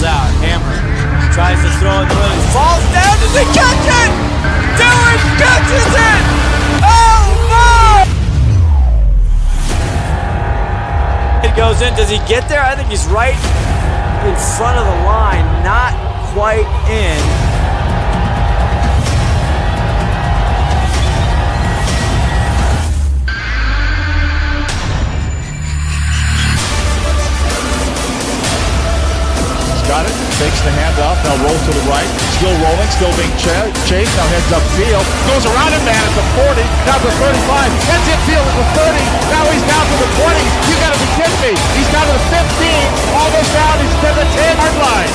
rolls out. Hammer tries to throw it in the middle. He falls down. Does he catch it? Dylan catches it! Oh, no! It goes in. Does he get there? I think he's right in front of the line. Not quite in. Got it, takes the hand off, now rolls to the right, still rolling, still being chased, now heads upfield, goes around him, man, at the 40, down to 35, heads infield at the 30, now he's down to the 20, you gotta be kidding me, he's down to the 15, almost down, he's to the 10-yard line.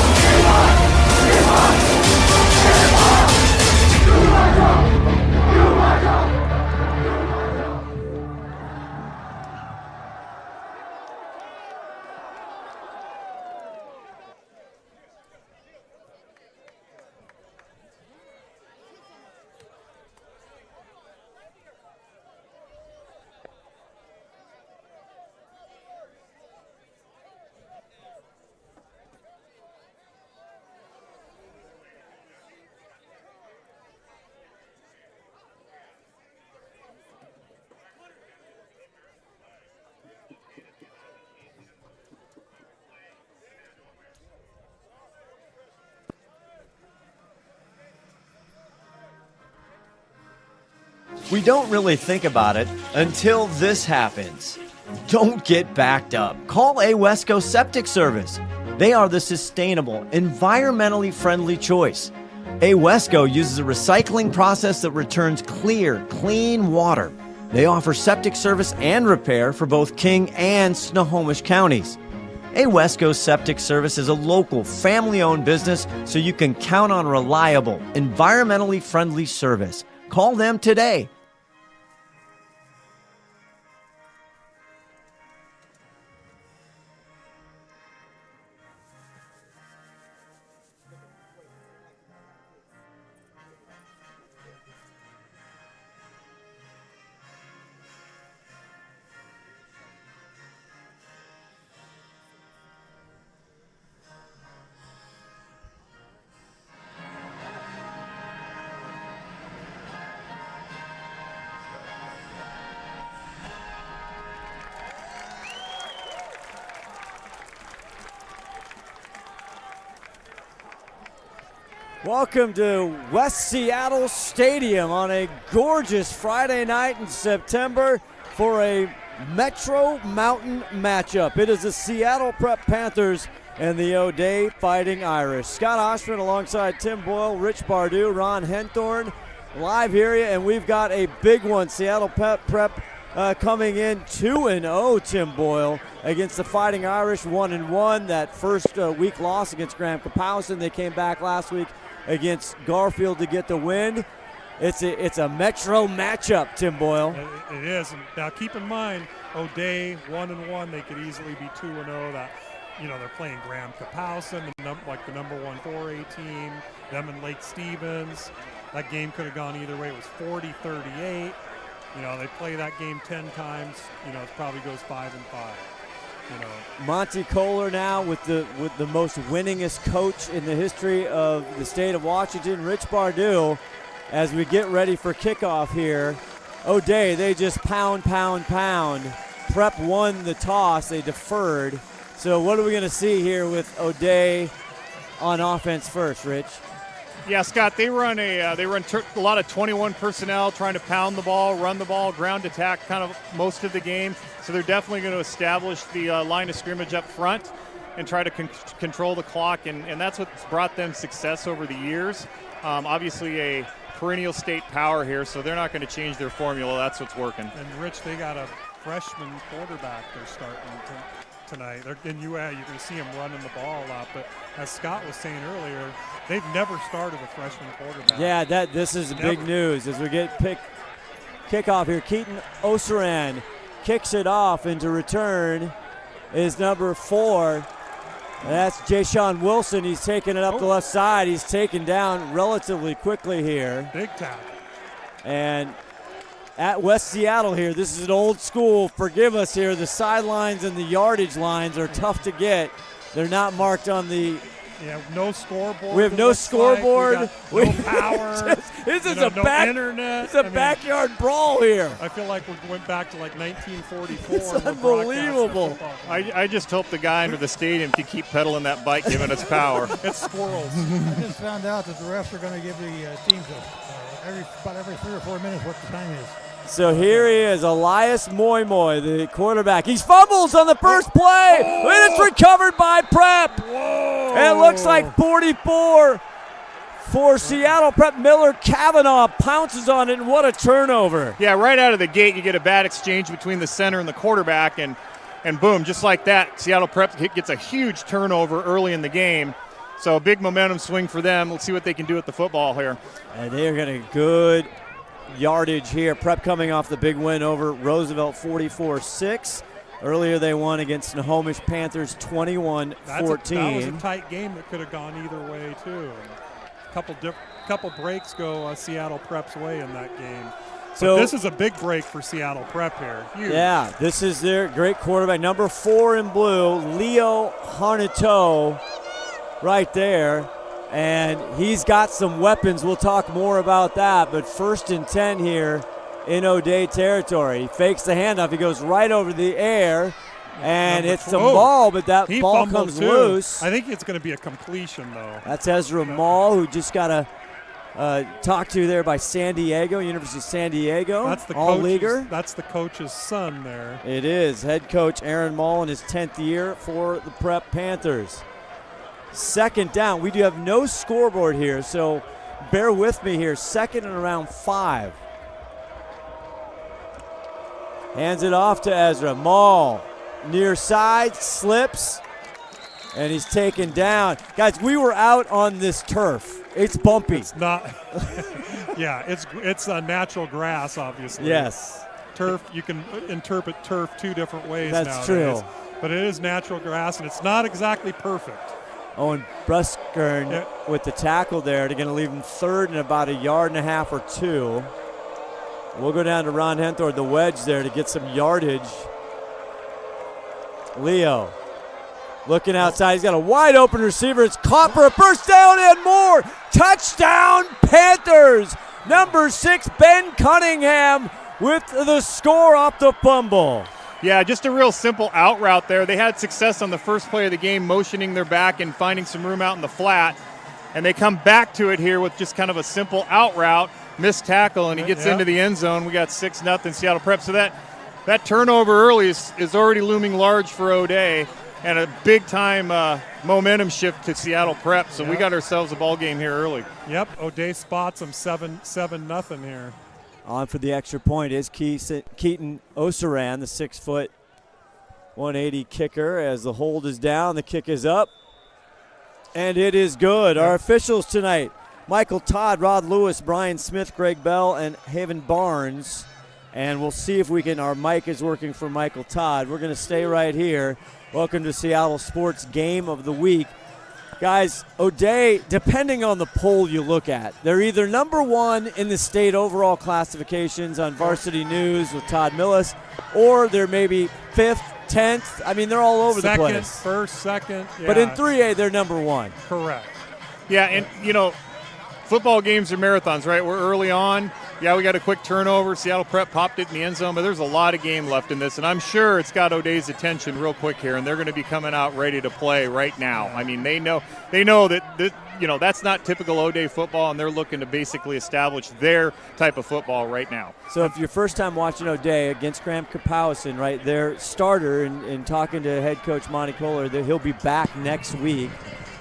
We don't really think about it until this happens. Don't get backed up. Call Wesco Septic Service. They are the sustainable, environmentally friendly choice. Wesco uses a recycling process that returns clear, clean water. They offer septic service and repair for both King and Snohomish counties. Wesco Septic Service is a local, family-owned business, so you can count on reliable, environmentally friendly service. Call them today. Welcome to West Seattle Stadium on a gorgeous Friday night in September for a Metro Mountain matchup. It is the Seattle Prep Panthers and the O'Dea Fighting Irish. Scott Oshman alongside Tim Boyle, Rich Bardew, Ron Henthorn live here, and we've got a big one. Seattle Prep coming in 2-0, Tim Boyle, against the Fighting Irish, 1-1. That first week loss against Graham Kapowson. They came back last week against Garfield to get the win. It's a Metro matchup, Tim Boyle. It is. Now keep in mind, O'Dea 1-1. They could easily be 2-0. That, you know, they're playing Graham Kapowson, like the number 1 4A team. Them and Lake Stevens. That game could have gone either way. It was 40-38. You know, they play that game 10 times. You know, it probably goes 5-5. You know, Monty Kohler now with the most winningest coach in the history of the state of Washington, Rich Bardew, as we get ready for kickoff here. O'Dea, they just pound. Prep won the toss, they deferred. So what are we going to see here with O'Dea on offense first, Rich? Yeah, Scott, they run a lot of 21 personnel, trying to pound the ball, run the ball, ground attack kind of most of the game. So they're definitely going to establish the line of scrimmage up front and try to control the clock, and that's what's brought them success over the years. Obviously a perennial state power here, so they're not going to change their formula. That's what's working. and Rich, they got a freshman quarterback they're starting tonight. You're going to see him running the ball a lot, but as Scott was saying earlier, they've never started a freshman quarterback. Yeah, this is big news as we get kickoff here. Keaton Osaran kicks it off, and to return is number 4. That's Ja'Shawn Wilson. He's taking it up the left side. He's taken down relatively quickly here. Big tackle. And at West Seattle here, this is an old school. Forgive us here. The sidelines and the yardage lines are tough to get. They're not marked on the Yeah, no scoreboard. We have no scoreboard. Like. We got no power. This is no internet. It's a backyard brawl here. I feel like we went back to like 1944. It's unbelievable. I just hope the guy under the stadium can keep pedaling that bike, giving us power. It's squirrels. I just found out that the refs are going to give the teams about every 3 or 4 minutes what the time is. So here he is, Elias Moy, the quarterback. He fumbles on the first play, and it's recovered by Prep. Whoa. And it looks like 44 for Seattle Prep. Miller Kavanaugh pounces on it, and what a turnover. Yeah, right out of the gate, you get a bad exchange between the center and the quarterback, and boom, just like that, Seattle Prep gets a huge turnover early in the game. So a big momentum swing for them. Let's see what they can do with the football here. And they're getting good yardage here. Prep coming off the big win over Roosevelt 44-6. Earlier they won against Snohomish Panthers 21-14. That was a tight game that could have gone either way too. Couple breaks go Seattle Prep's way in that game. So but this is a big break for Seattle Prep here. Huge. Yeah, this is their great quarterback, number 4 in blue, Leo Harnito, right there. And he's got some weapons. We'll talk more about that. But 1st and 10 here in O'Day territory. He fakes the handoff. He goes right over the air and hits the ball, but that ball comes loose. I think it's going to be a completion, though. That's Ezra Mall, who just got talked to there by San Diego, University of San Diego. That's the all-leaguer. That's the coach's son there. It is. Head coach Aaron Mall in his 10th year for the Prep Panthers. 2nd down. We do have no scoreboard here, so bear with me here. 2nd and around 5. Hands it off to Ezra. Mall near side, slips, and he's taken down. Guys, we were out on this turf. It's bumpy. It's not. Yeah, it's a natural grass, obviously. Yes. Turf, you can interpret turf 2 different ways That's nowadays. true. But it is natural grass, and it's not exactly perfect. Owen Bruskern with the tackle there. They're going to leave him 3rd and about 1.5 yards or 2. We'll go down to Ron Henthorne, the wedge there, to get some yardage. Leo looking outside. He's got a wide open receiver. It's caught for a first down and more. Touchdown Panthers. Number 6, Ben Cunningham with the score off the fumble. Yeah, just a real simple out route there. They had success on the first play of the game, motioning their back and finding some room out in the flat. And they come back to it here with just kind of a simple out route, missed tackle, and he gets into the end zone. We got 6-0 Seattle Prep. So that turnover early is already looming large for O'Day, and a big-time momentum shift to Seattle Prep. So we got ourselves a ball game here early. Yep, O'Day spots them 7-0 here. On for the extra point is Keaton Osaran, the 6-foot, 180 kicker. As the hold is down, the kick is up, and it is good. Our officials tonight, Michael Todd, Rod Lewis, Brian Smith, Greg Bell, and Haven Barnes. And we'll see if we can, our mic is working for Michael Todd. We're going to stay right here. Welcome to Seattle Sports Game of the Week. Guys, O'Day, depending on the poll you look at, they're either number 1 in the state overall classifications on Varsity News with Todd Millis, or they're maybe 5th, 10th. I mean, they're all over the place. 1st, 2nd. Yeah. But in 3A, they're number 1. Correct. Yeah, and, football games are marathons, right? We're early on. Yeah, we got a quick turnover. Seattle Prep popped it in the end zone, but there's a lot of game left in this, and I'm sure it's got O'Day's attention real quick here, and they're going to be coming out ready to play right now. I mean, they know that that's not typical O'Day football, and they're looking to basically establish their type of football right now. So if your first time watching O'Day against Graham Kapowson, right, their starter, and talking to head coach Monty Kohler, that he'll be back next week.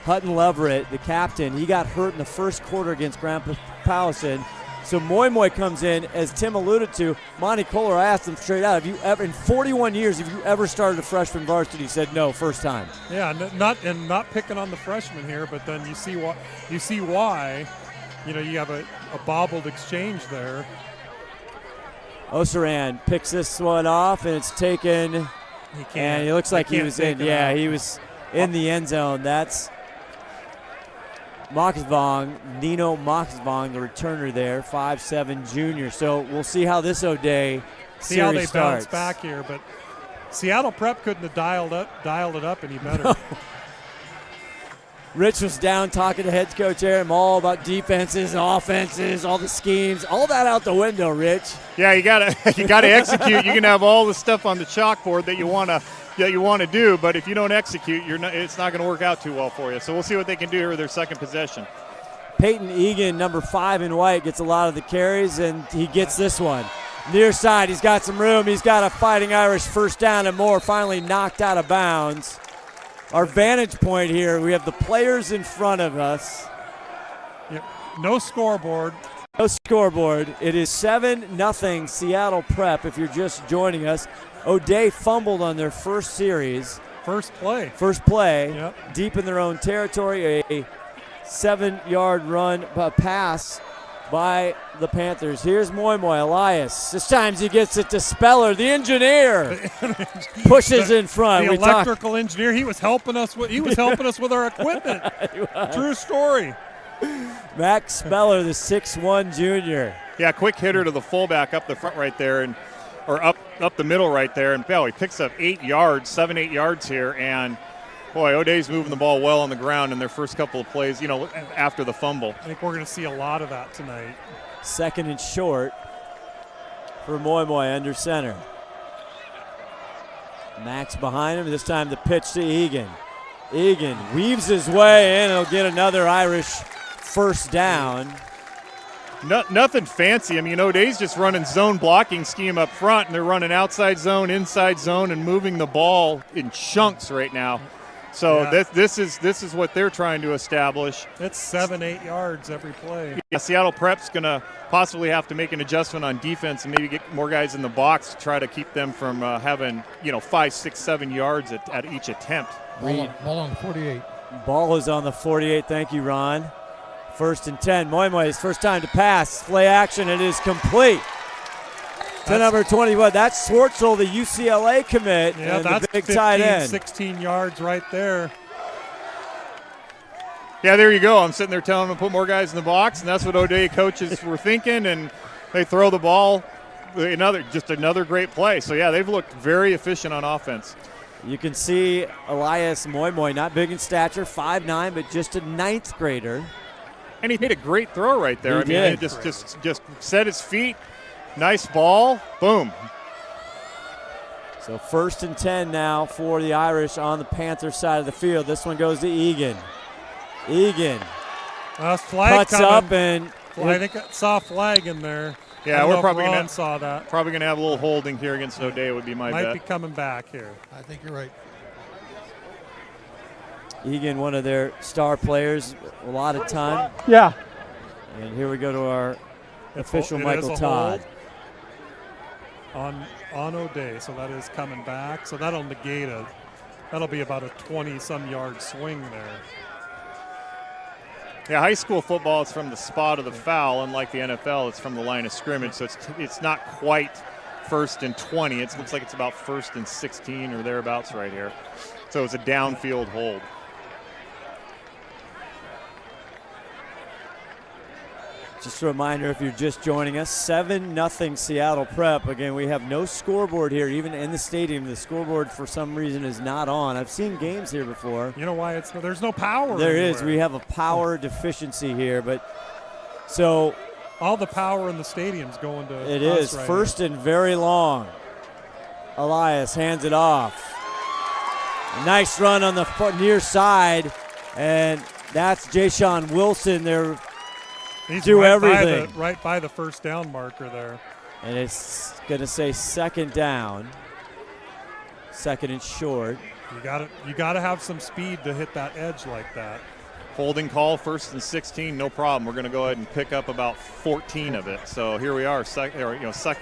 Hutton Leverett, the captain, he got hurt in the first quarter against Graham Kapowson. So Moy comes in, as Tim alluded to. Monty Kohler, I asked him straight out, have you ever, in 41 years, have you ever started a freshman varsity? He said no, first time. Yeah, not picking on the freshmen here, but then you see why. You have a bobbled exchange there. Osaran picks this one off, and it's taken. And it looks like he was in. Yeah, he was in the end zone. That's Nino Moxvong, the returner there, 5'7" junior. So we'll see how this O'Day see how they starts. Bounce back here, but Seattle Prep couldn't have dialed it up any better. Rich was down talking to head coach Aaron Mall about defenses, offenses, all the schemes, all that out the window, Rich. Yeah, you gotta execute. You can have all the stuff on the chalkboard that you wanna do, but if you don't execute, it's not going to work out too well for you. So we'll see what they can do here with their second possession. Peyton Egan, number 5 in white, gets a lot of the carries, and he gets this one. Near side, he's got some room. He's got a Fighting Irish first down and more, finally knocked out of bounds. Our vantage point here, we have the players in front of us. Yep. No scoreboard. No scoreboard. It is 7-0 Seattle Prep if you're just joining us. O'Day fumbled on their first series. First play. Yep. Deep in their own territory. A 7-yard run pass by the Panthers. Here's Moy Elias. This time he gets it to Speller, the engineer. Pushes in front. The electrical engineer. He was helping us with our equipment. True story. Max Speller, the 6'1" junior. Yeah, quick hitter to the fullback up the front right there, or up the middle right there, and he picks up 8 yards here, and boy, O'Day's moving the ball well on the ground in their first couple of plays, after the fumble. I think we're going to see a lot of that tonight. Second and short for Moy under center. Max behind him. This time the pitch to Egan. Egan weaves his way in. He'll get another Irish first down. Nothing fancy. I mean, O'Day's just running zone blocking scheme up front, and they're running outside zone, inside zone, and moving the ball in chunks right now. So yeah. this is what they're trying to establish. It's 7-8 yards every play. Yeah, Seattle Prep's going to possibly have to make an adjustment on defense and maybe get more guys in the box to try to keep them from having 5, 6, 7 yards at each attempt. Ball on 48. Ball is on the 48. Thank you, Ron. First and 10. Moy's first time to pass. Play action. It is complete. To number 21. That's Swartzel, the UCLA commit, yeah, and that's the big tight end. 16 yards right there. Yeah, there you go. I'm sitting there telling them to put more guys in the box, and that's what O'Day coaches were thinking, and they throw the ball. Another great play. So, yeah, they've looked very efficient on offense. You can see Elias Moy, not big in stature, 5'9", but just a 9th grader. And he made a great throw right there. He did. He just set his feet. Nice ball. Boom. So first and 10 now for the Irish on the Panther side of the field. This one goes to Egan. Egan Flag cuts coming. up and I think I saw a flag in there. Yeah, we're probably going to have a little holding here against O'Day would be my bet. Might be coming back here. I think you're right. Egan, one of their star players, a lot of time. Yeah. And here we go to our official It Michael is a Todd. hold on O'Day, so that is coming back. So that'll negate that'll be about a 20-some yard swing there. Yeah, high school football is from the spot of the foul. Unlike the NFL, it's from the line of scrimmage, so it's not quite first and 20. It looks like it's about first and 16 or thereabouts right here. So it's a downfield hold. Just a reminder, if you're just joining us, 7-0 Seattle Prep. Again, we have no scoreboard here, even in the stadium. The scoreboard, for some reason, is not on. I've seen games here before. You know why there's no power? There anywhere. is. We have a power deficiency here, but so all the power in the stadium's going to it us is right first now. and very long. Elias hands it off. A nice run on the near side, and that's Ja'Shawn Wilson. They're He's do right everything. Right by the first down marker there. And it's going to say second down. Second and short. You got to have some speed to hit that edge like that. Holding call, first and 16, no problem. We're going to go ahead and pick up about 14 of it. So here we are, second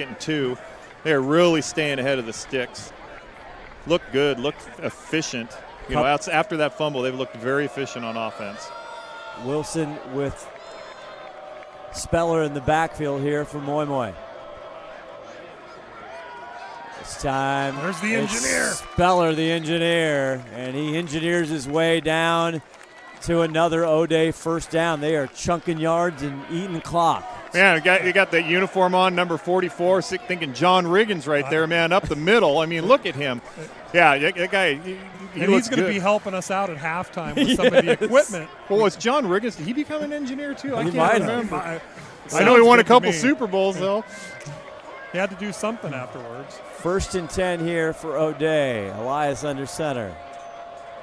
and 2. They're really staying ahead of the sticks. Look good, look efficient. After that fumble, they've looked very efficient on offense. Wilson with Speller in the backfield here for Moy. This time, there's the engineer. Speller, the engineer, and he engineers his way down to another O'Day first down. They are chunking yards and eating clock. Man, you got that uniform on, number 44, thinking John Riggins right there, man, up the middle. I mean, look at him. Yeah, that guy, he's going to be helping us out at halftime with some of the equipment. Well, was John Riggins, did he become an engineer too? I He can't might remember. have. I know he won a couple Super Bowls, though. He had to do something afterwards. 1st and 10 here for O'Day. Elias under center.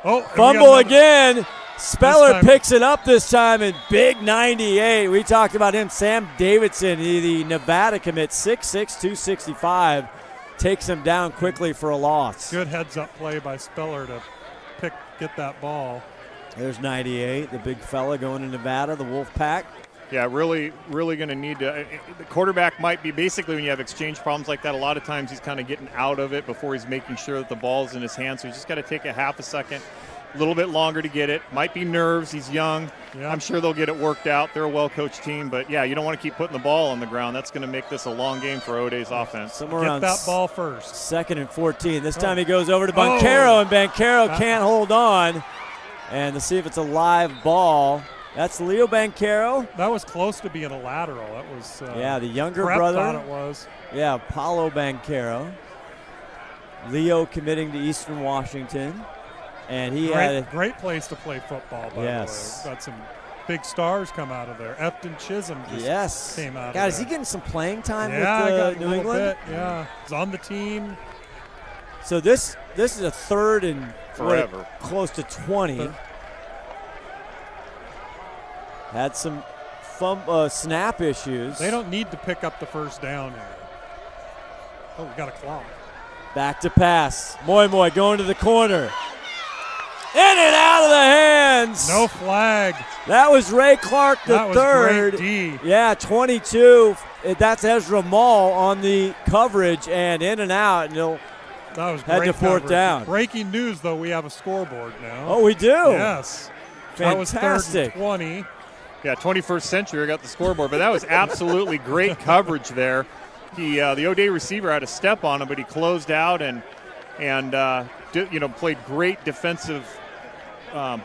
Oh, Fumble again. Speller time. picks it up this time, and big 98. We talked about him. Sam Davidson, the Nevada commit, 6'6", 265, takes him down quickly for a loss. Good heads-up play by Speller to get that ball. There's 98, the big fella going to Nevada, the Wolf Pack. Yeah, really going to need to. The quarterback might be basically when you have exchange problems like that. A lot of times he's kind of getting out of it before he's making sure that the ball's in his hands. So he's just got to take a half a second, a little bit longer to get it. Might be nerves. He's young. Yeah. I'm sure they'll get it worked out. They're a well-coached team, but yeah, you don't want to keep putting the ball on the ground. That's going to make this a long game for O'Day's offense. Somewhere Get around that ball first. 2nd and 14. This time he goes over to Bancaro, and Bancaro can't hold on. And to see if it's a live ball. That's Leo Bancaro. That was close to being a lateral. That was the younger Prep brother. thought it was. Yeah, Paulo Bancaro. Leo committing to Eastern Washington. And he had a Great place to play football, by the way. Got some big stars come out of there. Efton Chisholm just came out God, of is he there. getting some playing time Yeah, with got a New little England? bit, yeah. He's on the team. So this is a 3rd and Forever. close to 20. Had some snap issues. They don't need to pick up the first down here. Oh, we got a clock. Back to pass. Moy going to the corner. In and out of the hands. No flag. That was Ray Clark the That was third. great D. Yeah, 22. That's Ezra Mall on the coverage and in and out. And he'll That was head great to 4th coverage. down. Breaking news, though, we have a scoreboard now. Oh, we do? Yes. Fantastic. That was 3rd and 20. Yeah, 21st century, I got the scoreboard, but that was absolutely great coverage there. The O'Day receiver had a step on him, but he closed out and played great defensive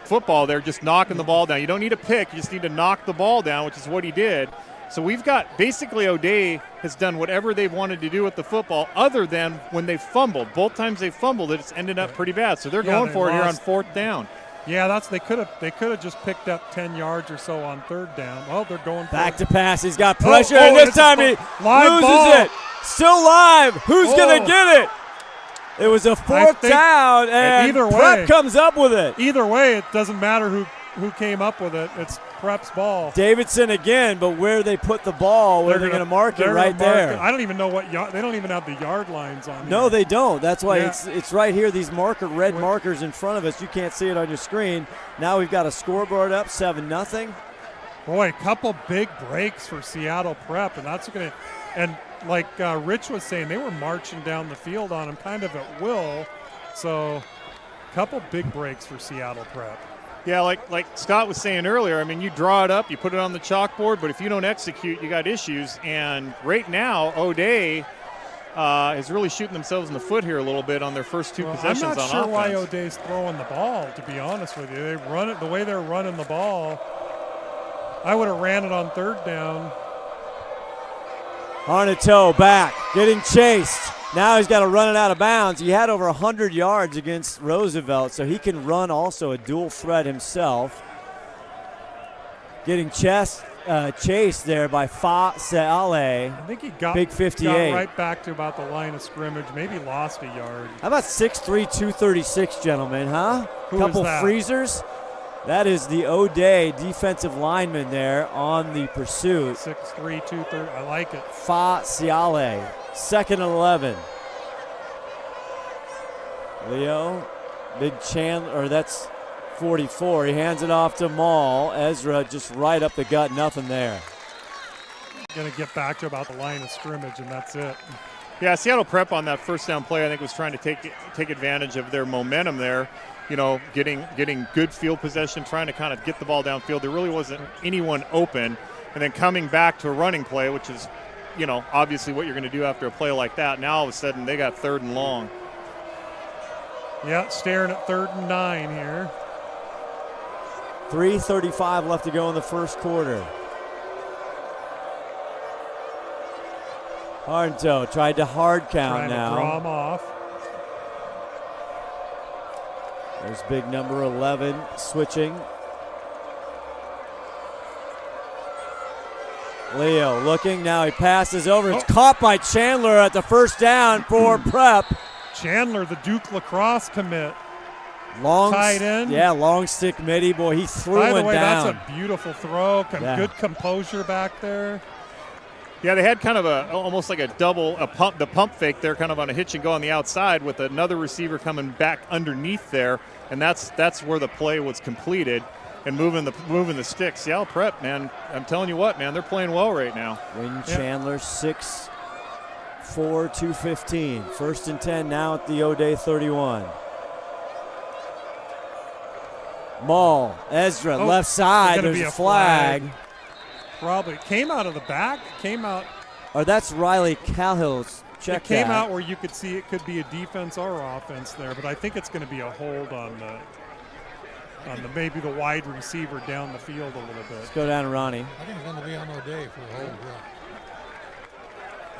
football there, just knocking the ball down. You don't need a pick, you just need to knock the ball down, which is what he did. So we've got basically O'Day has done whatever they've wanted to do with the football, other than when they fumbled. Both times they fumbled, it's ended up pretty bad. So they're going for it here on 4th down. Yeah, they could have just picked up 10 yards or so on 3rd down. Oh, they're going for Back it. to pass. He's got pressure, and this it's a time he live loses ball. it. Still live. Who's going to get it? It was a 4th down, and either Prep way- comes up with it. Either way, it doesn't matter who came up with it. It's Prep's ball. Davidson again, but where they put the ball, where they're going to mark it right there. I don't even know what they don't even have the yard lines on. No, here. they don't. That's why Yeah. it's right here. These red markers in front of us. You can't see it on your screen. Now we've got a scoreboard up, 7-0. Boy, a couple big breaks for Seattle Prep, and that's going to. And like Rich was saying, they were marching down the field on him, kind of at will. So, a couple big breaks for Seattle Prep. Yeah, like Scott was saying earlier, I mean, you draw it up, you put it on the chalkboard, but if you don't execute, you got issues. And right now, O'Day is really shooting themselves in the foot here a little bit on their first two possessions on offense. I'm not sure why O'Day's throwing the ball, to be honest with you. They run it the way they're running the ball. I would have ran it on 3rd down. Arnato back, getting chased. Now he's got to run it out of bounds. He had over 100 yards against Roosevelt, so he can run also a dual threat himself. Getting chased there by Fa Seale. I think he got big 58. Got right back to about the line of scrimmage, maybe lost a yard. How about 6'3", 236, gentlemen, huh? Who Couple is that? freezers. That is the O'Day defensive lineman there on the pursuit. 6'3", 230. I like it. Fa Seale, 2nd and 11. Leo, big Chandler, that's 44. He hands it off to Maul. Ezra just right up the gut, nothing there. Going to get back to about the line of scrimmage, and that's it. Yeah, Seattle Prep on that first down play, I think, was trying to take advantage of their momentum there. You know, getting good field possession, trying to kind of get the ball downfield. There really wasn't anyone open. And then coming back to a running play, which is, you know, obviously what you're going to do after a play like that. Now all of a sudden they got 3rd and long. Yeah, staring at 3rd and 9 here. 3:35 left to go in the first quarter. Harnto tried to hard count Trying now. to draw him off. There's big number 11 switching. Leo looking, now he passes over. It's caught by Chandler at the first down for Prep. Chandler, the Duke lacrosse commit. Long tight end. Yeah, long stick midi. Boy, he threw By the one way, down. that's a beautiful throw. Yeah. Good composure back there. Yeah, they had kind of almost like a pump fake there, kind of on a hitch and go on the outside with another receiver coming back underneath there, and that's where the play was completed and moving the sticks. Seattle Prep, man, I'm telling you what, man, they're playing well right now. Wayne Chandler, 6'4", 215. 1st and 10 now at the O'Day 31. Maul, Ezra, left side. There's a flag. Probably came out of the back. Came out. Or that's Riley Calhill's check. It came out where you could see it could be a defense or offense there, but I think it's going to be a hold on the maybe the wide receiver down the field a little bit. Let's go down to Ronnie. I think it's going to be on O'Day for a hold. Yeah.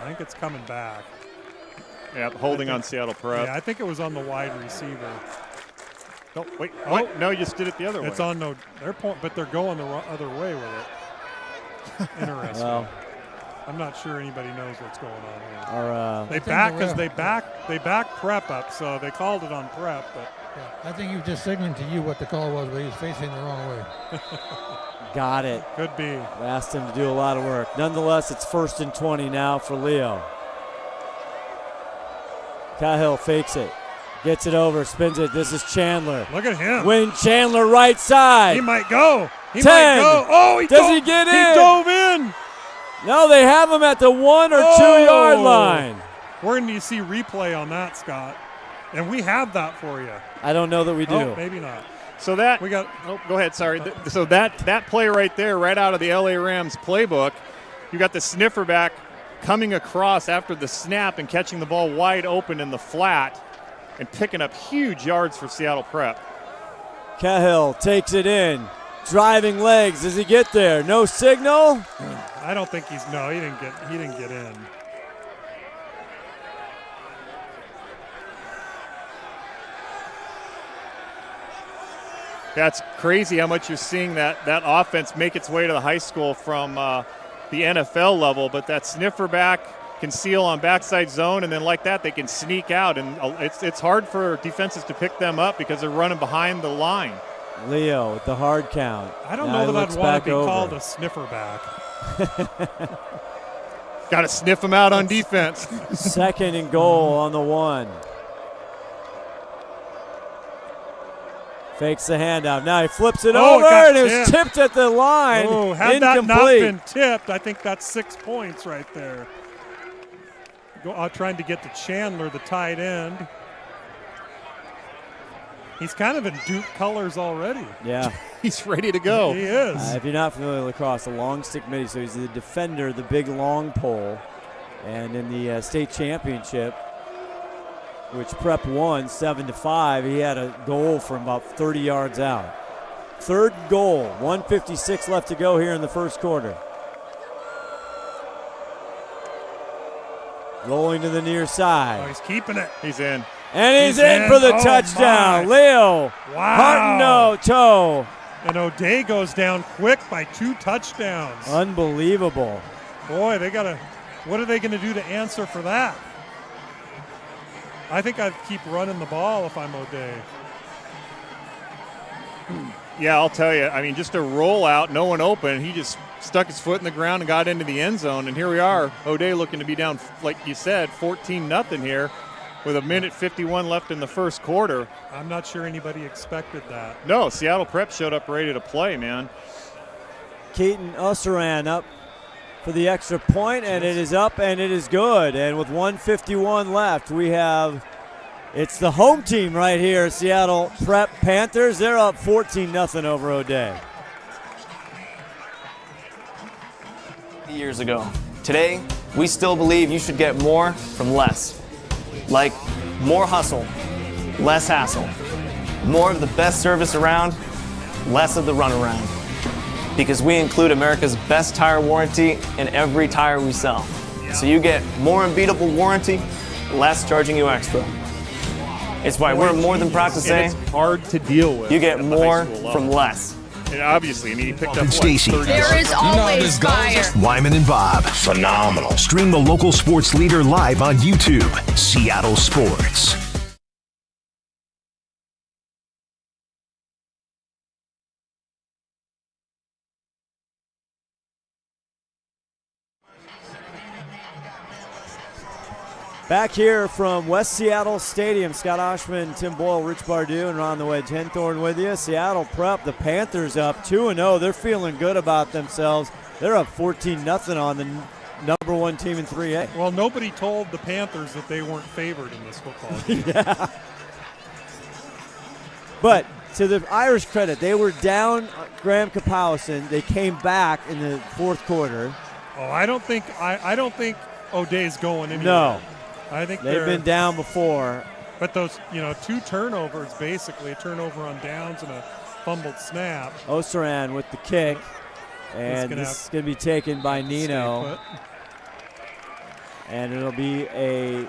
I think it's coming back. Yeah, holding on Seattle Prep. Yeah, I think it was on the wide receiver. No, wait. Oh, no, you just did it the other way. It's on but they're going the other way with it. Interesting. Well, I'm not sure anybody knows what's going on here. Our, They back Prep up, so they called it on Prep. But I think he was just signaling to you what the call was, but he was facing the wrong way. got it. Could be. Asked him to do a lot of work. Nonetheless, it's 1st and 20 now for Leo. Cahill fakes it. Gets it over, spins it. This is Chandler. Look at him. Wayne Chandler right side. He might go. He 10. might go. Oh, he Does he get in? He dove in. No, they have him at the 1 or 2 yard line. Where do you see replay on that, Scott? And we have that for you. I don't know that we do. Oh, maybe not. So that We got. Oh, go ahead. Sorry. So that play right there, right out of the LA Rams playbook, you got the sniffer back coming across after the snap and catching the ball wide open in the flat and picking up huge yards for Seattle Prep. Cahill takes it in. Driving legs. Does he get there? No signal. I don't think he didn't get in. That's crazy how much you're seeing that offense make its way to the high school from the NFL level, but that sniffer back can seal on backside zone, and then like that they can sneak out, and it's hard for defenses to pick them up because they're running behind the line. Leo with the hard count. I don't Now know that he I'd looks want back to be over. called a sniffer back. Got to sniff them out on defense. 2nd and goal on the 1. Fakes the handoff. Now he flips it over, and it was tipped at the line. Oh, had that not been tipped, I think that's 6 points right there. Trying to get to Chandler, the tight end. He's kind of in Duke colors already. Yeah. He's ready to go. He is. If you're not familiar with lacrosse, a long stick midi, so he's the defender, the big long pole. And in the state championship, which Prep won 7-5, he had a goal from about 30 yards out. 3rd goal, 1:56 left to go here in the first quarter. Rolling to the near side. Oh, he's keeping it. He's in. And he's in for the touchdown. My. Leo Wow. Hartnett. And O'Day goes down quick by 2 touchdowns. Unbelievable. Boy, what are they going to do to answer for that? I think I'd keep running the ball if I'm O'Day. Yeah, I'll tell you. I mean, just a rollout, no one open. He just stuck his foot in the ground and got into the end zone. And here we are, O'Day looking to be down, like you said, 14-0 here with 1:51 left in the first quarter. I'm not sure anybody expected that. No, Seattle Prep showed up ready to play, man. Keaton Usseran up for the extra point, and it is up, and it is good. And with 1:51 left, it's the home team right here, Seattle Prep Panthers. They're up 14-0 over O'Day. Years ago. Today, we still believe you should get more from less. Like more hustle, less hassle. More of the best service around, less of the runaround. Because we include America's best tire warranty in every tire we sell. So you get more unbeatable warranty, less charging you extra. It's why we're more than proud to say it's hard to deal with. you get at the high more school level. from less. And obviously, I mean, he picked up And what, Stacy. 30 There is always fire. Wyman and Bob. Phenomenal. Stream the local sports leader live on YouTube. Seattle Sports. Back here from West Seattle Stadium, Scott Oshman, Tim Boyle, Rich Bardew, and Ron the Wedge Henthorn with you. Seattle Prep, the Panthers up 2-0. They're feeling good about themselves. They're up 14-0 on the number one team in 3A. Well, nobody told the Panthers that they weren't favored in this football game. Yeah. But to the Irish credit, they were down Graham Kapowson. They came back in the fourth quarter. Oh, I don't think O'Day's going anywhere. No. I think They've been down before. But those, two turnovers, basically, a turnover on downs and a fumbled snap. Osaran with the kick. And this is going to be taken by Nino. And it'll be a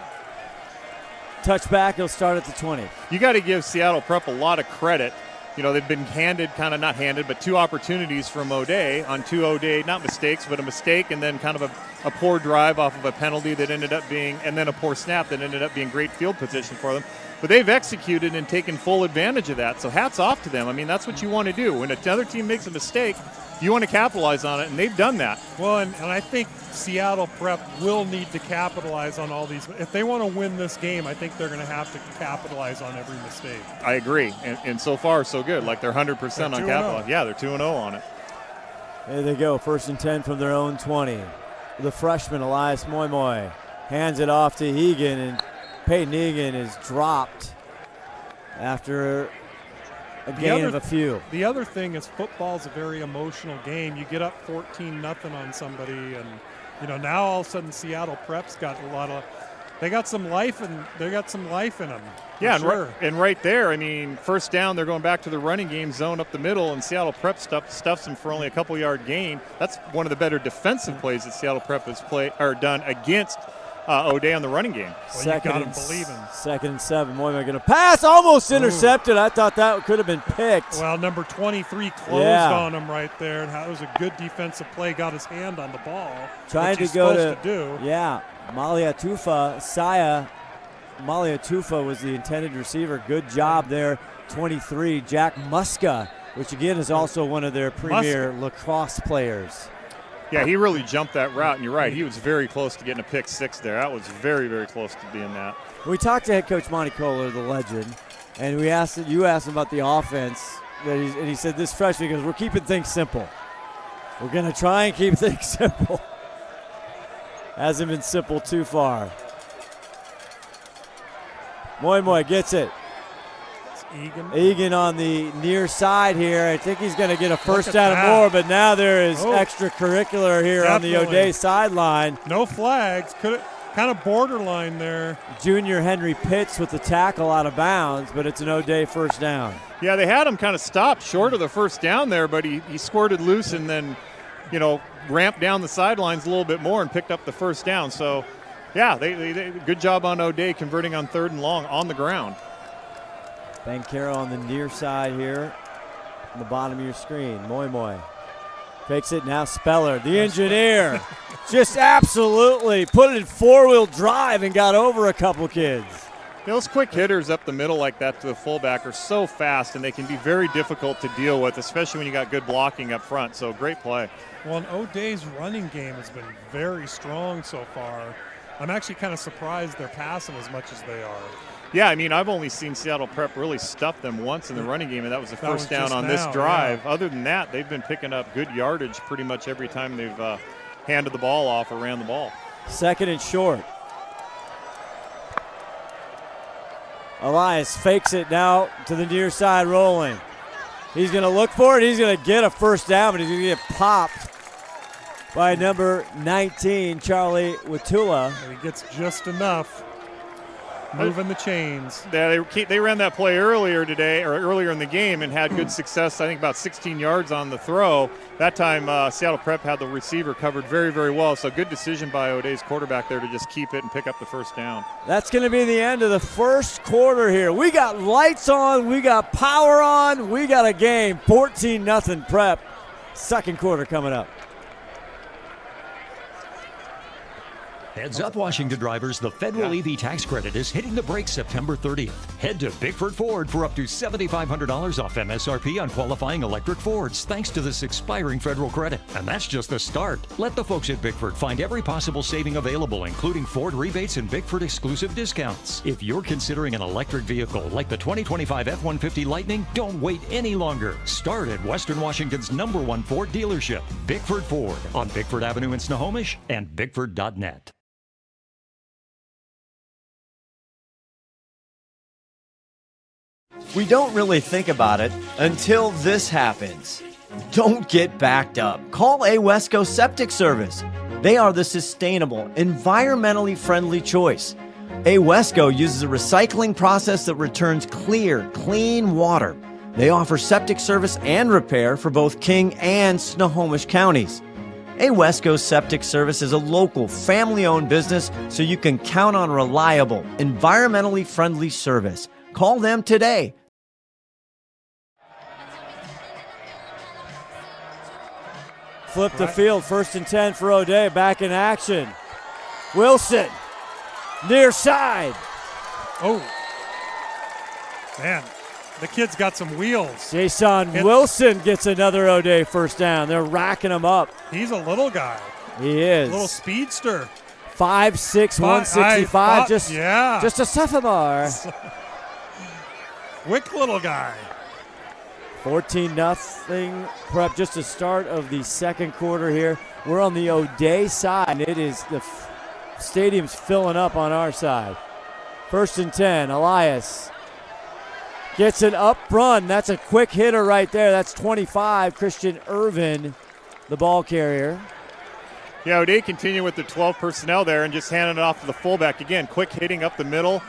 touchback. It'll start at the 20. You got to give Seattle Prep a lot of credit. They've been handed, not handed, but two opportunities from O'Day on two O'Day, not mistakes, but a mistake, and then kind of a poor drive off of a penalty that ended up being, and then a poor snap that ended up being great field position for them. But they've executed and taken full advantage of that. So hats off to them. I mean, that's what you want to do. When another team makes a mistake, you want to capitalize on it, and they've done that. Well, and I think Seattle Prep will need to capitalize on all these. If they want to win this game, I think they're going to have to capitalize on every mistake. I agree. And so far, so good. Like they're 100% on capital. Yeah, they're 2-0 on it. There they go. 1st and 10 from their own 20. The freshman, Elias Moy hands it off to Egan, and Peyton Egan is dropped after a gain of a few. The other thing is football's a very emotional game. You get up 14-0 on somebody, and now all of a sudden Seattle Prep's got they got some life in them. Yeah, sure. and right there, I mean, first down, they're going back to the running game zone up the middle, and Seattle Prep stuffs them for only a couple-yard gain. That's one of the better defensive plays that Seattle Prep has done against O'Day on the running game. Well, you got him believing. 2nd and 7. Moyman going to pass, almost intercepted. I thought that could have been picked. Well, number 23 closed on him right there, and that was a good defensive play. Got his hand on the ball. Trying to go to do. Yeah, Maliatufa, Saya. Maliatufa was the intended receiver. Good job there. 23, Jack Muska, which again is also one of their premier lacrosse players. Yeah, he really jumped that route, and you're right. He was very close to getting a pick six there. That was very, very close to being that. We talked to head coach Monty Kohler, the legend, and you asked him about the offense, and he said this freshman, because we're keeping things simple. We're going to try and keep things simple. Hasn't been simple too far. Moy gets it. Egan on the near side here. I think he's going to get a first down and more, but now there is extracurricular here on the O'Day sideline. No flags. Kind of borderline there. Junior Henry Pitts with the tackle out of bounds, but it's an O'Day first down. Yeah, they had him kind of stopped short of the first down there, but he squirted loose and then, ramped down the sidelines a little bit more and picked up the first down. So, yeah, they good job on O'Day converting on 3rd and long on the ground. Ben Caro on the near side here on the bottom of your screen. Moy fakes it now. Speller, the engineer, just absolutely put it in 4-wheel drive and got over a couple kids. Those quick hitters up the middle like that to the fullback are so fast, and they can be very difficult to deal with, especially when you got good blocking up front. So great play. Well, and O'Day's running game has been very strong so far. I'm actually kind of surprised they're passing as much as they are. Yeah, I mean, I've only seen Seattle Prep really stuff them once in the running game, and that was the first down on this drive. Yeah. Other than that, they've been picking up good yardage pretty much every time they've handed the ball off or ran the ball. 2nd and short. Elias fakes it now to the near side rolling. He's going to look for it. He's going to get a first down, but he's going to get popped by number 19, Charlie Watula. He gets just enough. moving the chains. Yeah, they ran that play earlier today, or earlier in the game, and had good success. I think about 16 yards on the throw. That time, Seattle Prep had the receiver covered very, very well. So good decision by O'Day's quarterback there to just keep it and pick up the first down. That's going to be the end of the first quarter here. We got lights on, we got power on, we got a game. 14-0 Prep. Second quarter coming up. Heads up, Washington drivers, the federal EV tax credit is hitting the brakes September 30th. Head to Bickford Ford for up to $7,500 off MSRP on qualifying electric Fords, thanks to this expiring federal credit. And that's just the start. Let the folks at Bickford find every possible saving available, including Ford rebates and Bickford exclusive discounts. If you're considering an electric vehicle like the 2025 F-150 Lightning, don't wait any longer. Start at Western Washington's #1 Ford dealership, Bickford Ford, on Bickford Avenue in Snohomish and Bickford.net. We don't really think about it until this happens. Don't get backed up. Call AWESCO Septic Service. They are the sustainable, environmentally friendly choice. AWESCO uses a recycling process that returns clear, clean water. They offer septic service and repair for both King and Snohomish counties. AWESCO Septic Service is a local, family-owned business, so you can count on reliable, environmentally friendly service. Call them today. Flip the field, 1st and 10 for O'Day, back in action. Wilson, near side. Oh, man, the kid's got some wheels. Jason Wilson gets another O'Day first down. They're racking him up. He's a little guy. He is. A little speedster. 5'6", 165, just a sophomore. Quick little guy. 14-0 Prep, just the start of the second quarter here. We're on the O'Day side, and it is the stadium's filling up on our side. 1st and 10, Elias gets an up run. That's a quick hitter right there. That's 25, Christian Irvin, the ball carrier. Yeah, O'Day continue with the 12 personnel there and just handing it off to the fullback. Again, quick hitting up the middle.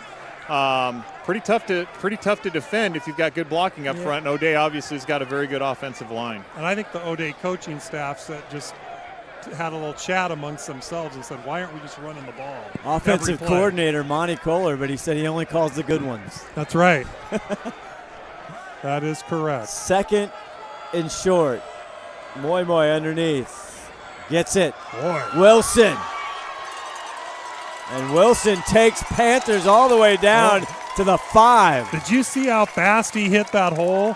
Pretty tough to defend if you've got good blocking up front. And O'Day obviously has got a very good offensive line. And I think the O'Day coaching staff just had a little chat amongst themselves and said, why aren't we just running the ball? Offensive coordinator Monty Kohler, but he said he only calls the good ones. That's right. That is correct. 2nd and short. Moy underneath. Gets it. Boy. Wilson. And Wilson takes Panthers all the way down to the 5. Did you see how fast he hit that hole?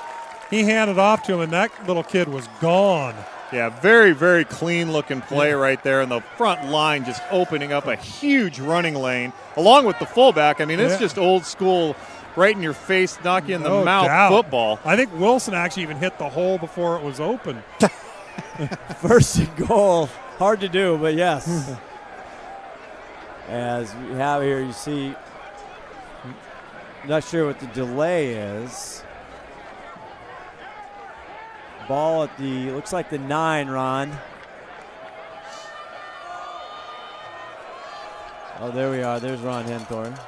He handed off to him, and that little kid was gone. Yeah, very, very clean-looking play right there, and the front line just opening up a huge running lane, along with the fullback. I mean, it's just old school, right in your face, knock you in the mouth football. I think Wilson actually even hit the hole before it was open. 1st and goal. Hard to do, but yes. As we have here, you see, not sure what the delay is. Ball at the, looks like the 9, Ron. Oh, there we are. There's Ron Henthorn.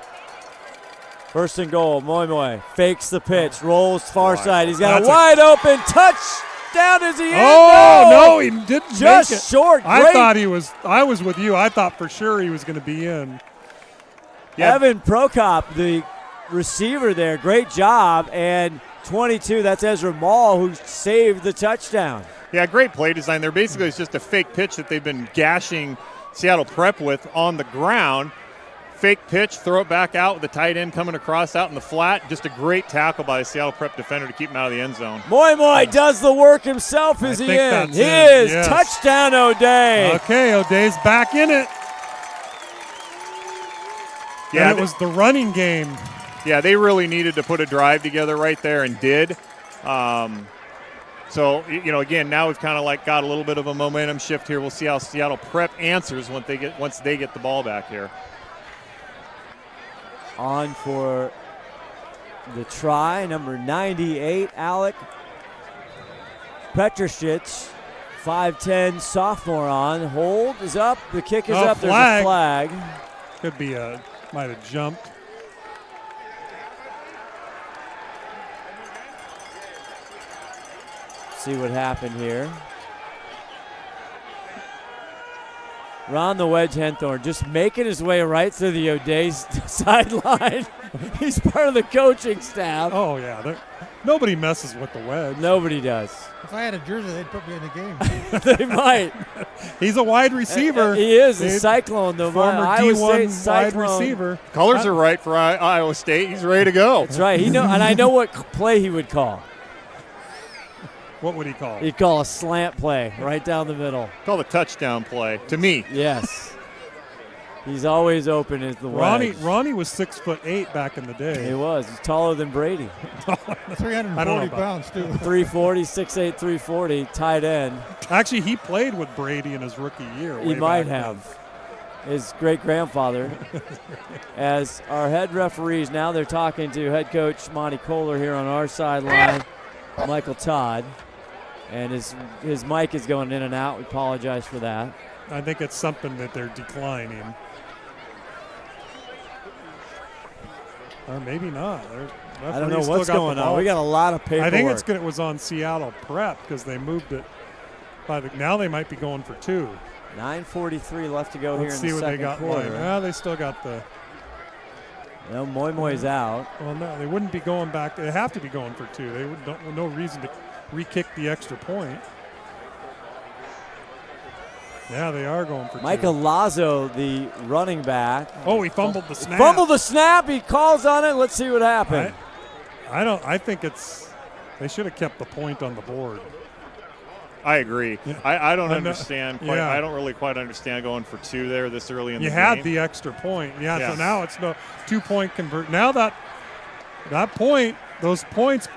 1st and goal. Moy fakes the pitch, rolls far side. He's got a wide open touchdown as he is. Oh, no, he didn't just make it. Short. I was with you. I thought for sure he was going to be in. Yeah. Evan Prokop, the receiver there, great job. And 22, that's Ezra Mall who saved the touchdown. Yeah, great play design there. Basically, it's just a fake pitch that they've been gashing Seattle Prep with on the ground. Fake pitch, throw it back out with the tight end coming across out in the flat. Just a great tackle by the Seattle Prep defender to keep him out of the end zone. Moy does the work himself. Is he in? He is. Yes. Touchdown, O'Day. Okay, O'Day's back in it. Yeah, and it was the running game. Yeah, they really needed to put a drive together right there and did. So, again, now we've kind of got a little bit of a momentum shift here. We'll see how Seattle Prep answers once they get the ball back here. On for the try, number 98, Alec Petrosic, 5'10", sophomore on. Hold is up. The kick is up. Flag. There's a flag. Could be might have jumped. see what happened here. Ron the Wedge Henthorn just making his way right through the O'Day sideline. He's part of the coaching staff. Oh, yeah. Nobody messes with the Wedge. Nobody does. If I had a jersey, they'd put me in the game. They might. He's a wide receiver. He is a Cyclone, though. Former Iowa D1 State wide Cyclone. receiver. Colors are right for Iowa State. He's ready to go. That's right. And I know what play he would call. What would he call? He'd call a slant play right down the middle. Call the touchdown play to me. Yes. He's always open as the Wedge. Ronnie was 6'8" back in the day. He was. He's taller than Brady. 340 pounds, too. 340, 6'8", 340, tight end. Actually, he played with Brady in his rookie year. He might have. His great-grandfather. As our head referees now, they're talking to head coach Monty Kohler here on our sideline, Michael Todd. And his mic is going in and out. We apologize for that. I think it's something that they're declining. Or maybe not. I don't know what's going on. We got a lot of paperwork. I think it was on Seattle Prep because they moved it. Now they might be going for 2. 9:43 left to go Let's here in the see what they second got quarter. Well, they still got the. No, Moy's out. Well, no, they wouldn't be going back. They have to be going for 2. They would no reason to re-kick the extra point. Yeah, they are going for 2. Michael Lazo, the running back. Oh, he fumbled the snap. Fumbled the snap. He calls on it. Let's see what happened. I think they should have kept the point on the board. I agree. Yeah. I don't understand. Yeah. I don't really quite understand going for 2 there this early in the game. You had the extra point. Yeah, yes. So now it's no 2-point convert. Now that point, those points,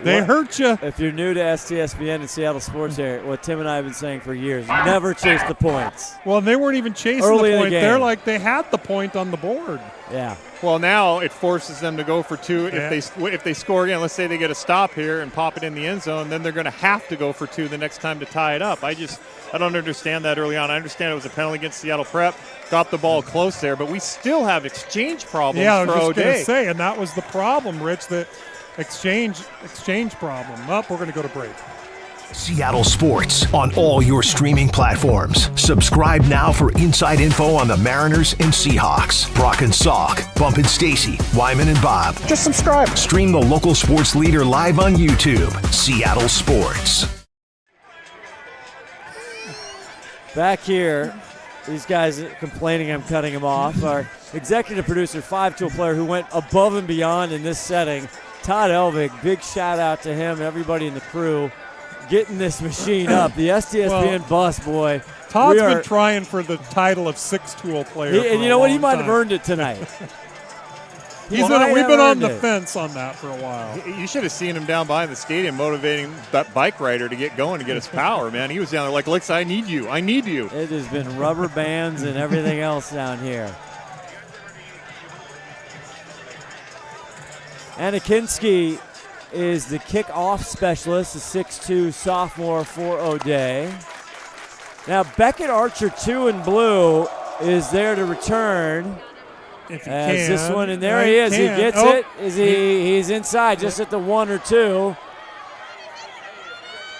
they hurt you. If you're new to STSPN and Seattle Sports here, what Tim and I have been saying for years, never chase the points. Well, they weren't even chasing Early the in the point. game. They're like they had the point on the board. Yeah. Well, now it forces them to go for 2. If they score again, let's say they get a stop here and pop it in the end zone, then they're going to have to go for 2 the next time to tie it up. I don't understand that early on. I understand it was a penalty against Seattle Prep, got the ball close there, but we still have exchange problems Yeah, I for was just going O'Day. to say, and that was the problem, Rich, that exchange problem. We're going to go to break. Seattle Sports on all your streaming platforms. Subscribe now for inside info on the Mariners and Seahawks. Brock and Salk, Bump and Stacy, Wyman and Bob. Just subscribe. Stream the local sports leader live on YouTube. Seattle Sports. Back here, these guys complaining I'm cutting him off. Our executive producer, 5-tool player who went above and beyond in this setting, Todd Elvig. Big shout out to him and everybody in the crew getting this machine up. The STSPN bus, boy. Todd's been trying for the title of 6-tool player. And you know what? He might have earned it tonight. We've been on the fence on that for a while. You should have seen him down behind the stadium motivating that bike rider to get going, to get his power, man. He was down there like, Lex, I need you. I need you. It has been rubber bands and everything else down here. Anakinski is the kickoff specialist, the 6'2 sophomore for O'Day. Now Beckett Archer 2 in blue is there to return. If he As can. this one, and there he is. He gets it. He's inside, just at the 1 or 2.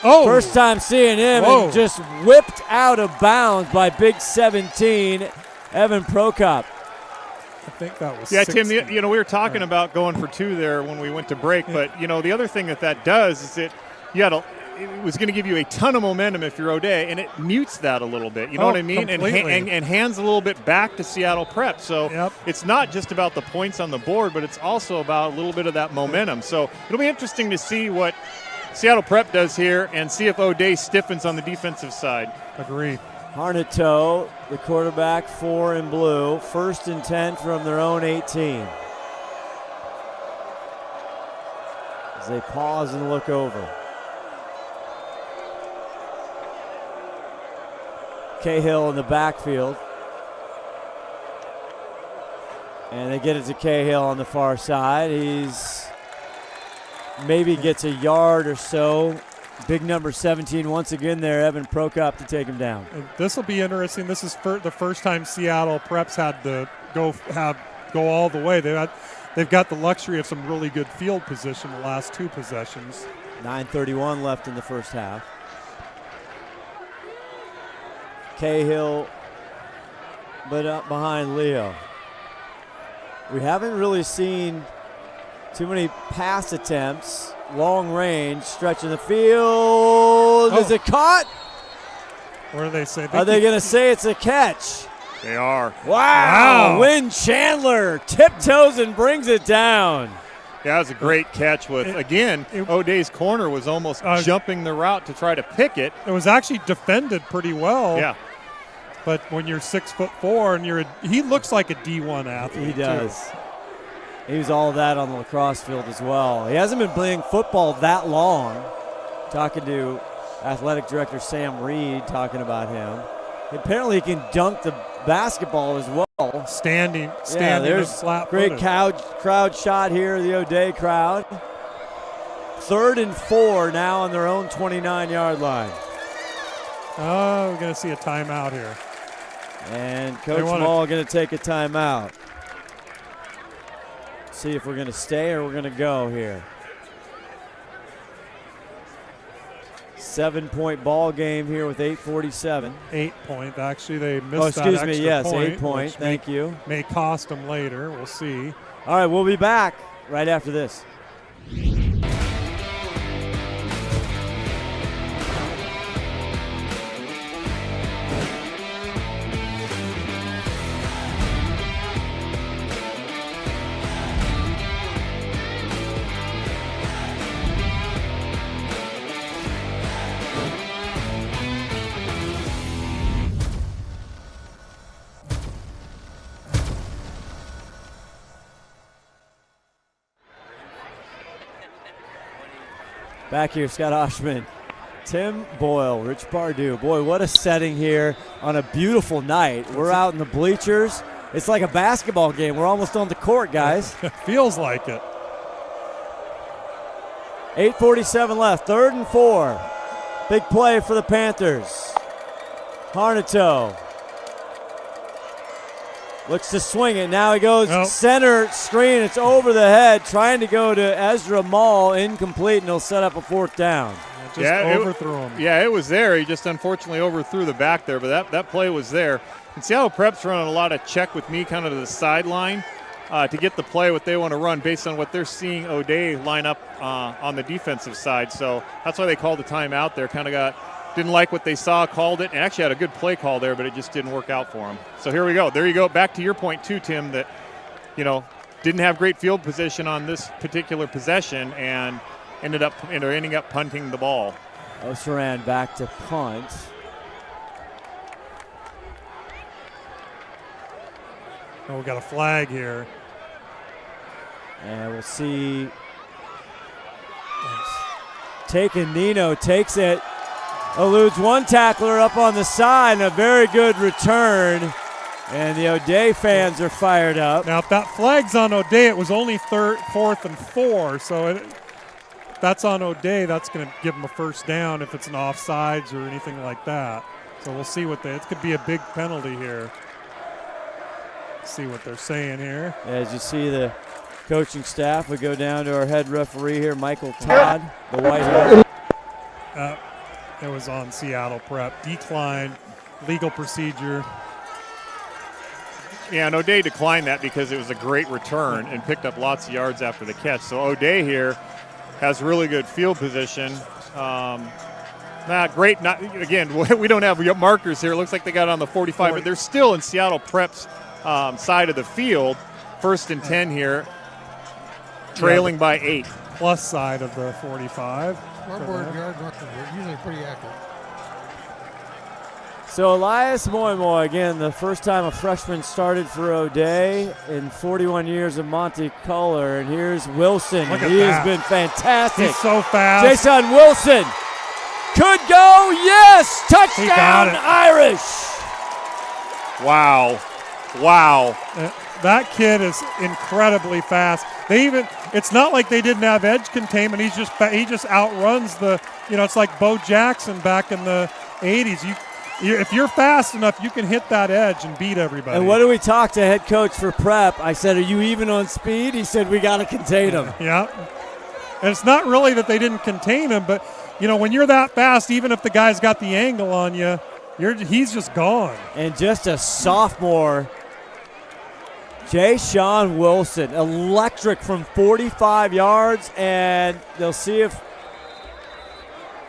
Oh! First time seeing him, and just whipped out of bounds by Big 17, Evan Prokop. I think that was 16. Tim, we were talking Right. about going for 2 there when we went to break, but, the other thing that does is it was going to give you a ton of momentum if you're O'Day, and it mutes that a little bit. You know what I mean? And hands a little bit back to Seattle Prep. So It's not just about the points on the board, but it's also about a little bit of that momentum. So it'll be interesting to see what Seattle Prep does here and see if O'Day stiffens on the defensive side. Agree. Harnito, the quarterback, 4 in blue. 1st and 10 from their own 18. As they pause and look over. Cahill in the backfield. And they get it to Cahill on the far side. He's maybe gets a yard or so. Big number 17 once again there, Evan Prokop to take him down. This will be interesting. This is the first time Seattle Preps had to go all the way. They've got the luxury of some really good field position the last 2 possessions. 9:31 left in the first half. Cahill, but up behind Leo. We haven't really seen too many pass attempts. Long range, stretching the field. Is it caught? What do they say? Are they going to say it's a catch? They are. Wow. Wynn Chandler tiptoes and brings it down. Yeah, that was a great catch with, again, O'Day's corner was almost jumping the route to try to pick it. It was actually defended pretty well. Yeah. But when you're 6'4" and he looks like a D1 athlete. He does. He was all of that on the lacrosse field as well. He hasn't been playing football that long. Talking to athletic director Sam Reed, talking about him. Apparently he can dunk the basketball as well. Standing there's flat great crowd shot here, the O'Day crowd. 3rd and 4 now on their own 29-yard line. Oh, we're going to see a timeout here. And Coach Mall going to take a timeout. See if we're going to stay or we're going to go here. 7-point ball game here with 8:47. 8 point. Actually, they missed that extra point. Yes, 8 point. Thank you. May cost them later. We'll see. All right, we'll be back right after this. Back here, Scott Oshman, Tim Boyle, Rich Pardue. Boy, what a setting here on a beautiful night. We're out in the bleachers. It's like a basketball game. We're almost on the court, guys. Feels like it. 8:47 left, 3rd and 4. Big play for the Panthers. Harnato looks to swing it. Now he goes center screen. It's over the head, trying to go to Ezra Mall. Incomplete, and he'll set up a 4th down. Overthrew him. Yeah, it was there. He just unfortunately overthrew the back there, but that play was there. And Seattle Prep's running a lot of check with me kind of to the sideline to get the play what they want to run based on what they're seeing O'Day line up on the defensive side. So that's why they called the timeout there. Didn't like what they saw, called it, and actually had a good play call there, but it just didn't work out for him. So here we go. There you go. Back to your point too, Tim, that, didn't have great field position on this particular possession and ending up punting the ball. Osaran back to punt. Oh, we got a flag here. And we'll see. Nino takes it. Eludes one tackler up on the side, and a very good return. And the O'Day fans are fired up. Now, if that flag's on O'Day, it was only 4th and 4. So if that's on O'Day, that's going to give them a 1st down if it's an offsides or anything like that. So we'll see it could be a big penalty here. See what they're saying here. As you see the coaching staff, we go down to our head referee here, Michael Todd, the white hat. It was on Seattle Prep. Declined, legal procedure. Yeah, and O'Day declined that because it was a great return and picked up lots of yards after the catch. So O'Day here has really good field position. Again, we don't have markers here. It looks like they got it on the 45, but they're still in Seattle Prep's side of the field. 1st and 10 here, trailing by 8. Plus side of the 45. Scoreboard yard rushers are usually pretty accurate. So Elias Moimoy, again, the first time a freshman started for O'Day in 41 years of Monte Color. And here's Wilson. He has been fantastic. He's so fast. Jason Wilson could go. Yes! Touchdown Irish. Wow. That kid is incredibly fast. It's not like they didn't have edge containment. He just outruns it's like Bo Jackson back in the 80s. If you're fast enough, you can hit that edge and beat everybody. And what do we talk to head coach for Prep? I said, are you even on speed? He said, we got to contain him. Yeah. And it's not really that they didn't contain him, but, when you're that fast, even if the guy's got the angle on you, he's just gone. And just a sophomore, Jay Sean Wilson, electric from 45 yards, and they'll see if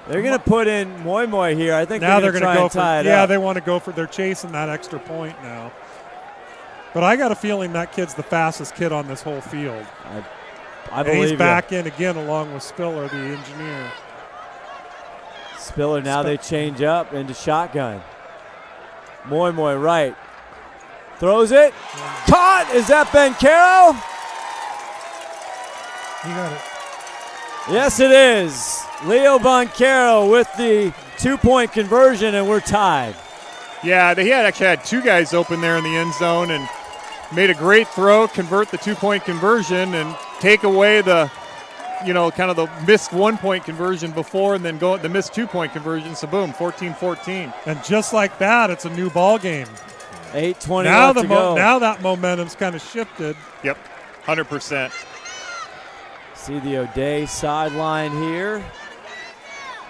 they're going to put in Moy here. I think now they're going to go tie it up. Yeah, up. they want to go for. They're chasing that extra point now. But I got a feeling that kid's the fastest kid on this whole field. I believe he's back in again along with Spiller, the engineer. Spiller now they change up into shotgun. Moy right. Throws it. Caught. Is that Ben Caro? You got it. Yes, it is. Leo Boncaro with the 2-point conversion, and we're tied. Yeah, they actually had two guys open there in the end zone and made a great throw, convert the 2-point conversion, and take away the, kind of the missed 1-point conversion before, and then go the missed 2-point conversion. So boom, 14-14. And just like that, it's a new ball game. 8:20 left to go. Now that momentum's kind of shifted. Yep, 100%. See the O'Day sideline here.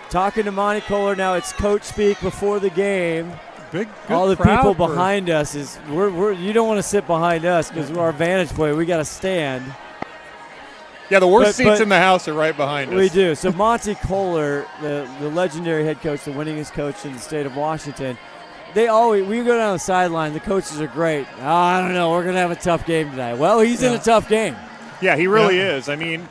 Talking to Monty Kohler now. It's coach speak before the game. Good all the crowd people behind us is you don't want to sit behind us because we're our vantage point. We got to stand. Yeah, the worst seats in the house are right behind us. We do. So Monty Kohler, the legendary head coach, the winningest coach in the state of Washington, we go down the sideline. The coaches are great. Oh, I don't know. We're going to have a tough game tonight. Well, he's in a tough game. Yeah, he really is. I mean,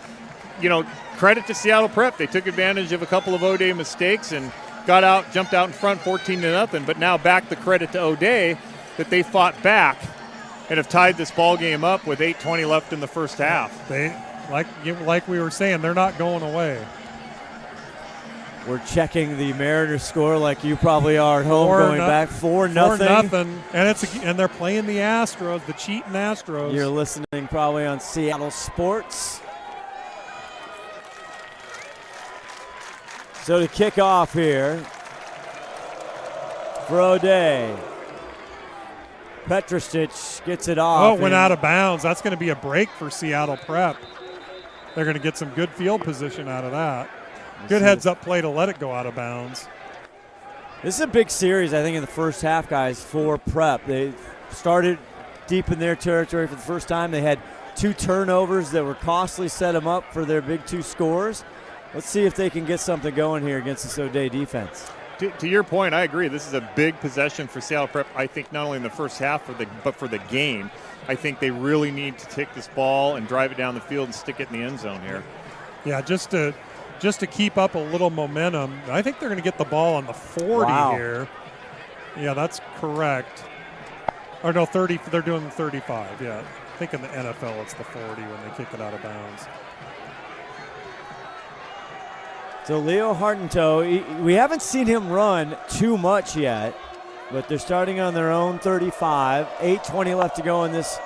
credit to Seattle Prep. They took advantage of a couple of O'Day mistakes and jumped out in front 14-0. But now back the credit to O'Day that they fought back and have tied this ball game up with 8:20 left in the first half. They, like we were saying, they're not going away. We're checking the Mariners score like you probably are at home, back 4-0. And they're playing the Astros, the cheating Astros. You're listening probably on Seattle Sports. So to kick off here for O'Day, Petrostic gets it off. Oh, it went out of bounds. That's going to be a break for Seattle Prep. They're going to get some good field position out of that. Good heads-up play to let it go out of bounds. This is a big series, I think, in the first half, guys, for Prep. They started deep in their territory for the first time. They had 2 turnovers that were costly, set them up for their big 2 scores. Let's see if they can get something going here against this O'Day defense. To your point, I agree. This is a big possession for Seattle Prep, I think, not only in the first half, but for the game. I think they really need to take this ball and drive it down the field and stick it in the end zone here. Yeah, just to keep up a little momentum. I think they're going to get the ball on the 40 here. Yeah, that's correct. Or no, 30. They're doing the 35. Yeah, I think in the NFL it's the 40 when they kick it out of bounds. So Leo Hartentoe, we haven't seen him run too much yet, but they're starting on their own 35. 8:20 left to go in this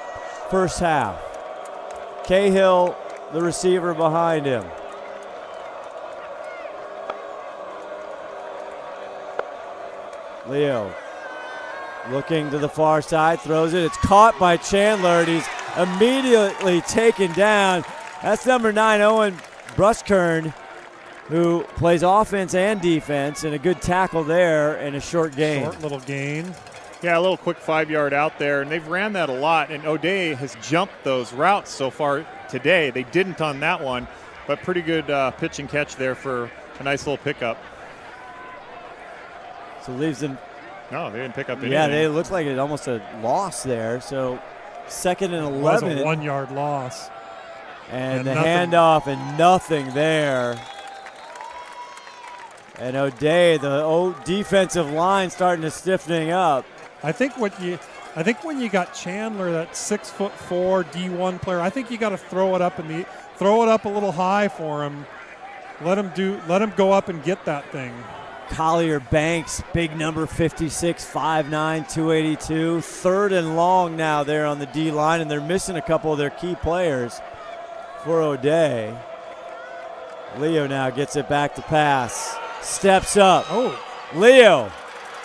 first half. Cahill, the receiver behind him. Leo looking to the far side, throws it. It's caught by Chandler, and he's immediately taken down. That's number 9, Owen Bruskern, who plays offense and defense, and a good tackle there and a short gain. Short little gain. Yeah, a little quick 5-yard out there, and they've ran that a lot, and O'Day has jumped those routes so far today. They didn't on that one, but pretty good pitch and catch there for a nice little pickup. So leaves them. No, they didn't pick up anything. Yeah, they looked like it almost a loss there. So 2nd and 11. It was a 1-yard loss. And the handoff and nothing there. And O'Day, the defensive line starting to stiffening up. I think when you got Chandler, that 6'4" D1 player, I think you got to throw it up a little high for him. Let him go up and get that thing. Collier Banks, big number 56, 5'9", 282. 3rd and long now there on the D line, and they're missing a couple of their key players for O'Day. Leo now gets it back to pass. Steps up. Oh. Leo.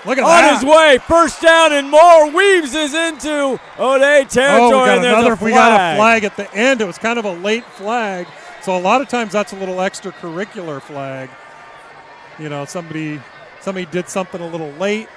Look at on that. His way. First down and more. Weaves is into O'Day territory. We got a flag at the end. It was kind of a late flag. So a lot of times that's a little extracurricular flag. You know, somebody did something a little late.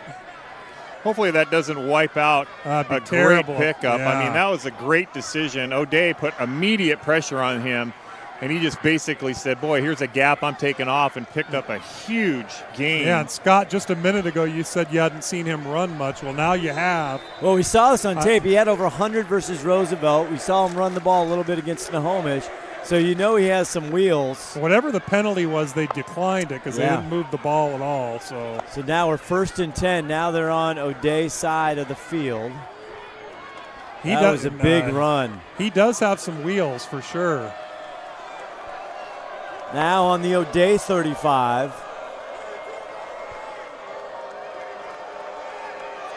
Hopefully that doesn't wipe out a terrible. great pickup. Yeah. I mean, that was a great decision. O'Day put immediate pressure on him, and he just basically said, boy, here's a gap I'm taking off, and picked up a huge gain. Yeah, and Scott, just a minute ago you said you hadn't seen him run much. Well, now you have. Well, we saw this on tape. He had over 100 versus Roosevelt. We saw him run the ball a little bit against Snohomish. So you know he has some wheels. Whatever the penalty was, they declined it because they didn't move the ball at all. So now we're 1st and 10. Now they're on O'Day's side of the field. That was a big run. He does have some wheels for sure. Now on the O'Day 35.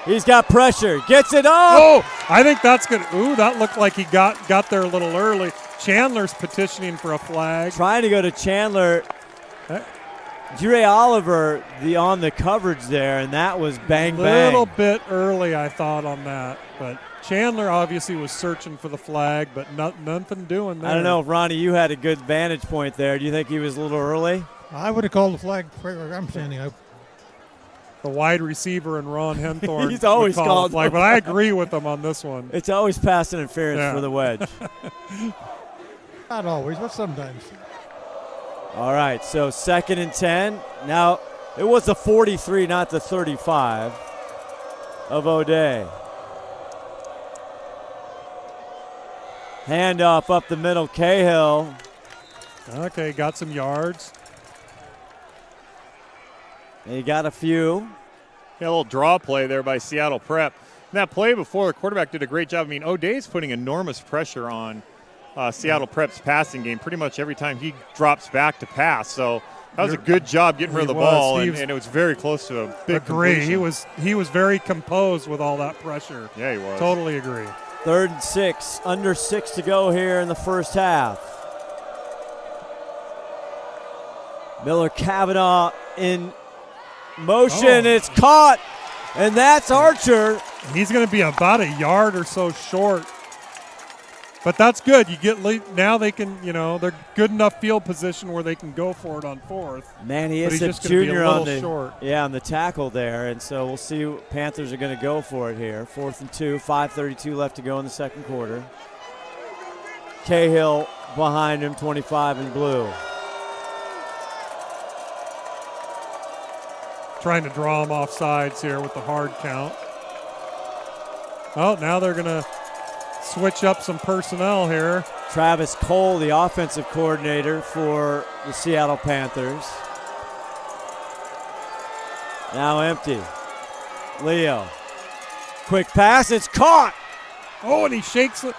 He's got pressure. Gets it up. Oh, I think that's good. Ooh, that looked like he got there a little early. Chandler's petitioning for a flag. Trying to go to Chandler. Jure Oliver on the coverage there, and that was bang, bang. A little bit early, I thought, on that. But Chandler obviously was searching for the flag, but nothing doing there. I don't know if, Ronnie, you had a good vantage point there. Do you think he was a little early? I would have called the flag where I'm standing. The wide receiver and Ron Henthorn. He's always called flag, but I agree with him on this one. It's always pass interference for the wedge. Not always, but sometimes. All right, so 2nd and 10. Now, it was the 43, not the 35 of O'Day. Handoff up the middle, Cahill. Okay, got some yards. He got a few. Yeah, a little draw play there by Seattle Prep. And that play before, the quarterback did a great job. I mean, O'Day's putting enormous pressure on Seattle Prep's passing game pretty much every time he drops back to pass. So that was a good job getting rid of the ball, and it was very close to a big completion. He was very composed with all that pressure. Yeah, he was. Totally agree. 3rd and 6, under 6 to go here in the first half. Miller Kavanaugh in motion. It's caught, and that's Archer. He's going to be about a yard or so short. But that's good. You get now they can, they're good enough field position where they can go for it on 4th. Man, he is a junior on the tackle there, and so we'll see what Panthers are going to go for it here. 4th and 2, 5:32 left to go in the second quarter. Cahill behind him, 25 in blue. Trying to draw him off sides here with the hard count. Oh, now they're going to switch up some personnel here. Travis Cole, the offensive coordinator for the Seattle Panthers. Now empty. Leo. Quick pass. It's caught. Oh, and he shakes it.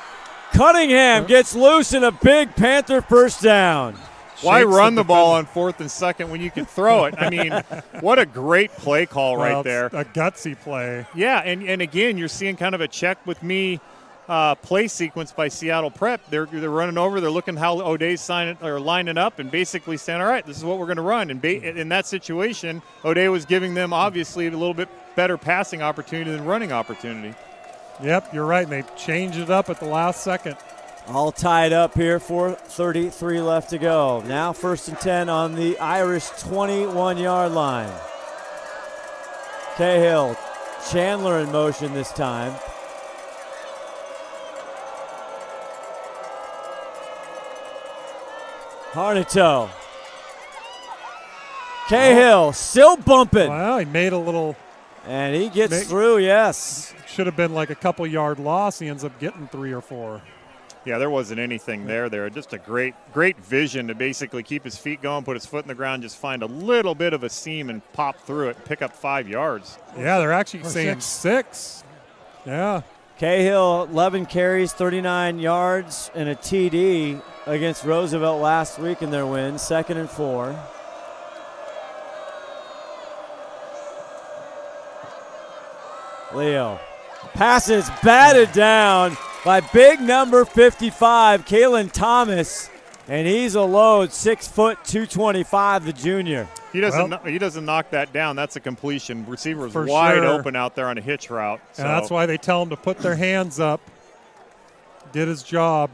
Cunningham gets loose in a big Panther first down. Why run the ball on 4th and 2nd when you can throw it? I mean, what a great play call right there. A gutsy play. Yeah, and again, you're seeing kind of a check with me play sequence by Seattle Prep. They're running over. They're looking how O'Day's lining up and basically saying, all right, this is what we're going to run. And in that situation, O'Day was giving them obviously a little bit better passing opportunity than running opportunity. Yep, you're right. And they changed it up at the last second. All tied up here, 4:33 left to go. Now 1st and 10 on the Irish 21-yard line. Cahill, Chandler in motion this time. Harnito. Cahill still bumping. Well, he made a little. And he gets through, yes. Should have been like a couple yard loss. He ends up getting 3 or 4. Yeah, there wasn't anything there. Just a great vision to basically keep his feet going, put his foot in the ground, just find a little bit of a seam and pop through it and pick up 5 yards. Yeah, they're actually saying 6. Yeah. Cahill, 11 carries, 39 yards, and a TD against Roosevelt last week in their win. 2nd and 4. Leo. Passes batted down by big number 55, Kalen Thomas, and he's a load, 6 foot, 225, the junior. He doesn't knock that down. That's a completion. Receiver was wide open out there on a hitch route. So. And that's why they tell him to put their hands up. Did his job.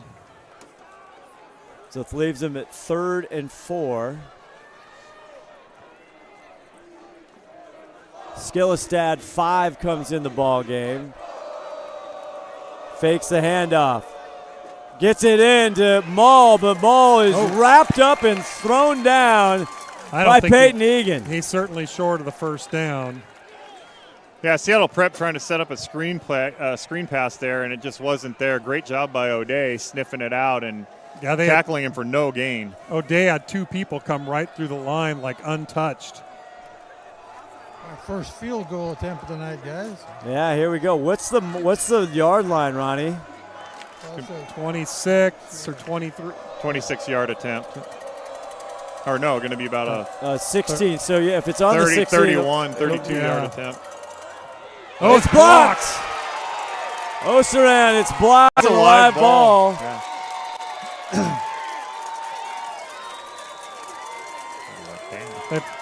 So it leaves them at 3rd and 4. Skillestad 5 comes in the ball game. Fakes the handoff. Gets it in to Maul, but Maul is wrapped up and thrown down by Peyton Egan. He's certainly short of the first down. Yeah, Seattle Prep trying to set up a screen pass there, and it just wasn't there. Great job by O'Day sniffing it out and tackling him for no gain. O'Day had 2 people come right through the line like untouched. My first field goal attempt of the night, guys. Yeah, here we go. What's the yard line, Ronnie? 26 or 23. 26-yard attempt. Or no, going to be about a 16. So yeah, if it's on 30, the 16, 31, 32-yard attempt. Oh, it's blocked. Osaran, it's blocked. That's a live ball. Yeah.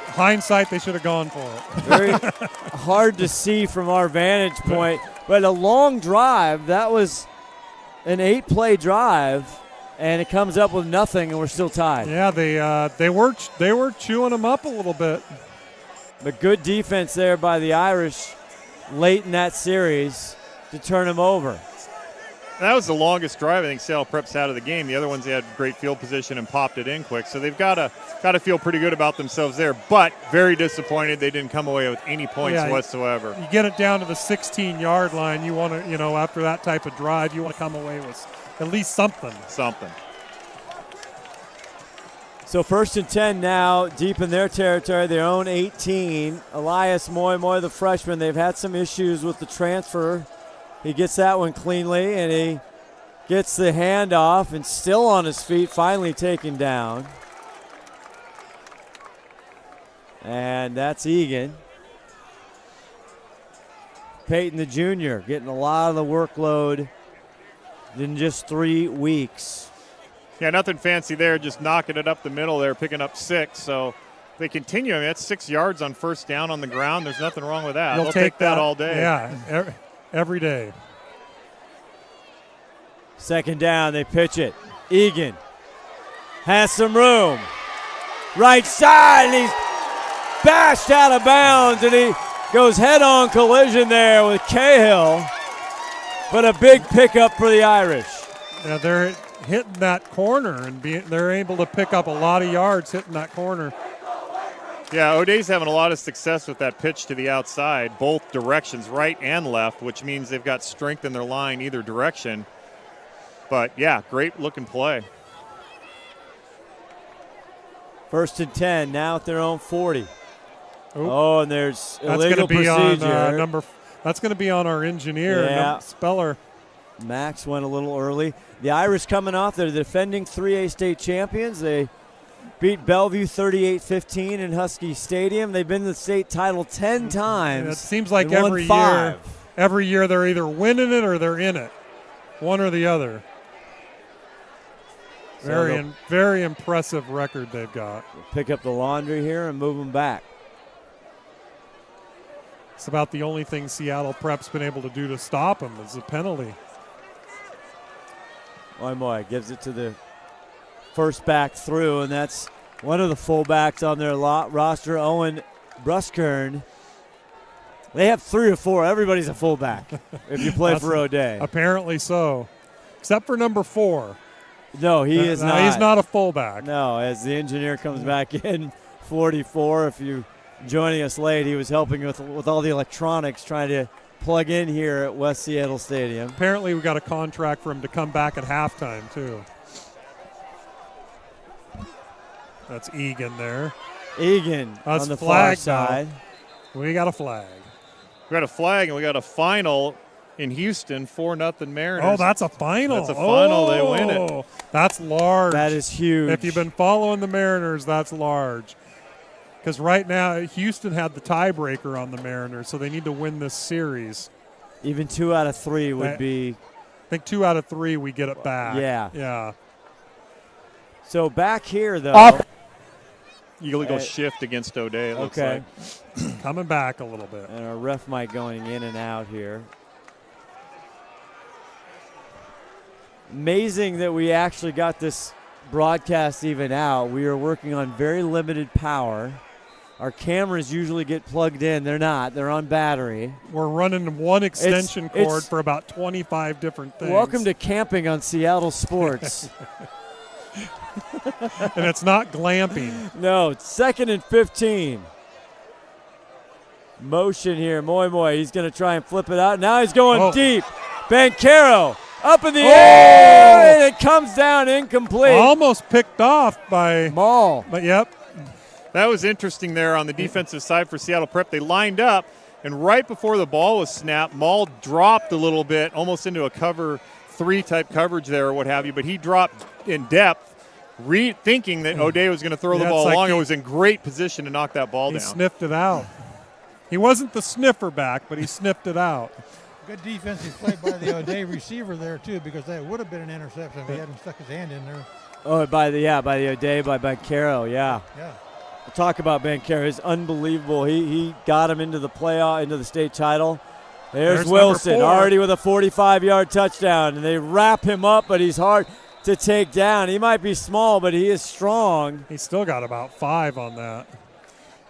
Hindsight, they should have gone for it. Very hard to see from our vantage point, but a long drive. That was an 8-play drive, and it comes up with nothing, and we're still tied. Yeah, they were chewing them up a little bit. But good defense there by the Irish late in that series to turn them over. That was the longest drive I think Seattle Prep's had of the game. The other ones, they had great field position and popped it in quick. So they've got to feel pretty good about themselves there. But very disappointed they didn't come away with any points whatsoever. You get it down to the 16-yard line. You want to, after that type of drive, you want to come away with at least something. So 1st and 10 now, deep in their territory, their own 18. Elias Moy, the freshman, they've had some issues with the transfer. He gets that one cleanly, and he gets the handoff and still on his feet, finally taken down. And that's Egan. Peyton the junior getting a lot of the workload in just 3 weeks. Yeah, nothing fancy there, just knocking it up the middle there, picking up 6. So they continue. I mean, that's 6 yards on first down on the ground. There's nothing wrong with that. They'll take that all day. Yeah, every day. 2nd down, they pitch it. Egan has some room. Right side, and he's bashed out of bounds, and he goes head-on collision there with Cahill. But a big pickup for the Irish. Yeah, they're hitting that corner, and they're able to pick up a lot of yards hitting that corner. Yeah, O'Day's having a lot of success with that pitch to the outside, both directions, right and left, which means they've got strength in their line either direction. But, yeah, great-looking play. 1st and 10, now at their own 40. Oh, and there's illegal procedure. That's going to be on our engineer, Speller. Max went a little early. The Irish coming off, they're the defending 3A state champions. They beat Bellevue 38-15 in Husky Stadium. They've been to the state title 10 times. It seems like every year they're either winning it or they're in it, one or the other. Very impressive record they've got. Pick up the laundry here and move them back. It's about the only thing Seattle Prep's been able to do to stop them is a penalty. Moy gives it to the first back through, and that's one of the fullbacks on their roster, Owen Bruskern. They have 3 or 4. Everybody's a fullback if you play for O'Day. Apparently so, except for number 4. No, he is not. He's not a fullback. No, as the engineer comes back in, 44. If you're joining us late, he was helping with all the electronics, trying to plug in here at West Seattle Stadium. Apparently we got a contract for him to come back at halftime, too. That's Egan there. Egan on the far side. We got a flag. We got a flag, and we got a final in Houston, 4-0 Mariners. Oh, that's a final. That's a final. They win it. That's large. That is huge. If you've been following the Mariners, that's large. Because right now, Houston had the tiebreaker on the Mariners, so they need to win this series. Even 2 out of 3 would be. I think 2 out of 3 we get it back. Yeah. So back here, though. Illegal shift against O'Day, it looks like. Coming back a little bit. And our ref mic going in and out here. Amazing that we actually got this broadcast even out, we are working on very limited power. Our cameras usually get plugged in. They're not. They're on battery. We're running one extension cord for about 25 different things. Welcome to camping on Seattle Sports. And it's not glamping. No, it's 2nd and 15. Motion here, Moy. He's going to try and flip it out. Now he's going deep. Banchero up in the air, and it comes down incomplete. Almost picked off by Maul. But yep. That was interesting there on the defensive side for Seattle Prep. They lined up, and right before the ball was snapped, Maul dropped a little bit, almost into a cover 3 type coverage there or what have you, but he dropped in depth, thinking that O'Day was going to throw the ball long. It was in great position to knock that ball down. He sniffed it out. He wasn't the sniffer back, but he sniffed it out. Good defensive play by the O'Day receiver there, too, because that would have been an interception if he hadn't stuck his hand in there. Oh, by the O'Day, by Banchero, yeah. Yeah. We'll talk about Banchero. It's unbelievable. He got him into the playoff, into the state title. There's Wilson, already with a 45-yard touchdown, and they wrap him up, but he's hard to take down. He might be small, but he is strong. He's still got about 5 on that.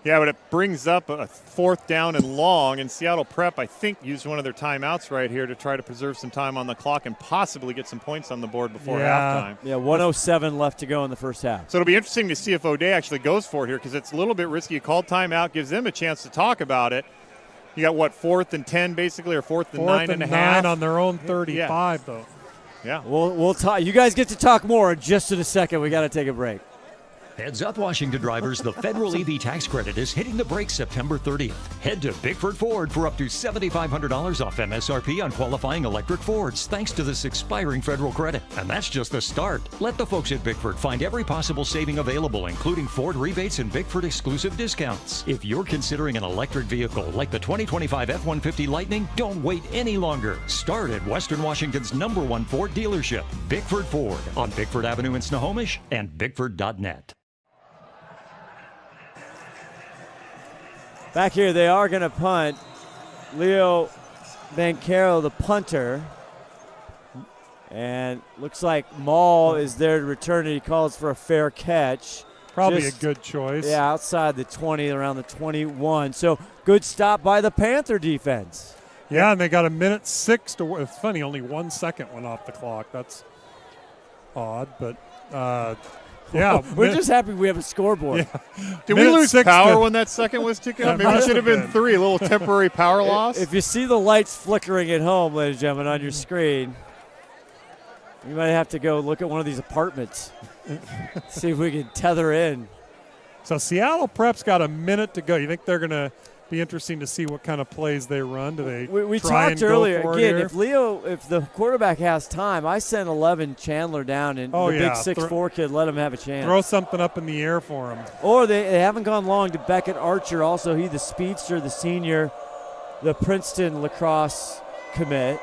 Yeah, but it brings up a 4th down and long, and Seattle Prep, I think, used one of their timeouts right here to try to preserve some time on the clock and possibly get some points on the board before halftime. Yeah, 1:07 left to go in the first half. So it'll be interesting to see if O'Day actually goes for it here, because it's a little bit risky. You call timeout, gives them a chance to talk about it. You got, 4th and 10 basically, or 4th and 9 and a half? 9 on their own 35, though. Yeah. We'll talk. You guys get to talk more in just in a second. We got to take a break. Heads up, Washington drivers, the federal EV tax credit is hitting the brakes September 30th. Head to Bickford Ford for up to $7,500 off MSRP on qualifying electric Fords, thanks to this expiring federal credit. And that's just the start. Let the folks at Bickford find every possible saving available, including Ford rebates and Bickford exclusive discounts. If you're considering an electric vehicle like the 2025 F-150 Lightning, don't wait any longer. Start at Western Washington's #1 Ford dealership, Bickford Ford, on Bickford Avenue in Snohomish and Bickford.net. Back here, they are going to punt. Leo Banchero, the punter. And looks like Maul is there to return it. He calls for a fair catch. Probably a good choice. Yeah, outside the 20, around the 21. So good stop by the Panther defense. Yeah, and they got 1:06 to. It's funny, only 1 second went off the clock. That's odd, but yeah. We're just happy we have a scoreboard. Yeah. Did we lose power when that second was ticking up? Maybe it should have been 3, a little temporary power loss. If you see the lights flickering at home, ladies and gentlemen, on your screen, you might have to go look at one of these apartments, see if we can tether in. So Seattle Prep's got 1 minute to go. You think they're going to be interesting to see what kind of plays they run? Do they we try talked and earlier, go for again, it if the quarterback has time, I sent 11 Chandler down, and the big 6'4" kid, let him have a chance. Throw something up in the air for him. Or they haven't gone long to Beckett Archer, also he the speedster, the senior, the Princeton lacrosse commit.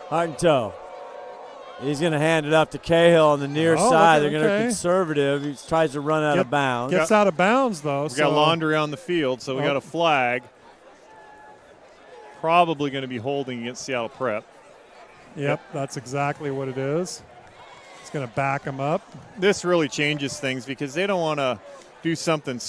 Heart and toe. He's going to hand it up to Cahill on the near side. They're going to conservative. He tries to run out of bounds. Gets out of bounds, though. We got laundry on the field, so we got a flag. Probably going to be holding against Seattle Prep. Yep, that's exactly what it is. It's going to back him up. This really changes things because they don't want to do something.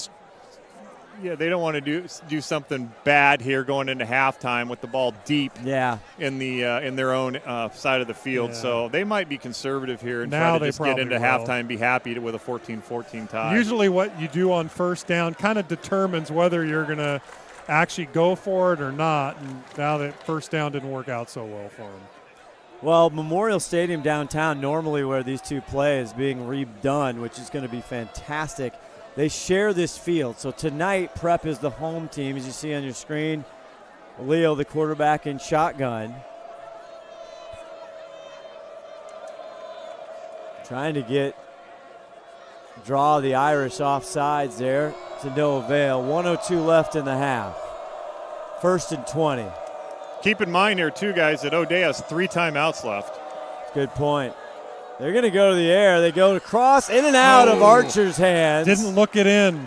Yeah, they don't want to do something bad here going into halftime with the ball deep. Yeah. In their own side of the field, so they might be conservative here and now try to just get into halftime and be happy with a 14-14 tie. Usually, what you do on first down kind of determines whether you're going to actually go for it or not. And now that first down didn't work out so well for them. Well, Memorial Stadium downtown, normally where these two play, is being redone, which is going to be fantastic. They share this field. So tonight, Prep is the home team, as you see on your screen. Leo, the quarterback, in shotgun. Trying to draw the Irish off sides there to no avail. 1:02 left in the half. 1st and 20. Keep in mind here, too, guys, that O'Day has 3 timeouts left. Good point. They're going to go to the air. They go to cross, in and out of Archer's hands. Didn't look it in.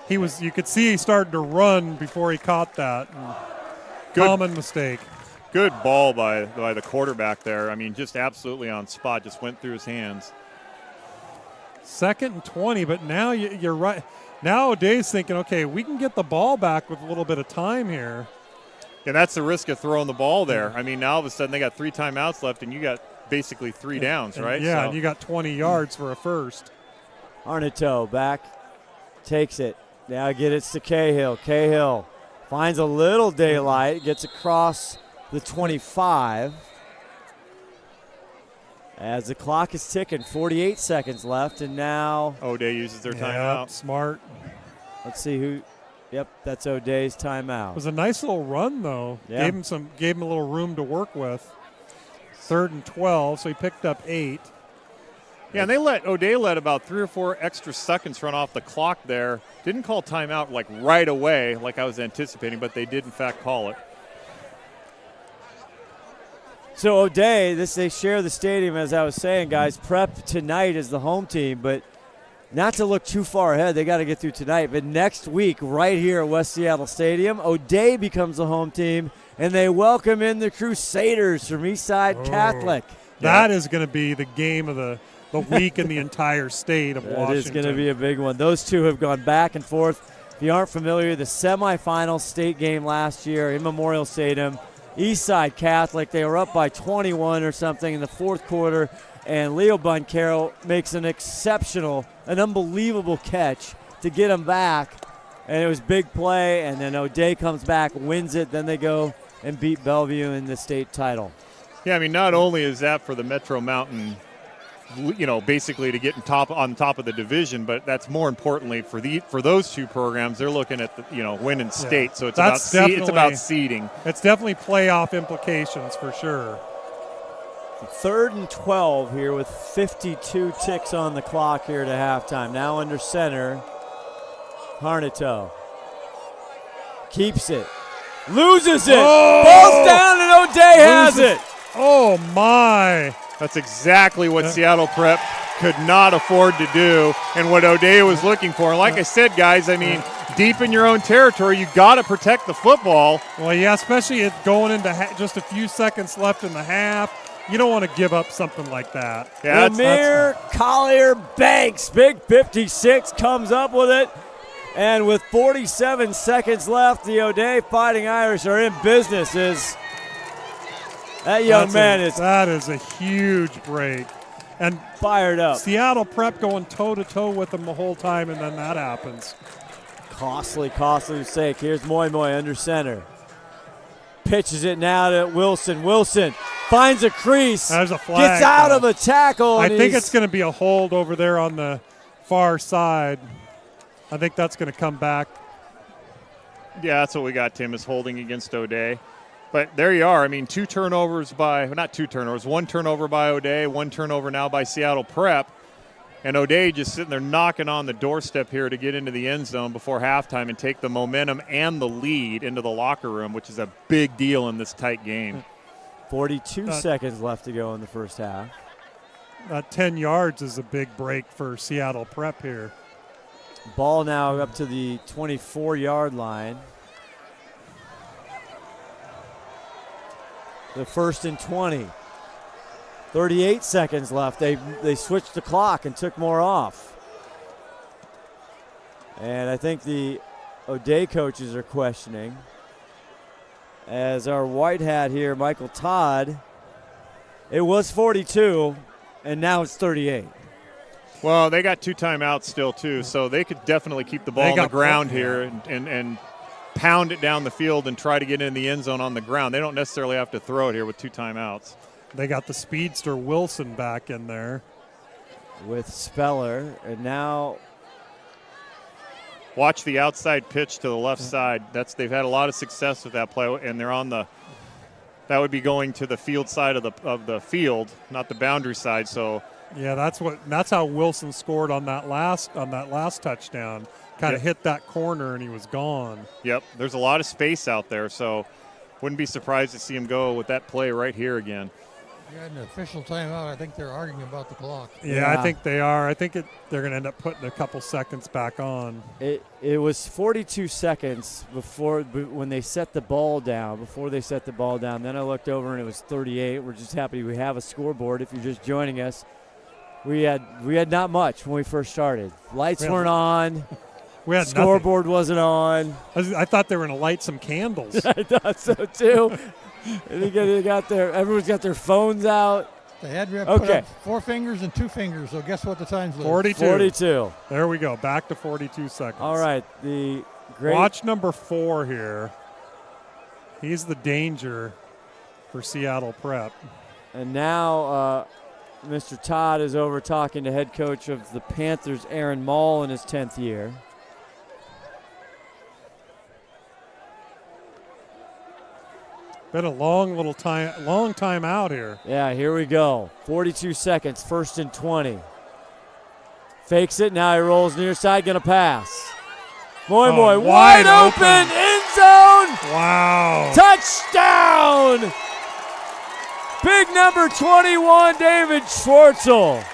You could see he started to run before he caught that. Common mistake. Good ball by the quarterback there. I mean, just absolutely on spot, just went through his hands. 2nd and 20, but now you're right. Now O'Day's thinking, okay, we can get the ball back with a little bit of time here. And that's the risk of throwing the ball there. I mean, now all of a sudden they got 3 timeouts left, and you got basically 3 downs, right? Yeah, and you got 20 yards for a first. Arnautow back, takes it. Now get it to Cahill. Cahill finds a little daylight, gets across the 25. As the clock is ticking, 48 seconds left, and now O'Day uses their timeout. Smart. Let's see who. Yep, that's O'Day's timeout. It was a nice little run, though. Yeah. Gave him a little room to work with. 3rd and 12, so he picked up 8. Yeah, and O'Day let about 3 or 4 extra seconds run off the clock there. Didn't call timeout like right away, like I was anticipating, but they did in fact call it. So O'Day, they share the stadium, as I was saying, guys. Prep tonight is the home team, but not to look too far ahead. They got to get through tonight. But next week, right here at West Seattle Stadium, O'Day becomes the home team, and they welcome in the Crusaders from Eastside Catholic. That is going to be the game of the week in the entire state of Washington. It is going to be a big one. Those two have gone back and forth. If you aren't familiar, the semifinal state game last year in Memorial Stadium, Eastside Catholic, they were up by 21 or something in the 4th quarter, and Leo Buncaro makes an unbelievable catch to get them back, and it was big play, and then O'Day comes back, wins it, then they go and beat Bellevue in the state title. Yeah, I mean, not only is that for the Metro Mountain, basically to get on top of the division, but that's more importantly for those 2 programs. They're looking at winning state, so it's about seeding. It's definitely playoff implications for sure. 3rd and 12 here with 52 ticks on the clock here to halftime. Now under center, Arnautow keeps it, loses it, falls down, and O'Day has it. Oh my! That's exactly what Seattle Prep could not afford to do, and what O'Day was looking for. And like I said, guys, I mean, deep in your own territory, you got to protect the football. Well, yeah, especially it going into just a few seconds left in the half. You don't want to give up something like that. Yeah, Amir Collier Banks, big 56, comes up with it. And with 47 seconds left, the O'Day Fighting Irish are in business. That young man is. That is a huge break. And fired up. Seattle Prep going toe-to-toe with them the whole time, and then that happens. Costly mistake. Here's Moy under center. Pitches it now to Wilson. Wilson finds a crease. There's a flag. Gets out of a tackle. I think it's going to be a hold over there on the far side. I think that's going to come back. Yeah, that's what we got, Tim, is holding against O'Day. But there you are. I mean, 2 turnovers not 2 turnovers, 1 turnover by O'Day, 1 turnover now by Seattle Prep. And O'Day just sitting there knocking on the doorstep here to get into the end zone before halftime and take the momentum and the lead into the locker room, which is a big deal in this tight game. 42 seconds left to go in the first half. 10 yards is a big break for Seattle Prep here. Ball now up to the 24-yard line. The 1st and 20. 38 seconds left. They switched the clock and took more off. And I think the O'Day coaches are questioning. As our white hat here, Michael Todd, it was 42, and now it's 38. Well, they got 2 timeouts still, too, so they could definitely keep the ball on the ground here and pound it down the field and try to get in the end zone on the ground. They don't necessarily have to throw it here with 2 timeouts. They got the speedster Wilson back in there. With Speller, and now watch the outside pitch to the left side. They've had a lot of success with that play, and they're on that would be going to the field side of the field, not the boundary side. So yeah, that's how Wilson scored on that last touchdown. Kind of hit that corner and he was gone. Yep, there's a lot of space out there, so wouldn't be surprised to see him go with that play right here again. You had an official timeout. I think they're arguing about the clock. Yeah, I think they are. I think they're going to end up putting a couple seconds back on. It was 42 seconds when they set the ball down. Before they set the ball down, then I looked over and it was 38. We're just happy we have a scoreboard. If you're just joining us, we had not much when we first started. Lights weren't on. We had scoreboard wasn't on. I thought they were going to light some candles. I thought so too. Everyone's got their phones out. They had to put up 4 fingers and 2 fingers, so guess what the time's 42. There we go, back to 42 seconds. All right, watch number 4 here. He's the danger for Seattle Prep. And now Mr. Todd is over talking to head coach of the Panthers, Aaron Mall, in his 10th year. Been a long time out here. Yeah, here we go. 42 seconds, 1st and 20. Fakes it, now he rolls near side, gonna pass. Boy, wide open, end zone! Wow. Touchdown! Big number 21, David Schwartzel.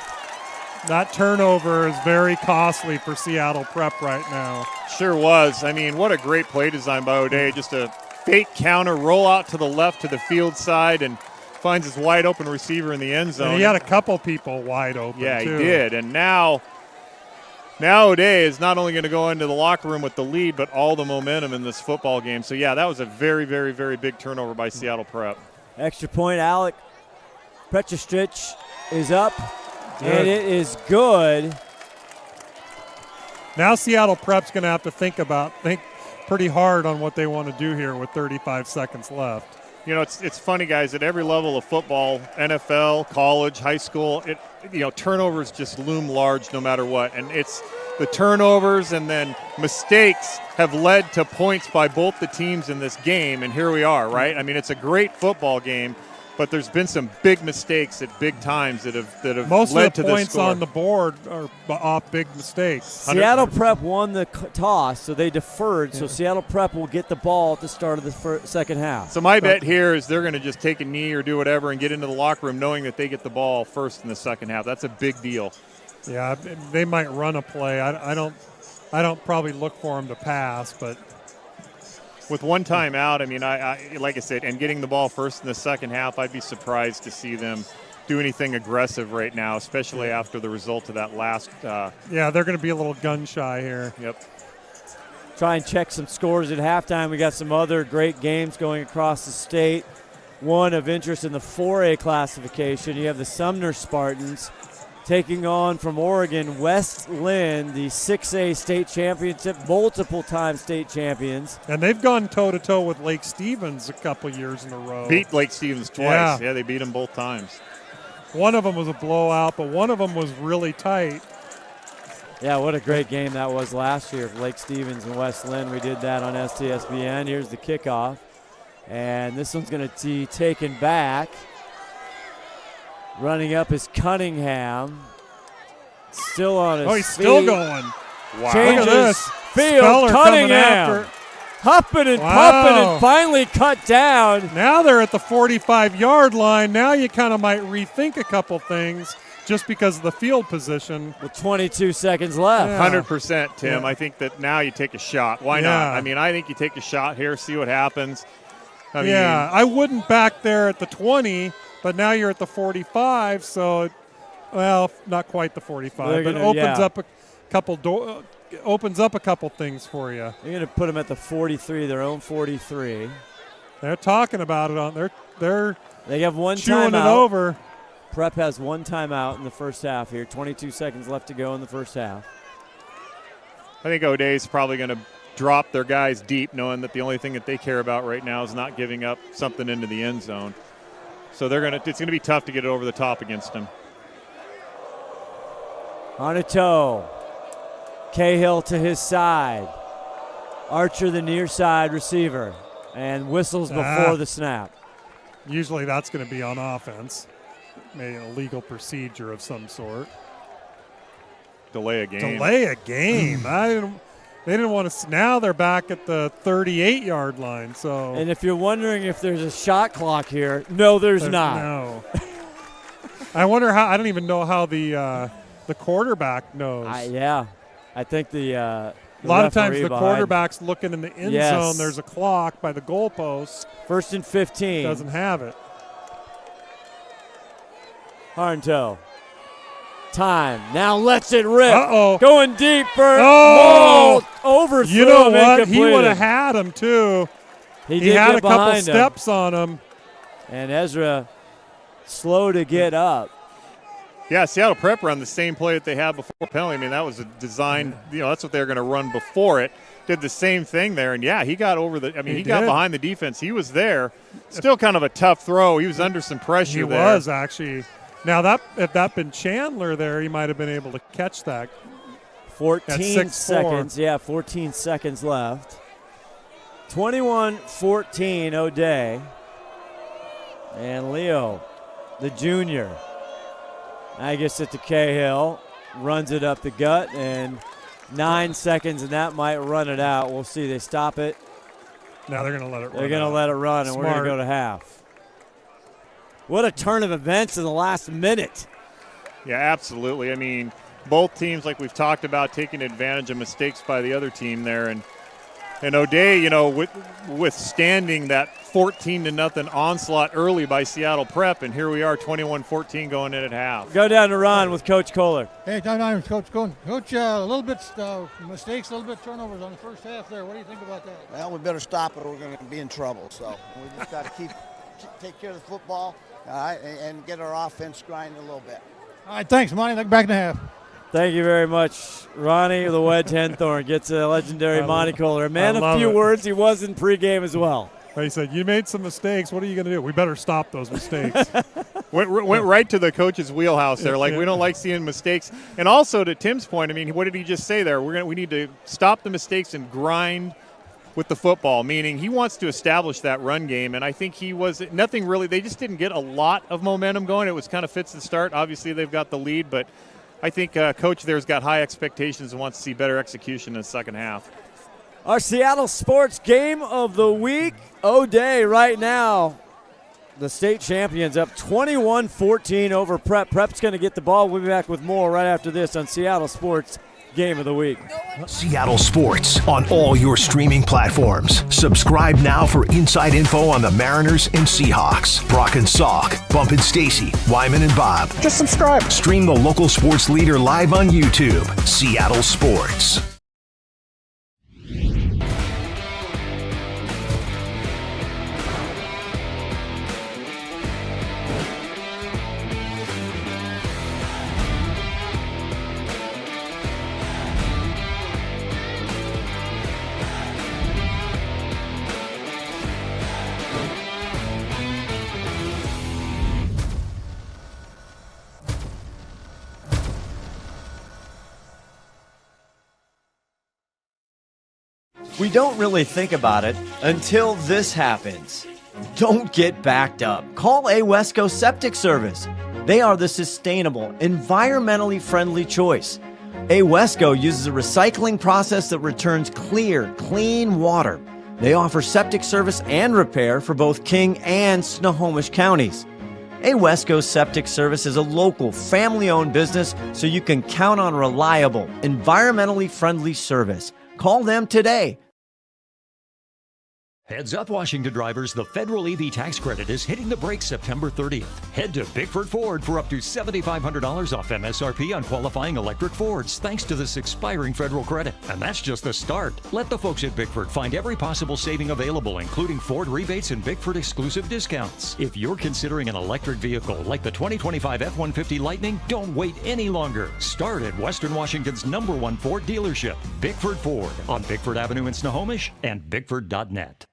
That turnover is very costly for Seattle Prep right now. Sure was. I mean, what a great play design by O'Day. Just a fake counter, roll out to the left to the field side, and finds his wide open receiver in the end zone. And he had a couple people wide open, yeah, too. He did. And now O'Day is not only going to go into the locker room with the lead, but all the momentum in this football game. So, yeah, that was a very, very, very big turnover by Seattle Prep. Extra point, Alec Petrostrich is up, and it is good. Now Seattle Prep's going to have to think pretty hard on what they want to do here with 35 seconds left. You know, it's funny, guys, at every level of football, NFL, college, high school, turnovers just loom large no matter what. And it's the turnovers and then mistakes have led to points by both the teams in this game, and here we are, right? I mean, it's a great football game, but there's been some big mistakes at big times that have most led to of the this points score. on the board are off big mistakes. Seattle Prep won the toss, so they deferred. So Seattle Prep will get the ball at the start of the second half. So my bet here is they're going to just take a knee or do whatever and get into the locker room knowing that they get the ball first in the second half. That's a big deal. Yeah, they might run a play. I don't probably look for them to pass, but with one timeout, I mean, I like I said, and getting the ball first in the second half, I'd be surprised to see them do anything aggressive right now, especially after the result of that last. Yeah, they're going to be a little gun shy here. Yep. Try and check some scores at halftime. We got some other great games going across the state. One of interest in the 4A classification. You have the Sumner Spartans taking on from Oregon West Lynn, the 6A state championship, multiple-time state champions. And they've gone toe-to-toe with Lake Stevens a couple years in a row. Beat Lake Stevens twice. Yeah, they beat them both times. One of them was a blowout, but one of them was really tight. Yeah, what a great game that was last year for Lake Stevens and West Lynn. We did that on STSPN. Here's the kickoff. And this one's going to be taken back. Running up is Cunningham. Still on his feet. He's still going. Wow. Changes Look at this. field. Speller Cunningham. Huffing and pumping and finally cut down. Now they're at the 45-yard line. Now you kind of might rethink a couple things just because of the field position. With 22 seconds left. 100%, Tim. Yeah. I think that now you take a shot. Why not? I mean, I think you take a shot here, see what happens. I wouldn't back there at the 20, but now you're at the 45, so, not quite the 45, but it opens up a couple opens up a couple things for you. You're going to put them at the 43, their own 43. They're talking about it on They have one chewing timeout. It over. Prep has one timeout in the first half here. 22 seconds left to go in the first half. I think O'Day's probably going to drop their guys deep, knowing that the only thing that they care about right now is not giving up something into the end zone. So it's going to be tough to get it over the top against them. On a toe. Cahill to his side. Archer, the near side receiver, and whistles before the snap. Usually that's going to be on offense. Maybe an illegal procedure of some sort. Delay a game. They didn't want to. Now they're back at the 38-yard line. So. And if you're wondering if there's a shot clock here, no, there's not. No. I wonder how. I don't even know how the quarterback knows. I think a lot of times the quarterback's looking in the end zone. There's a clock by the goalpost. 1st and 15. Doesn't have it. Harnto. Time. Now lets it rip. Uh-oh. Going deep for overthrow. You know what? He incompleted. would have had him, too. He did had get a couple behind him. steps on him. And Ezra slow to get up. Yeah, Seattle Prep run the same play that they had before penalty. I mean, that was a design, that's what they were going to run before it. Did the same thing there, and he got over he got behind the defense. He was there. Still kind of a tough throw. He was under some pressure He was, actually. Now, if that been Chandler there, he might have been able to catch that. 14 seconds. Yeah, 14 seconds left. 21-14 O'Day. And Leo, the junior, I guess it to Cahill, runs it up the gut, and 9 seconds, and that might run it out. We'll see. They stop it. Now they're going to let it run. They're going to let it run, and we're going to go to half. What a turn of events in the last minute. Yeah, absolutely. I mean, both teams, like we've talked about, taking advantage of mistakes by the other team there. And O'Day, withstanding that 14-0 onslaught early by Seattle Prep, and here we are, 21-14 going in at half. Go down to Ron with Coach Kohler. Hey, down Coach. Coach, a little bit mistakes, a little bit turnovers on the first half there. What do you think about that? Well, we better stop it or we're going to be in trouble. So we just got to take care of the football, and get our offense grinding a little bit. All right, thanks, Monty. Back in the half. Thank you very much. Ronnie, the Wedge Henthorn, gets a legendary Monty Kohler. A man of few words. He was in pregame as well. He said, you made some mistakes. What are you going to do? We better stop those mistakes. went right to the coach's wheelhouse there. Like, we don't like seeing mistakes. And also, to Tim's point, I mean, what did he just say there? We need to stop the mistakes and grind with the football, meaning he wants to establish that run game. And I think nothing really. They just didn't get a lot of momentum going. It was kind of fits and start. Obviously, they've got the lead, but I think Coach there's got high expectations and wants to see better execution in the second half. Our Seattle Sports Game of the Week. O'Day right now. The state champions up 21-14 over Prep. Prep's going to get the ball. We'll be back with more right after this on Seattle Sports Game of the Week. Seattle Sports on all your streaming platforms. Subscribe now for inside info on the Mariners and Seahawks. Brock and Salk, Bump and Stacy, Wyman and Bob. Just subscribe. Stream the local sports leader live on YouTube. Seattle Sports. We don't really think about it until this happens. Don't get backed up. Call AWESCO Septic Service. They are the sustainable, environmentally friendly choice. AWESCO uses a recycling process that returns clear, clean water. They offer septic service and repair for both King and Snohomish counties. AWESCO Septic Service is a local, family-owned business, so you can count on reliable, environmentally friendly service. Call them today. Heads up, Washington drivers, the federal EV tax credit is hitting the brakes September 30th. Head to Bickford Ford for up to $7,500 off MSRP on qualifying electric Fords, thanks to this expiring federal credit. And that's just the start. Let the folks at Bickford find every possible saving available, including Ford rebates and Bickford exclusive discounts. If you're considering an electric vehicle like the 2025 F-150 Lightning, don't wait any longer. Start at Western Washington's #1 Ford dealership, Bickford Ford, on Bickford Avenue in Snohomish and Bickford.net.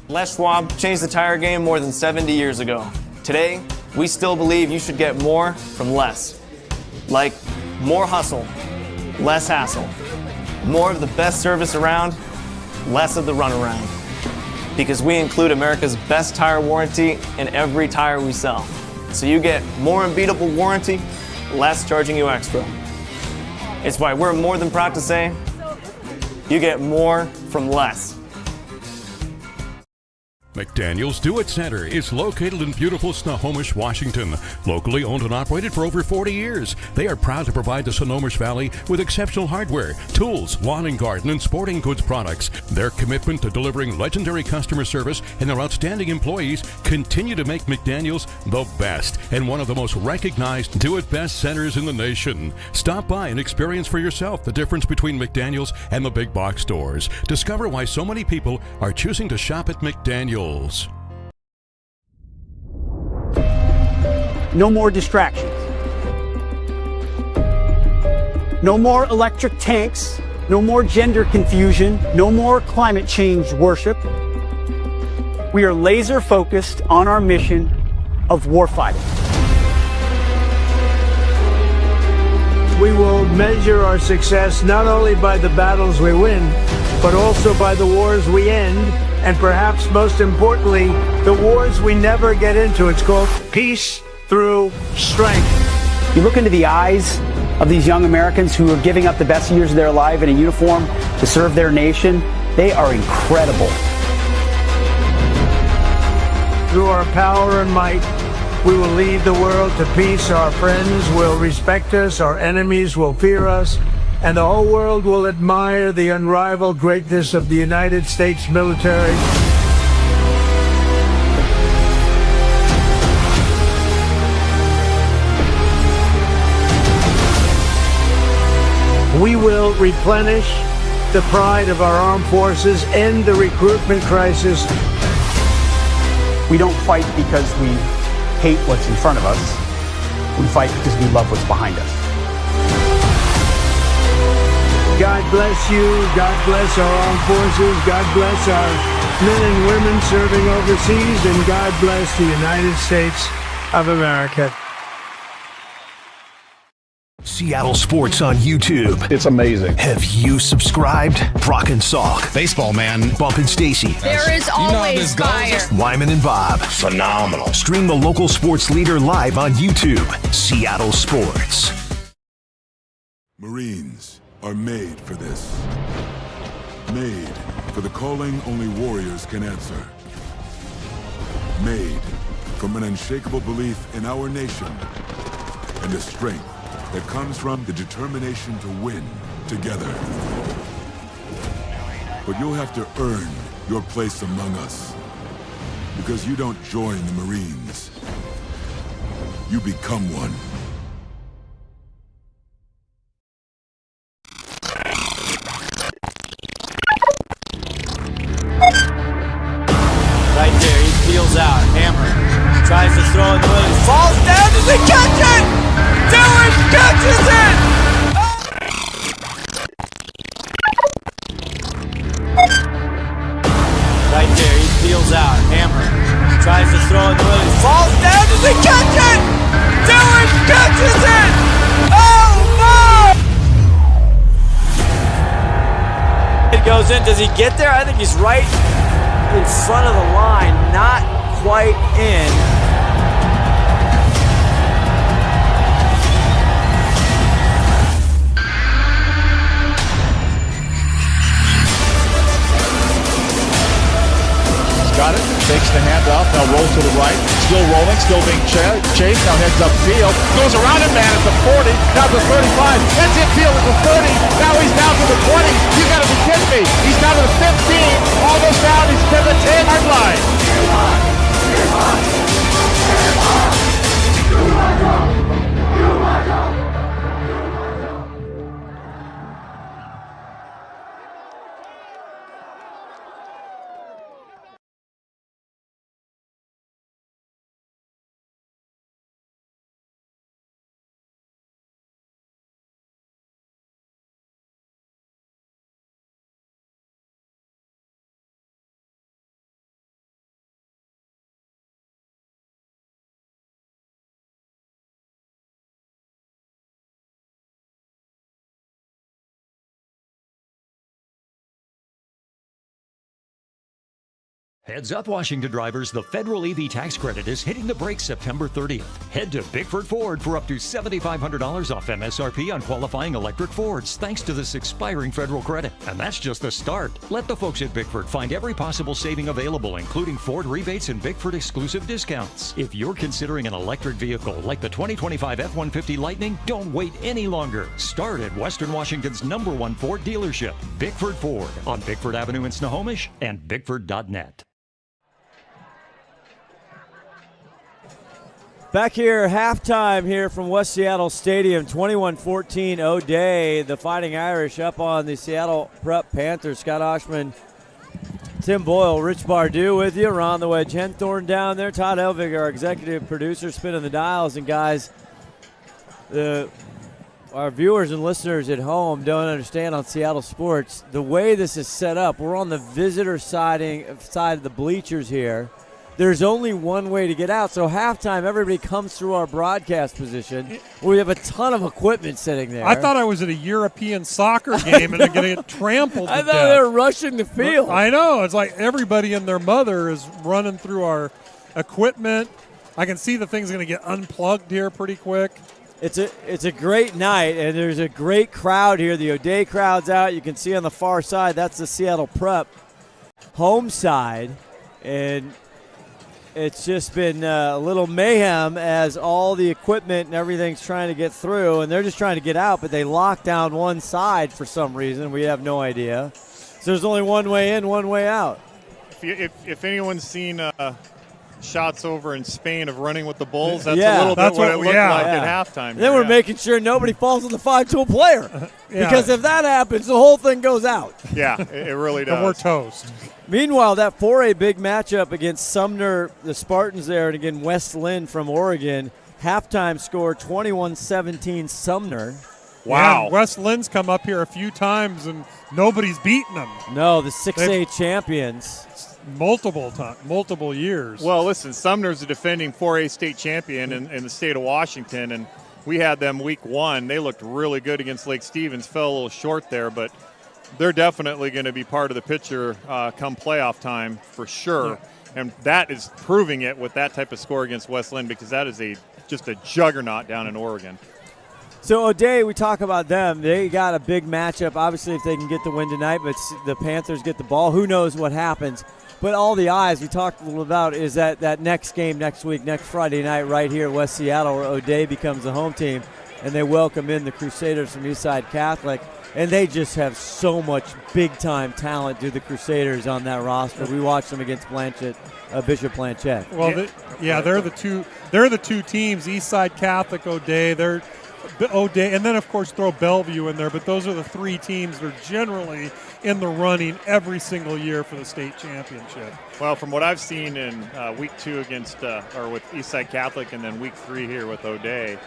Les Schwab changed the tire game more than 70 years ago. Today, we still believe you should get more from less. Like more hustle, less hassle. More of the best service around, less of the runaround. Because we include America's best tire warranty in every tire we sell. So you get more unbeatable warranty, less charging you extra. It's why we're more than proud to say, you get more from less. McDaniel's Do-It Center is located in beautiful Snohomish, Washington. Locally owned and operated for over 40 years, they are proud to provide the Snohomish Valley with exceptional hardware, tools, lawn and garden, and sporting goods products. Their commitment to delivering legendary customer service and their outstanding employees continue to make McDaniel's the best and one of the most recognized do-it-best centers in the nation. Stop by and experience for yourself the difference between McDaniel's and the big box stores. Discover why so many people are choosing to shop at McDaniel's. No more distractions. No more electric tanks. No more gender confusion. No more climate change worship. We are laser focused on our mission of warfighting. We will measure our success not only by the battles we win, but also by the wars we end, and perhaps most importantly, the wars we never get into. It's called peace through strength. You look into the eyes of these young Americans who are giving up the best years of their life in a uniform to serve their nation. They are incredible. Through our power and might, we will lead the world to peace. Our friends will respect us, our enemies will fear us, and the whole world will admire the unrivaled greatness of the United States military. We will replenish the pride of our armed forces, end the recruitment crisis. We don't fight because we hate what's in front of us. We fight because we love what's behind us. God bless you. God bless our armed forces. God bless our men and women serving overseas. And God bless the United States of America. Seattle Sports on YouTube. It's amazing. Have you subscribed? Brock and Salk. Baseball, man. Bump and Stacy. There is always fire. Wyman and Bob. Phenomenal. Stream the local sports leader live on YouTube. Seattle Sports. Marines are made for this. Made for the calling only warriors can answer. Made from an unshakable belief in our nation and the strength that comes from the determination to win together. But you'll have to earn your place among us, because you don't join the Marines. You become one. Right there, he peels out. Hammer tries to throw it. Falls down. Does he catch it? Dylan catches it! Right there, he peels out. Hammer tries to throw it. Falls down. Does he catch it? Dylan catches it! Oh, no! It goes in. Does he get there? I think he's right in front of the line. Not quite in. Got it. Takes the handoff. Now rolls to the right. Still rolling. Still being chased. Now heads upfield. Goes around a man at the 40. Now the 35. Heads infield at the 30. Now he's down to the 20. You got to be kidding me. He's down to the 15. Almost down. He's to the 10-yard line. Heads up, Washington drivers, the federal EV tax credit is hitting the brakes September 30th. Head to Bickford Ford for up to $7,500 off MSRP on qualifying electric Fords, thanks to this expiring federal credit. And that's just the start. Let the folks at Bickford find every possible saving available, including Ford rebates and Bickford exclusive discounts. If you're considering an electric vehicle like the 2025 F-150 Lightning, don't wait any longer. Start at Western Washington's #1 Ford dealership, Bickford Ford, on Bickford Avenue in Snohomish and Bickford.net. Back here, halftime here from West Seattle Stadium, 21-14 O'Day. The Fighting Irish up on the Seattle Prep Panthers. Scott Oshman, Tim Boyle, Rich Bardew with you. Ron the Wedge Henthorn down there. Todd Elvig, our executive producer, spinning the dials. And guys, our viewers and listeners at home don't understand on Seattle sports the way this is set up. We're on the visitor side of the bleachers here. There's only one way to get out. So halftime, everybody comes through our broadcast position. We have a ton of equipment sitting there. I thought I was at a European soccer game and I'm going to get trampled to I thought death. they were rushing the field. I know. It's like everybody and their mother is running through our equipment. I can see the thing's going to get unplugged here pretty quick. It's a great night, and there's a great crowd here. The O'Day crowd's out. You can see on the far side, that's the Seattle Prep home side. And it's just been a little mayhem as all the equipment and everything's trying to get through, and they're just trying to get out, but they locked down one side for some reason. We have no idea. So there's only one way in, one way out. If anyone's seen shots over in Spain of running with the Bulls, that's Yeah. a little That's bit what what- it looked yeah. like Yeah. at halftime. Then we're making sure nobody falls on the 5-tool player. Yeah. Because if that happens, the whole thing goes out. Yeah, it really does. And we're toast. Meanwhile, that 4A big matchup against Sumner, the Spartans there, and again, West Lynn from Oregon, halftime score 21-17 Sumner. Wow. Yeah, West Lynn's come up here a few times and nobody's beaten them. No, the 6A champions. Multiple years. Well, listen, Sumner's a defending 4A state champion in the state of Washington, and we had them week 1. They looked really good against Lake Stevens, fell a little short there, but they're definitely going to be part of the picture come playoff time for sure. Yeah. And that is proving it with that type of score against West Lynn, because that is just a juggernaut down in Oregon. So, O'Day, we talk about them. They got a big matchup, obviously, if they can get the win tonight, but the Panthers get the ball. Who knows what happens? But all the eyes we talked a little about is that next game next week, next Friday night right here at West Seattle, where O'Day becomes the home team, and they welcome in the Crusaders from Eastside Catholic. And they just have so much big-time talent, do the Crusaders, on that roster. We watched them against Bishop Blanchette. Well, they're the two teams, Eastside Catholic, O'Day. They're O'Day, and then of course throw Bellevue in there. But those are the three teams that are generally in the running every single year for the state championship. Well, from what I've seen in week 2 against with Eastside Catholic, and then week 3 here with O'Day,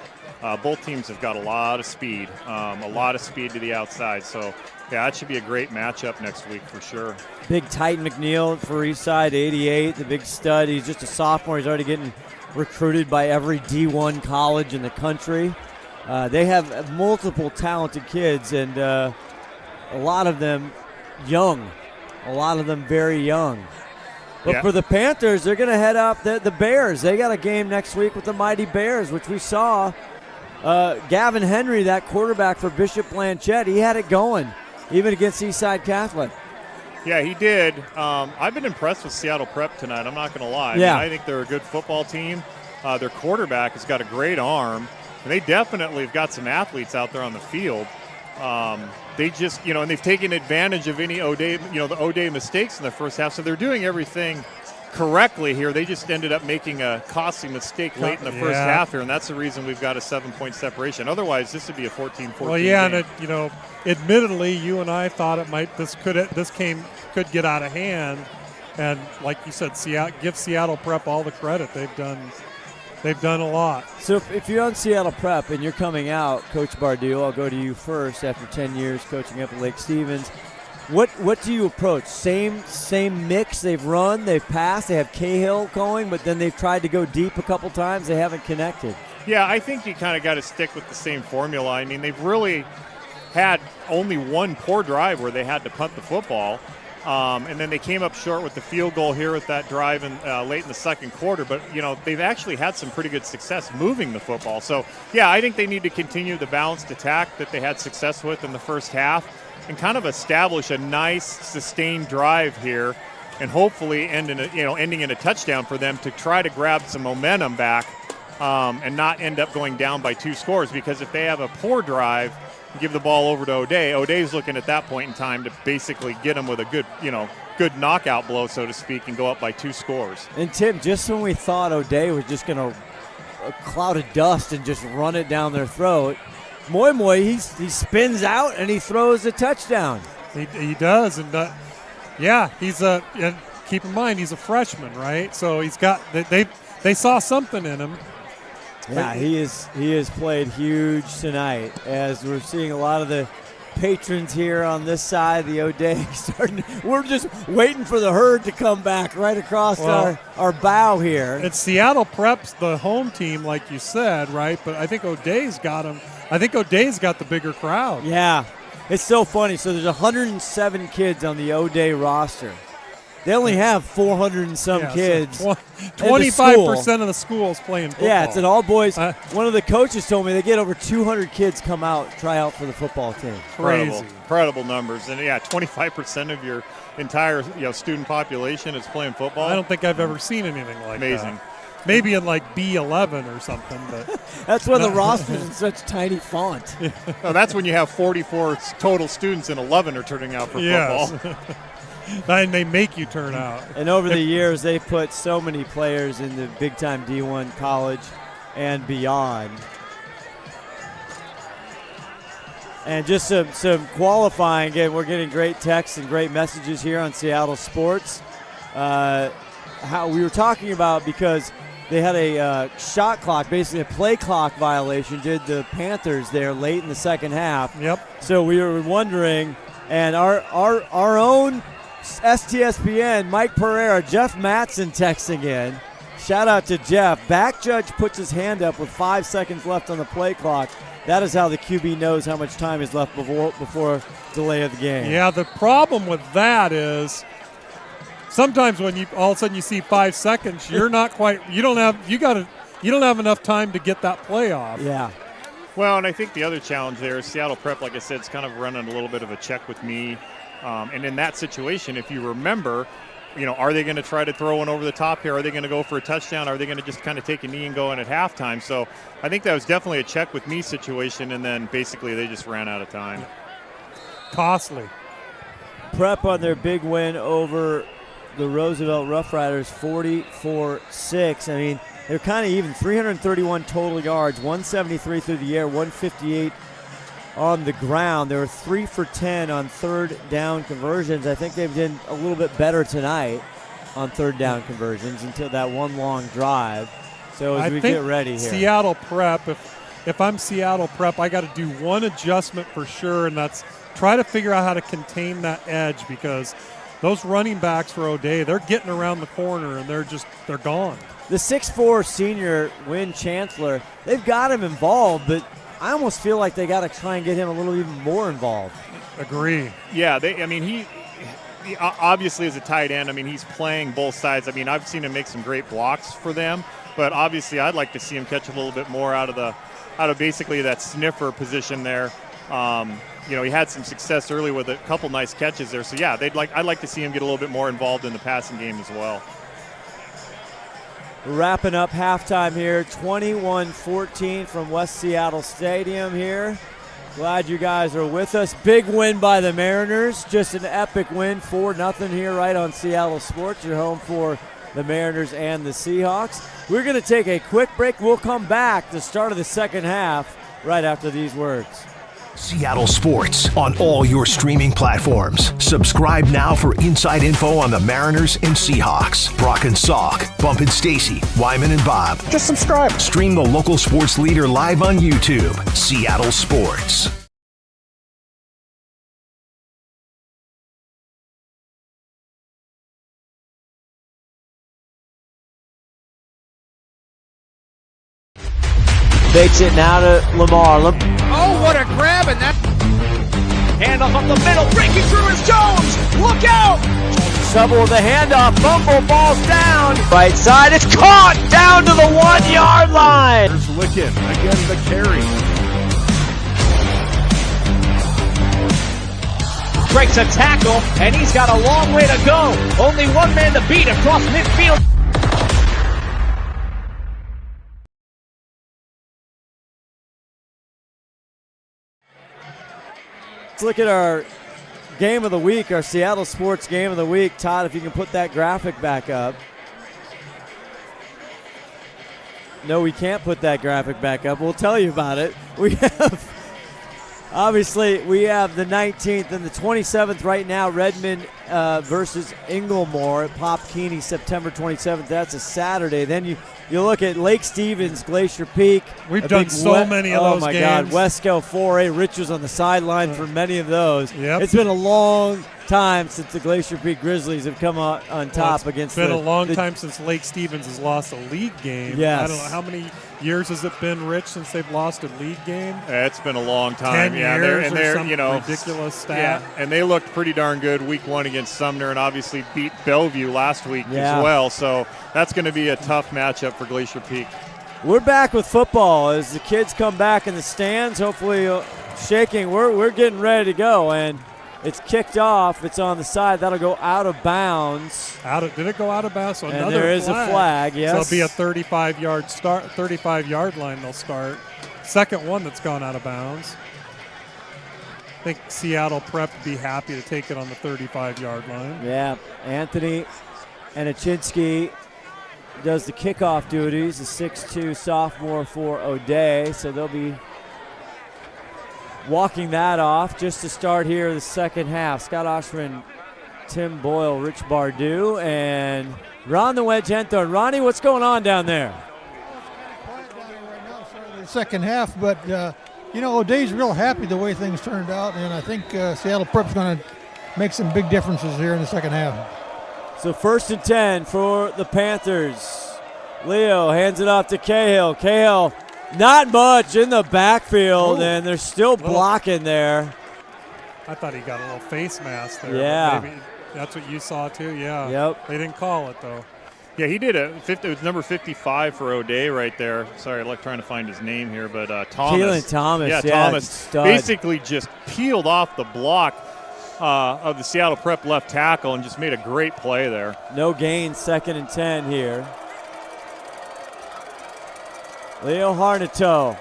both teams have got a lot of speed to the outside. So, yeah, that should be a great matchup next week for sure. Big Titan McNeil for Eastside, 88, the big stud. He's just a sophomore. He's already getting recruited by every D1 college in the country. They have multiple talented kids, and a lot of them young, a lot of them very young. But for the Panthers, they're going to head up the Bears. They got a game next week with the Mighty Bears, which we saw. Gavin Henry, that quarterback for Bishop Blanchette, he had it going, even against Eastside Catholic. Yeah, he did. I've been impressed with Seattle Prep tonight, I'm not going to lie. Yeah. I think they're a good football team. Their quarterback has got a great arm, and they definitely have got some athletes out there on the field. They just, and they've taken advantage of any the O'Day mistakes in the first half, so they're doing everything correctly here. They just ended up making a costly mistake late in the first half here, and that's the reason we've got a 7-point separation. Otherwise, this would be a 14-14 Well, yeah, game. and admittedly, you and I thought this could get out of hand, and like you said, give Seattle Prep all the credit. They've done a lot. So if you're on Seattle Prep and you're coming out, Coach Bardew, I'll go to you first after 10 years coaching up at Lake Stevens. What do you approach? Same mix they've run, they've passed, they have Cahill going, but then they've tried to go deep a couple times, they haven't connected. Yeah, I think you kind of got to stick with the same formula. I mean, they've really had only one poor drive where they had to punt the football. And then they came up short with the field goal here with that drive late in the second quarter. But, they've actually had some pretty good success moving the football. So, yeah, I think they need to continue the balanced attack that they had success with in the first half and kind of establish a nice, sustained drive here and hopefully ending in a touchdown for them to try to grab some momentum back and not end up going down by 2 scores. Because if they have a poor drive, give the ball over to O'Day. O'Day's looking at that point in time to basically get them with a good knockout blow, so to speak, and go up by 2 scores. And Tim, just when we thought O'Day was just going to a cloud of dust and just run it down their throat, Moy, he spins out and he throws a touchdown. He does, and he's and keep in mind he's a freshman, right? So he's got they saw something in him. Yeah, he has played huge tonight, as we're seeing a lot of the patrons here on this side, the O'Day starting. We're just waiting for the herd to come back right across our bow here. It's Seattle Prep's the home team, like you said, right? But I think O'Day's got him. I think O'Day's got the bigger crowd. Yeah, it's so funny. So there's 107 kids on the O'Day roster. They only have 400 and some kids. So 25% of the school is playing football. Yeah, it's an all-boys. One of the coaches told me they get over 200 kids try out for the football team. Incredible numbers. And, 25% of your entire student population is playing football. I don't think I've ever seen anything like that. Amazing. Maybe in like B11 or something. But that's when the roster's in such tiny font. No, that's when you have 44 total students and 11 are turning out for football. And they make you turn out. And over the years, they put so many players in the big-time D1 college and beyond. And just some qualifying. Again, we're getting great texts and great messages here on Seattle Sports. How we were talking about, because they had a shot clock, basically a play clock violation, did the Panthers there late in the second half. Yep. So we were wondering, and our own STSPN, Mike Pereira, Jeff Matson texting in. Shout out to Jeff. Back judge puts his hand up with 5 seconds left on the play clock. That is how the QB knows how much time is left before delay of the game. Yeah, the problem with that is sometimes when you all of a sudden you see 5 seconds, you're not quite. You don't have enough time to get that play off. Yeah. Well, and I think the other challenge there is Seattle Prep, like I said, is kind of running a little bit of a check with me. And in that situation, if you remember, are they going to try to throw one over the top here? Are they going to go for a touchdown? Are they going to just kind of take a knee and go in at halftime? So I think that was definitely a check with me situation, and then basically they just ran out of time. Costly. Prep on their big win over the Roosevelt Rough Riders, 44-6. I mean, they're kind of even, 331 total yards, 173 through the air, 158 on the ground. They were 3 for 10 on third down conversions. I think they've been a little bit better tonight on third down conversions until that one long drive. So as we get ready here. Seattle Prep, if I'm Seattle Prep, I got to do one adjustment for sure, and that's try to figure out how to contain that edge, because those running backs for O'Day, they're getting around the corner and they're gone. The 6'4 senior Wynn Chancellor, they've got him involved, but I almost feel like they got to try and get him a little even more involved. Agree. Yeah, he obviously as a tight end, he's playing both sides. I've seen him make some great blocks for them, but obviously I'd like to see him catch a little bit more out of basically that sniffer position there. He had some success early with a couple nice catches there. So yeah, I'd like to see him get a little bit more involved in the passing game as well. Wrapping up halftime here, 21-14 from West Seattle Stadium here. Glad you guys are with us. Big win by the Mariners, just an epic win, 4-0 here right on Seattle Sports. You're home for the Mariners and the Seahawks. We're going to take a quick break. We'll come back to the start of the second half right after these words. Seattle Sports on all your streaming platforms. Subscribe now for inside info on the Mariners and Seahawks. Brock and Salk, Bump and Stacy, Wyman and Bob. Just subscribe. Stream the local sports leader live on YouTube. Seattle Sports. Fakes it now to Lamar. Oh, what a grab, and that handoff handoff up the middle. Breaking through is Jones. Look out. Trouble with the handoff. Fumble, falls down. Right side, it's caught down to the 1 yard line. There's Licken, again the carry. Breaks a tackle, and he's got a long way to go. Only one man to beat across midfield. Let's look at our game of the week, our Seattle Sports game of the week. Todd, if you can put that graphic back up. No, we can't put that graphic back up. We'll tell you about it. We have, obviously, we have the 19th and the 27th right now, Redmond versus Inglemoor at Pop Keeney, September 27th. That's a Saturday. Then you look at Lake Stevens, Glacier Peak. We've done so many of those games. Oh, my God. Wesco 4A. Rich was on the sideline for many of those. Yep. It's been a long time since the Glacier Peak Grizzlies have come out on top against It's been a long time since Lake Stevens has lost a league game. Yes. I don't know how many years has it been, Rich, since they've lost a league game? It's been a long time. 10 yeah, years they're or some ridiculous stat. Yeah, and they looked pretty darn good week 1 against Sumner, and obviously beat Bellevue last week Yeah. as well. So that's going to be a tough matchup for Glacier Peak. We're back with football as the kids come back in the stands, hopefully shaking. We're getting ready to go, and it's kicked off. It's on the side. That'll go out of bounds. Did it go out of bounds? So and another there is flag. a flag, yes. So it'll be a 35-yard start, 35-yard line they'll start. Second one that's gone out of bounds. I think Seattle Prep would be happy to take it on the 35-yard line. Yeah, Anthony Anichinsky does the kickoff duties, the 6'2 sophomore for O'Day, so they'll be walking that off just to start here the second half. Scott Oshman, Tim Boyle, Rich Bardu, and Ron the Wedge Henthorn. Ronnie, what's going on down there? The second half, but O'Day's real happy the way things turned out, and I think Seattle Prep's going to make some big differences here in the second half. So 1st and 10 for the Panthers. Leo hands it off to Cahill. Cahill, not much in the backfield, and they're still blocking there. I thought he got a little face mask there. Yeah. Maybe that's what you saw too, yeah. Yep. They didn't call it though. Yeah, he did it was number 55 for O'Day right there. Sorry, I'm trying to find his name here, but Thomas. Keelan Thomas, yeah, Thomas stud. basically just peeled off the block of the Seattle Prep left tackle and just made a great play there. No gain, 2nd and 10 here. Leo Harnato,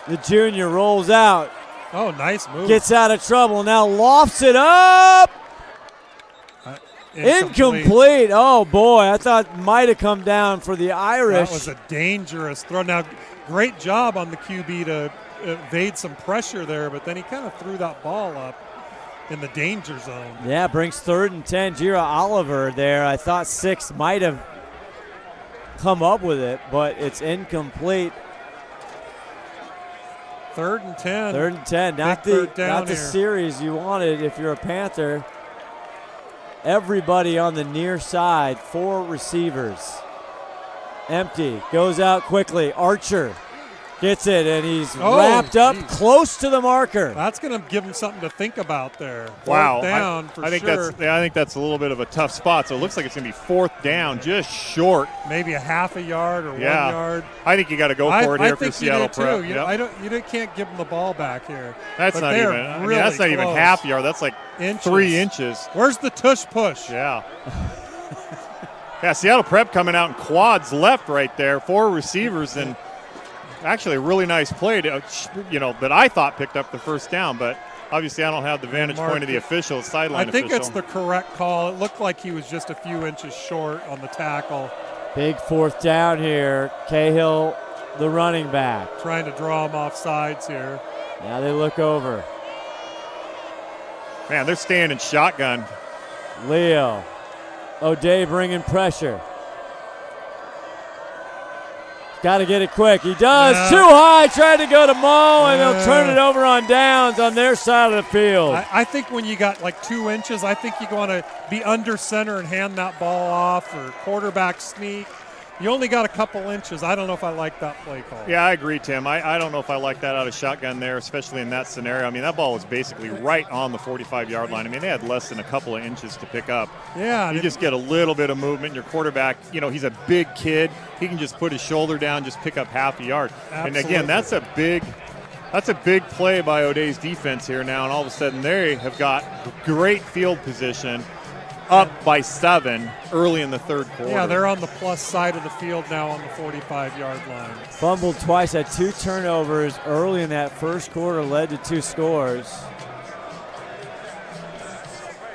the junior, rolls out. Oh, nice move. Gets out of trouble, now lofts it up. Incomplete. Oh, boy. I thought might have come down for the Irish. That was a dangerous throw. Now, great job on the QB to evade some pressure there, but then he kind of threw that ball up in the danger zone. Yeah, brings 3rd and 10. Jira Oliver there. I thought 6 might have come up with it, but it's incomplete. 3rd and 10. 3rd and 10. Not the series you wanted if you're a Panther. Everybody on the near side, 4 receivers. Empty, goes out quickly. Archer gets it, and he's wrapped up close to the marker. That's going to give him something to think about there. Wow. 4th down for I think sure. I think that's a little bit of a tough spot. So it looks like it's going to be 4th down, just short. Maybe a half a yard or 1 yard. I think you got to go for it here for Seattle Prep. You can't give them the ball back here. That's not even. Really that's not even half yard. That's like 3 inches. Where's the tush push? Yeah. Yeah, Seattle Prep coming out in quads left right there, 4 receivers, and actually a really nice play that I thought picked up the first down, but obviously I don't have the vantage point of the official, sideline official. I think it's the correct call. It looked like he was just a few inches short on the tackle. Big 4th down here. Cahill, the running back. Trying to draw him off sides here. Now they look over. Man, they're staying in shotgun. Leo. O'Day bringing pressure. Got to get it quick. He does. Yeah. Too high. Trying to go to Mo, and they'll turn it over on downs on their side of the field. I think when you got like 2 inches, I think you want to be under center and hand that ball off, or quarterback sneak. You only got a couple inches. I don't know if I like that play call. Yeah, I agree, Tim. I don't know if I like that out of shotgun there, especially in that scenario. I mean, that ball was basically right on the 45-yard line. I mean, they had less than a couple of inches to pick up. Yeah. You just get a little bit of movement. Your quarterback, he's a big kid. He can just put his shoulder down, just pick up half a yard. Absolutely. And again, that's a big play by O'Day's defense here now, and all of a sudden they have got great field position, up by 7 early in the third quarter. Yeah, they're on the plus side of the field now on the 45-yard line. Fumbled twice, had 2 turnovers early in that first quarter, led to 2 scores.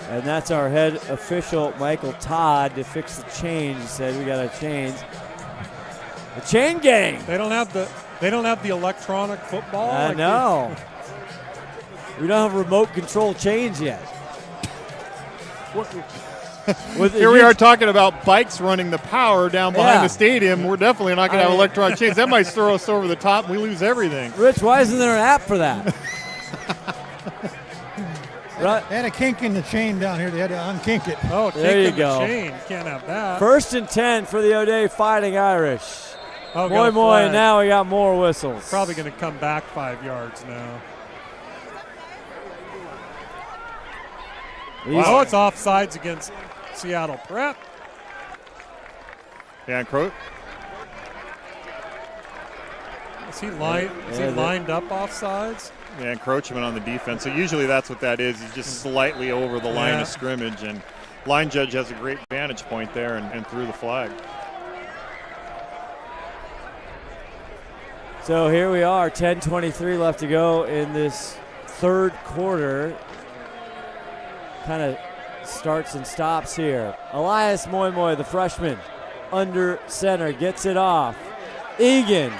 And that's our head official, Michael Todd, to fix the change. He said we got to change. The chain gang. They don't have the electronic football. I know. We don't have remote control change yet. Here we are talking about bikes running the power down behind the stadium. We're definitely not going to have electronic chains. That might throw us over the top and we lose everything. Rich, why isn't there an app for that? Right. They had a kink in the chain down here. They had to unkink it. Oh, there you go. The chain. Can't have that. 1st and 10 for the O'Day Fighting Irish. Oh, Moy, now we got more whistles. Probably going to come back 5 yards now. Oh, it's offsides against Seattle Prep. Yeah, and Crow. Is he lined up offsides? Yeah, encroachment on the defense. So usually that's what that is. He's just slightly over the line of scrimmage, and line judge has a great vantage point there and threw the flag. So here we are, 10:23 left to go in this third quarter. Kind of starts and stops here. Elias Moy, the freshman, under center, gets it off. Egan,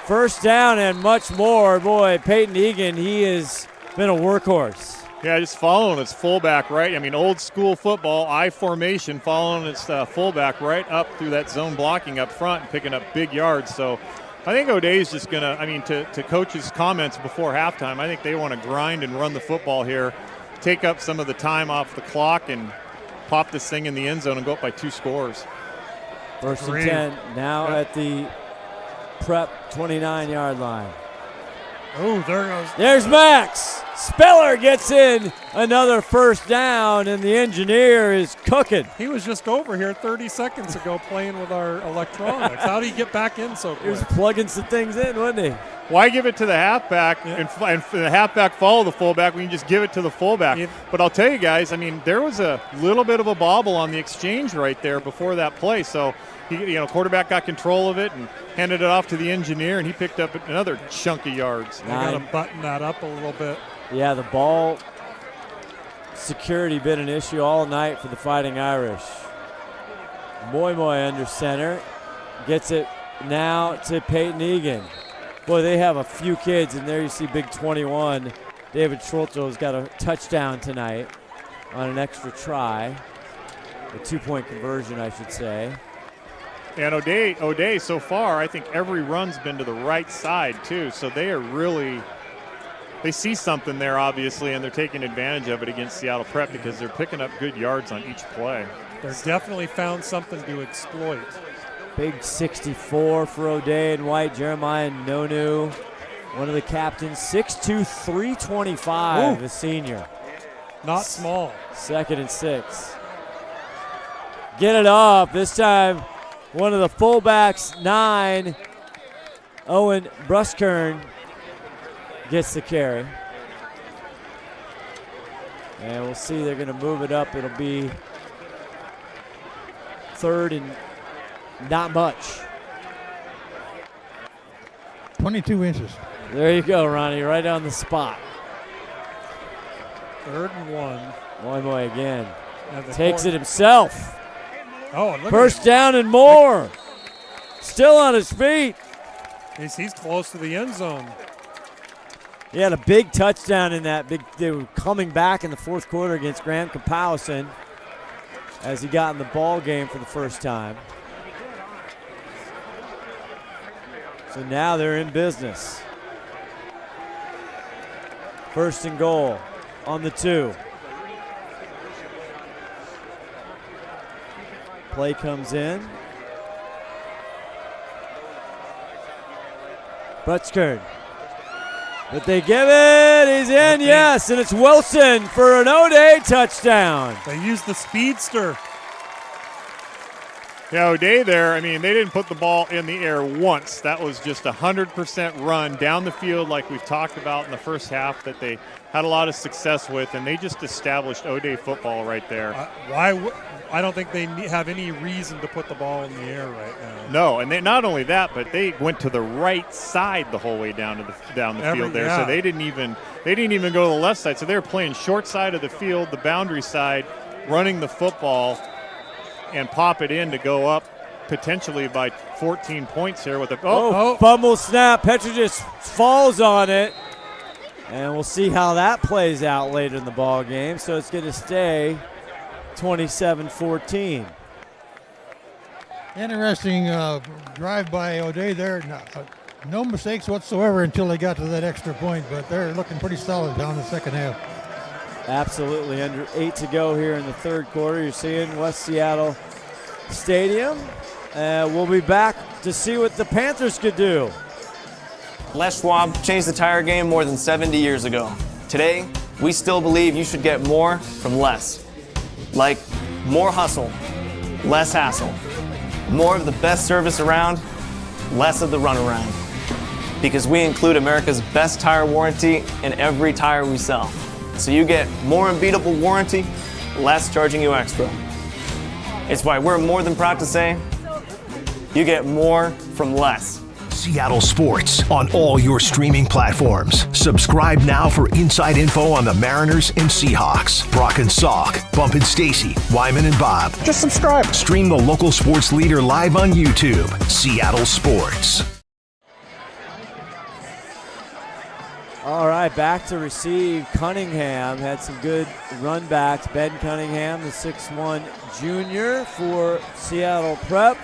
first down and much more. Boy, Peyton Egan, he has been a workhorse. Yeah, just following his fullback right. I mean, old school football, I formation, following its fullback right up through that zone blocking up front and picking up big yards. So I think O'Day's just going to, to Coach's comments before halftime, I think they want to grind and run the football here, take up some of the time off the clock and pop this thing in the end zone and go up by 2 scores. 1st and 10 now at the Prep 29-yard line. Oh, there goes. There's Max. Speller gets in another first down, and the engineer is cooking. He was just over here 30 seconds ago playing with our electronics. How did he get back in so quick? He was plugging some things in, wasn't he? Why give it to the halfback and the halfback follow the fullback? We can just give it to the fullback. Yeah. But I'll tell you guys, I mean, there was a little bit of a bobble on the exchange right there before that play. So, quarterback got control of it and handed it off to the engineer, and he picked up another chunk of yards. They got to button that up a little bit. Yeah, the ball security been an issue all night for the Fighting Irish. Moy under center. Gets it now to Peyton Egan. Boy, they have a few kids, and there you see big 21. David Schultzo's got a touchdown tonight on an extra try. A 2-point conversion, I should say. And O'Day so far, I think every run's been to the right side too. So they see something there obviously, and they're taking advantage of it against Seattle Prep because they're picking up good yards on each play. They're definitely found something to exploit. Big 64 for O'Day and White. Jeremiah Nonu, one of the captains, 6'2", 325, the senior. Not small. 2nd and 6. Get it off. This time, one of the fullbacks, 9, Owen Bruskern, gets the carry. And we'll see, they're going to move it up. It'll be 3rd and not much. 22 inches. There you go, Ronnie, right on the spot. 3rd and 1. Moy again. Takes it himself. First down and more. Still on his feet. He's close to the end zone. He had a big touchdown in that they were coming back in the fourth quarter against Graham Kapowson as he got in the ball game for the first time. So now they're in business. 1st and goal on the 2. Play comes in. Butchkern. But they give it. He's in, yes, and it's Wilson for an O'Day touchdown. They used the speedster. Yeah, O'Day there, I mean, they didn't put the ball in the air once. That was just 100% run down the field like we've talked about in the first half that they had a lot of success with, and they just established O'Day football right there. I don't think they have any reason to put the ball in the air right now. No, and they, not only that, but they went to the right side the whole way down the field there. Yeah. So they didn't even go to the left side. So they were playing short side of the field, the boundary side, running the football, and pop it in to go up potentially by 14 points here with a fumble snap. Petra just falls on it, and we'll see how that plays out later in the ball game. So it's going to stay 27-14. Interesting drive by O'Day there. No mistakes whatsoever until they got to that extra point, but they're looking pretty solid down the second half. Absolutely. Under 8 to go here in the third quarter. You're seeing West Seattle Stadium. We'll be back to see what the Panthers could do. Les Schwab changed the tire game more than 70 years ago. Today, we still believe you should get more from less. Like more hustle, less hassle. More of the best service around, less of the runaround. Because we include America's best tire warranty in every tire we sell. So you get more unbeatable warranty, less charging you extra. It's why we're more than proud to say, you get more from less. Seattle Sports on all your streaming platforms. Subscribe now for inside info on the Mariners and Seahawks. Brock and Salk, Bump and Stacy, Wyman and Bob. Just subscribe. Stream the local sports leader live on YouTube. Seattle Sports. All right, back to receive. Cunningham had some good run backs. Ben Cunningham, the 6'1 junior for Seattle Prep.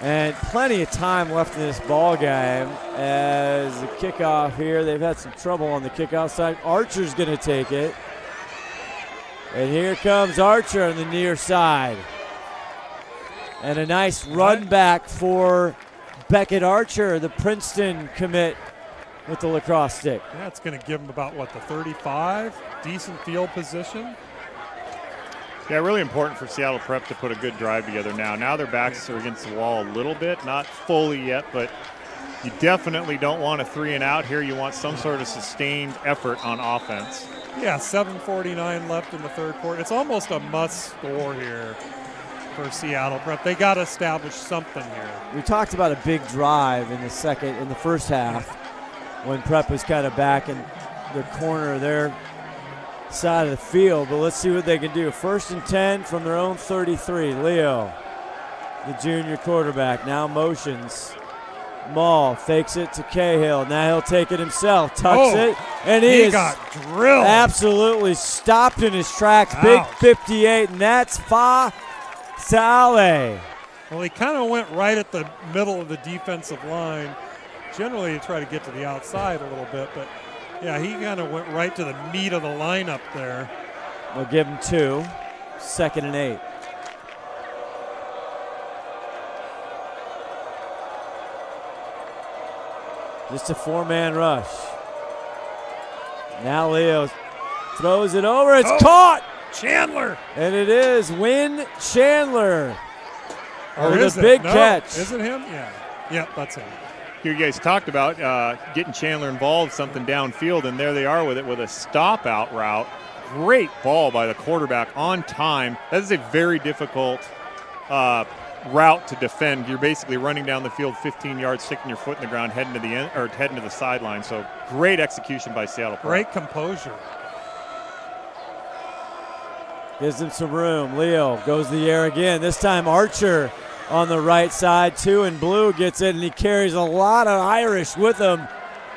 And plenty of time left in this ball game as the kickoff here. They've had some trouble on the kickoff side. Archer's going to take it. And here comes Archer on the near side. And a nice run back for Beckett Archer, the Princeton commit with the lacrosse stick. Yeah, it's going to give them about, the 35? Decent field position. Yeah, really important for Seattle Prep to put a good drive together now. Now their backs are against the wall a little bit, not fully yet, but you definitely don't want a 3 and out here. You want some sort of sustained effort on offense. Yeah, 7:49 left in the third quarter. It's almost a must score here for Seattle Prep. They got to establish something here. We talked about a big drive in the first half when Prep was kind of back in the corner of their side of the field, but let's see what they can do. 1st and 10 from their own 33. Leo, the junior quarterback, now motions. Maul fakes it to Cahill. Now he'll take it himself, tucks it, and he got drilled. Absolutely stopped in his tracks. Ouch. Big 58, and that's Fa Sale. Well, he kind of went right at the middle of the defensive line. Generally, you try to get to the outside a little bit, but yeah, he kind of went right to the meat of the lineup there. They'll give him 2. 2nd and 8. Just a 4-man rush. Now Leo throws it over. It's caught. Chandler. And it is Win Chandler. Or with is a big it? No. catch. Is it him? Yeah. Yep, that's him. You guys talked about getting Chandler involved, something downfield, and there they are with it with a stop-out route. Great ball by the quarterback on time. That is a very difficult route to defend. You're basically running down the field 15 yards, sticking your foot in the ground, heading to the end or heading to the sideline. So great execution by Seattle Prep. Great composure. Gives him some room. Leo goes to the air again. This time Archer on the right side. 2 in blue gets it, and he carries a lot of Irish with him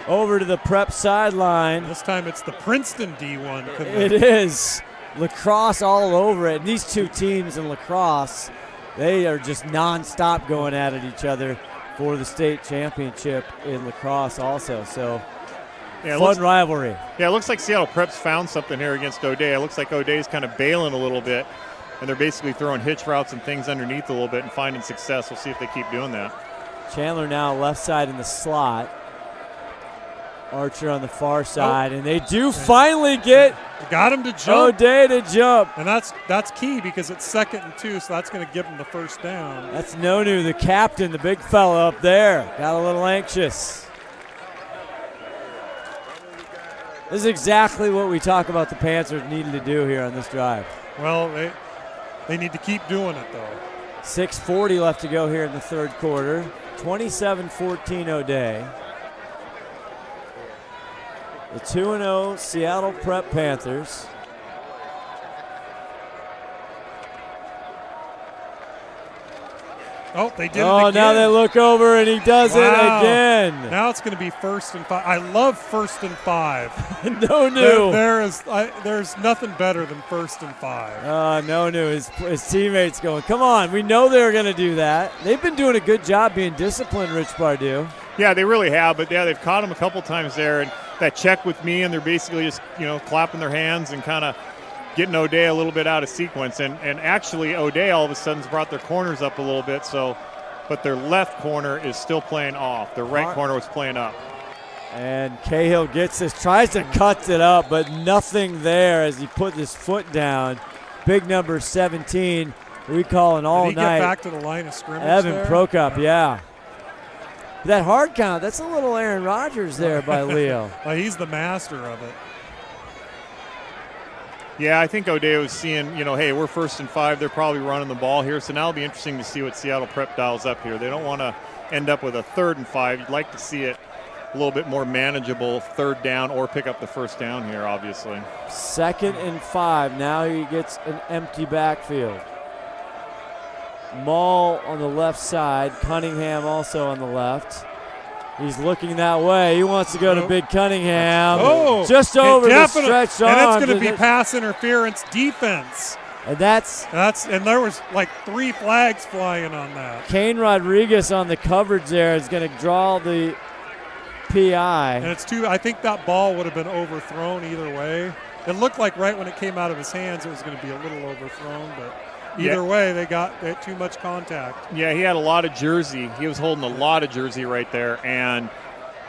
over to the Prep sideline. This time it's the Princeton D1. It is. Lacrosse all over it. And these two teams in lacrosse, they are just nonstop going at it each other for the state championship in lacrosse also. So yeah, fun rivalry. Yeah, it looks like Seattle Prep's found something here against O'Day. It looks like O'Day's kind of bailing a little bit, and they're basically throwing hitch routes and things underneath a little bit and finding success. We'll see if they keep doing that. Chandler now left side in the slot. Archer on the far side, and they do finally get got him to jump. O'Day to jump. And that's key because it's 2nd and 2, so that's going to give him the first down. That's Nonu, the captain, the big fella up there. Got a little anxious. This is exactly what we talk about the Panthers needed to do here on this drive. Well, they need to keep doing it, though. 6:40 left to go here in the third quarter. 27-14 O'Day. The 2-0 Seattle Prep Panthers. Oh, they did it Oh, again. now they look over and he does it again. Now it's going to be 1st and 5. I love 1st and 5. There's nothing better than 1st and 5. Nonu, his teammates going, come on, we know they were going to do that. They've been doing a good job being disciplined, Rich Pardue. Yeah, they really have, but yeah, they've caught him a couple times there, and that check with me, and they're basically just, clapping their hands and kind of getting O'Day a little bit out of sequence. And actually, O'Day all of a sudden's brought their corners up a little bit, but their left corner is still playing off. Their right corner was playing up. And Cahill gets this, tries to cut it up, but nothing there as he put his foot down. Big number 17, we calling all night. Did he get back to the line of scrimmage Evan there? Prokop, yeah. That hard count, that's a little Aaron Rodgers there by Leo. Well, he's the master of it. Yeah, I think O'Day was seeing, hey, we're 1st and 5. They're probably running the ball here. So now it'll be interesting to see what Seattle Prep dials up here. They don't want to end up with a 3rd and 5. You'd like to see it a little bit more manageable, 3rd down, or pick up the 1st down here, obviously. 2nd and 5. Now he gets an empty backfield. Maul on the left side. Cunningham also on the left. He's looking that way. He wants to go to Big Cunningham. Oh, just over the stretched arm. And it's going to be pass interference defense. And and there was like 3 flags flying on that. Kane Rodriguez on the coverage there is going to draw the PI. And I think that ball would have been overthrown either way. It looked like right when it came out of his hands it was going to be a little overthrown, but either way, they got too much contact. Yeah, he had a lot of jersey. He was holding a lot of jersey right there, and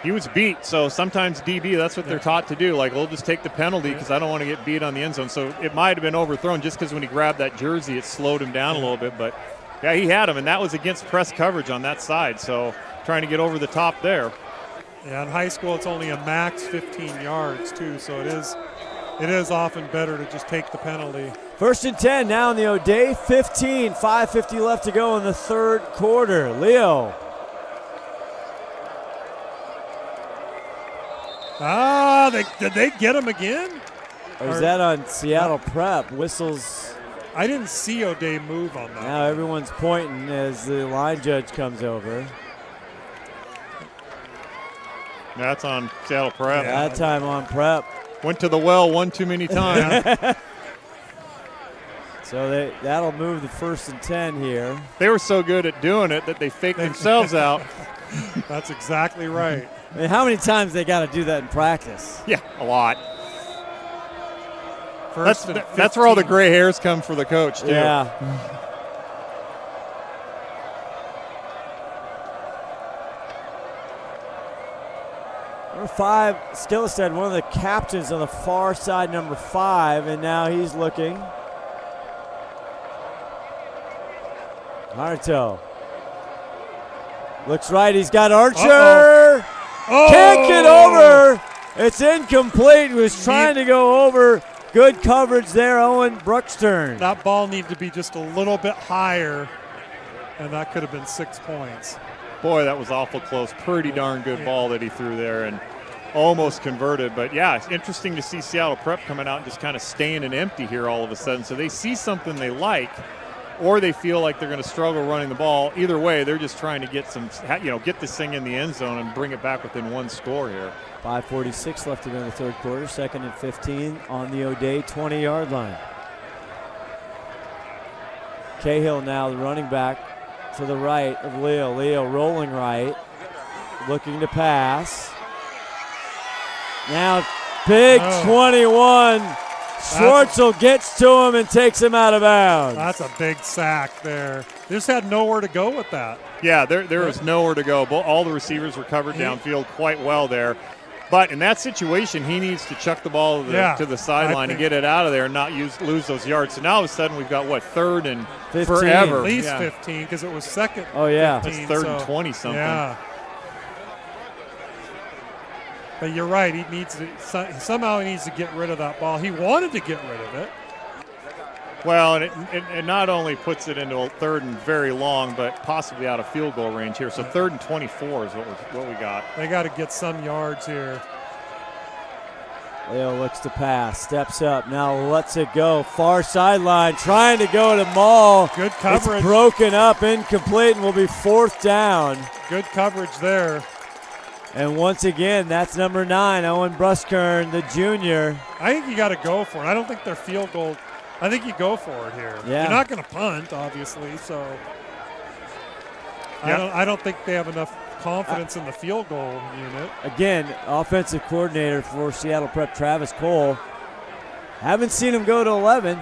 he was beat. So sometimes DB, that's what they're taught to do. Like, we'll just take the penalty because I don't want to get beat on the end zone. So it might have been overthrown just because when he grabbed that jersey, it slowed him down a little bit. But, yeah, he had him, and that was against press coverage on that side. So trying to get over the top there. Yeah, in high school, it's only a max 15 yards, too. So it is often better to just take the penalty. 1st and 10 now in the O'Day 15. 5:50 left to go in the third quarter. Leo. Did they get him again? Or is that on Seattle Prep? Whistles. I didn't see O'Day move on that. Now everyone's pointing as the line judge comes over. That's on Seattle Prep. Yeah, that time on Prep. Went to the well one too many times. So that'll move the 1st and 10 here. They were so good at doing it that they faked themselves out. That's exactly right. I mean, how many times they got to do that in practice? Yeah, a lot. That's where all the gray hairs come for the coach, too. Yeah. Number 5, Skillestead, one of the captains on the far side, number 5, and now he's looking. Marto. Looks right, he's got Archer. Can't get over. It's incomplete. He was trying to go over. Good coverage there, Owen Bruxturn. That ball needed to be just a little bit higher, and that could have been 6 points. Boy, that was awful close. Pretty darn good ball that he threw there and almost converted. But, yeah, it's interesting to see Seattle Prep coming out and just kind of staying in empty here all of a sudden. So they see something they like, or they feel like they're going to struggle running the ball. Either way, they're just trying to get get this thing in the end zone and bring it back within 1 score here. 5:46 left to go in the third quarter. 2nd and 15 on the O'Day 20-yard line. Cahill now the running back to the right of Leo. Leo rolling right, looking to pass. Now big 21. Schwartzel gets to him and takes him out of bounds. That's a big sack there. just had nowhere to go with that. Yeah, there was nowhere to go. All the receivers were covered downfield quite well there. But in that situation, he needs to chuck the ball to the sideline and get it out of there and not lose those yards. So now all of a sudden we've got, 3rd and 15. forever. At least 15 because it was 2nd. Oh, yeah. 15, it's 3rd and 20-something. Yeah. But you're right. He needs to somehow he needs to get rid of that ball. He wanted to get rid of it. Well, and it not only puts it into a 3rd and very long, but possibly out of field goal range here. So 3rd and 24 is what we got. They got to get some yards here. Leo looks to pass, steps up, now lets it go. Far sideline, trying to go to Maul. Good coverage. It's broken up, incomplete, and will be 4th down. Good coverage there. And once again, that's number 9, Owen Bruskern, the junior. I think you got to go for it. I don't think their field goal. I think you go for it here. Yeah. You're not going to punt, obviously, so I don't think they have enough confidence in the field goal unit. Again, offensive coordinator for Seattle Prep, Travis Cole. Haven't seen him go to 11.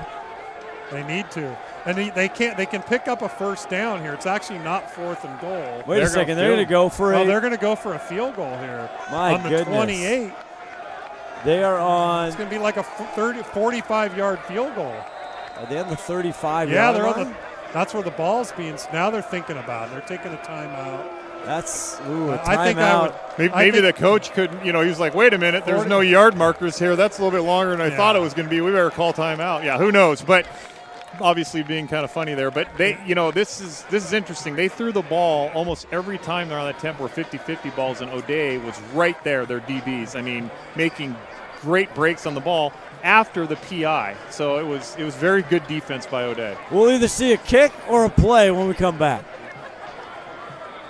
They need to. And they can pick up a 1st down here. It's actually not 4th and goal. Wait a second, they're going to go for they're going to go for a field goal here. My on the goodness. 28. They are on. It's going to be like a 45-yard field goal. Are they on the 35 Yeah, yard they're line? on the. That's where the ball's being. Now they're thinking about it. They're taking a timeout. That's a timeout. I think I would. Maybe the coach couldn't. He was like, "Wait a minute, there's no yard markers here. That's a little bit longer than I thought it was going to be. We better call timeout." Yeah, who knows? But obviously being kind of funny there. But they, this is interesting. They threw the ball almost every time they're on that tempo 50-50 balls, and O'Day was right there. Their DBs. I mean, making great breaks on the ball after the PI. So it was very good defense by O'Day. We'll either see a kick or a play when we come back.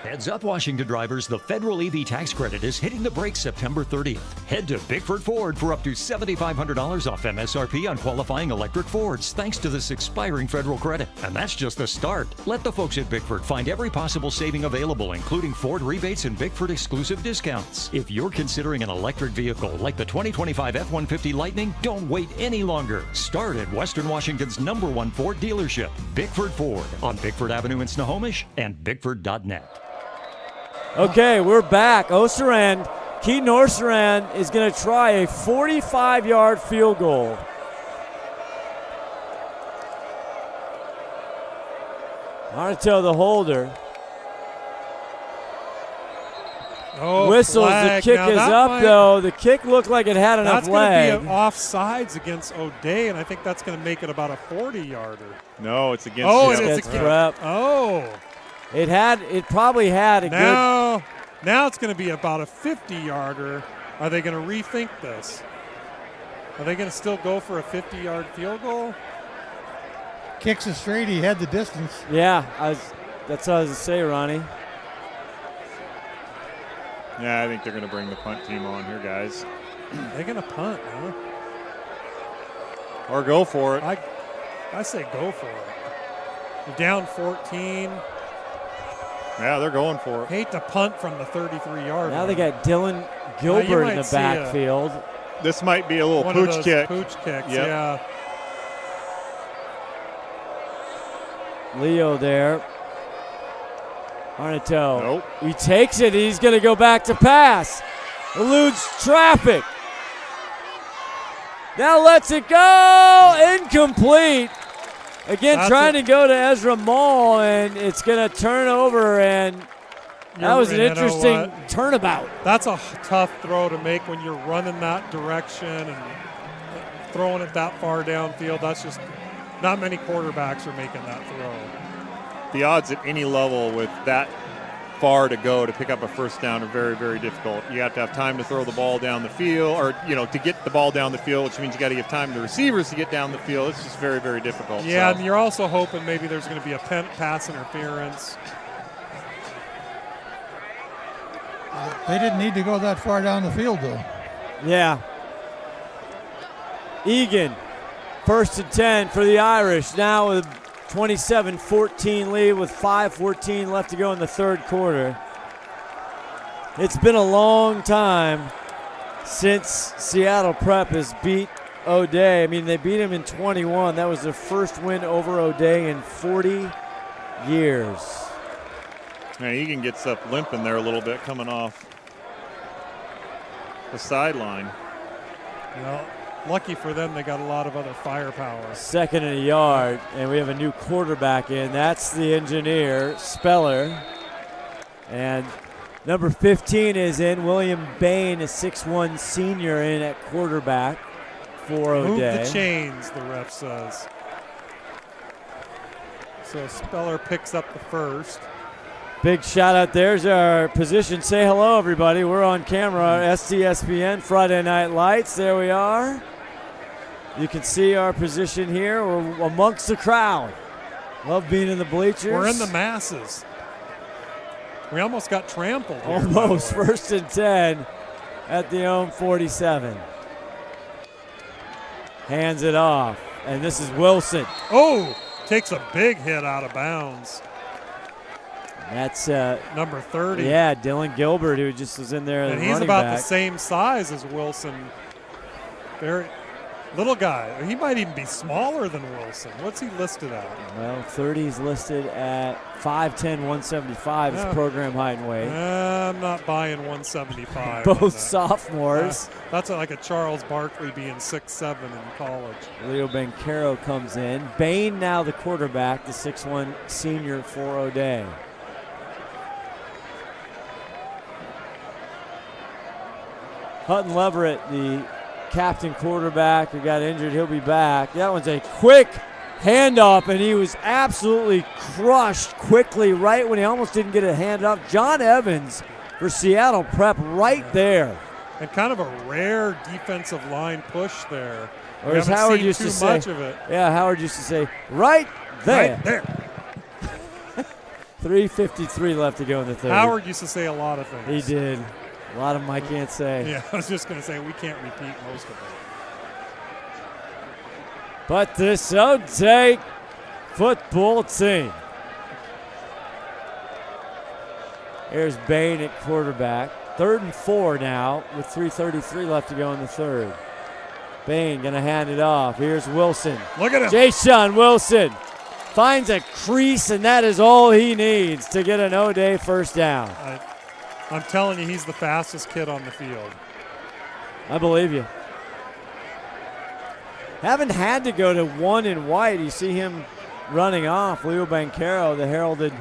Heads up, Washington drivers, the federal EV tax credit is hitting the brakes September 30th. Head to Bickford Ford for up to $7,500 off MSRP on qualifying electric Fords, thanks to this expiring federal credit. And that's just the start. Let the folks at Bickford find every possible saving available, including Ford rebates and Bickford exclusive discounts. If you're considering an electric vehicle like the 2025 F-150 Lightning, don't wait any longer. Start at Western Washington's #1 Ford dealership, Bickford Ford, on Bickford Avenue in Snohomish and Bickford.net. Okay, we're back. Keaton Orsaran is going to try a 45-yard field goal. Arnetto, the holder. Whistles. Flag. The kick now is up, though. The kick looked like it had enough That's leg. going to be offsides against O'Day, and I think that's going to make it about a 40-yarder. No, it's against. Oh, Seattle. it's against Prep. Oh. It probably had a good. Now it's going to be about a 50-yarder. Are they going to rethink this? Are they going to still go for a 50-yard field goal? Kicks it straight. He had the distance. Yeah, that's what I was going to say, Ronnie. Yeah, I think they're going to bring the punt team on here, guys. They're going to punt, huh? Or go for it. I say go for it. You're down 14. Yeah, they're going for it. Hate to punt from the 33-yard line. Now they got Dylan Gilbert in the backfield. This might be a little One pooch of those kick. Pooch kicks, Yep. yeah. Leo there. Arnetto. Nope. He takes it. He's going to go back to pass. Eludes traffic. Now lets it go. Incomplete. Again, trying to go to Ezra Mall, and it's going to turn over, and that was an interesting turnabout. That's a tough throw to make when you're running that direction and throwing it that far downfield. That's just not many quarterbacks are making that throw. The odds at any level with that far to go to pick up a first down are very, very difficult. You have to have time to throw the ball down the field, or to get the ball down the field, which means you got to give time to the receivers to get down the field. It's just very, very difficult. Yeah, so. and you're also hoping maybe there's going to be a pass interference. They didn't need to go that far down the field, though. Yeah. Egan, 1st and 10 for the Irish, now with 27-14 lead with 5:14 left to go in the third quarter. It's been a long time since Seattle Prep has beat O'Day. I mean, they beat him in 21. That was their first win over O'Day in 40 years. Yeah, Egan gets up limping there a little bit coming off the sideline. Well, lucky for them, they got a lot of other firepower. 2nd and a yard, and we have a new quarterback in. That's the engineer, Speller. And number 15 is in. William Bain, a 6'1 senior, in at quarterback for O'Day. Move the chains, the ref says. So Speller picks up the first. Big shout out. There's our position. Say hello, everybody. We're on camera. STSPN Friday Night Lights. There we are. You can see our position here. We're amongst the crowd. Love being in the bleachers. We're in the masses. We almost got trampled here, almost. 1st and 10 at the own 47. Hands it off. And this is Wilson. Oh, takes a big hit out of bounds. That's number 30. Yeah, Dylan Gilbert, who just was in there. And he's about the same size as Wilson. Very little guy. He might even be smaller than Wilson. What's he listed at? Well, 30 is listed at 5'10", 175 is program height and weight. I'm not buying 175. Both sophomores. That's like a Charles Barkley being 6'7" in college. Leo Bencaro comes in. Bain now the quarterback, the 6'1 senior for O'Day. Hutton Leverett, the captain quarterback who got injured, he'll be back. That one's a quick handoff, and he was absolutely crushed quickly right when he almost didn't get a handoff. John Evans for Seattle Prep right there. And kind of a rare defensive line push there. Or as Howard used to say, much of it. Yeah, Howard used to say, right there. Right there. 3:53 left to go in the third. Howard used to say a lot of things. He did. A lot of them I can't say. Yeah, I was just going to say we can't repeat most of it. But this O'Day football team. Here's Bain at quarterback. 3rd and 4 now with 3:33 left to go in the third. Bain going to hand it off. Here's Wilson. Look at him. Jayshon Wilson finds a crease, and that is all he needs to get an O'Day first down. I'm telling you, he's the fastest kid on the field. I believe you. Haven't had to go to 1 in white. You see him running off. Leo Bencaro, the heralded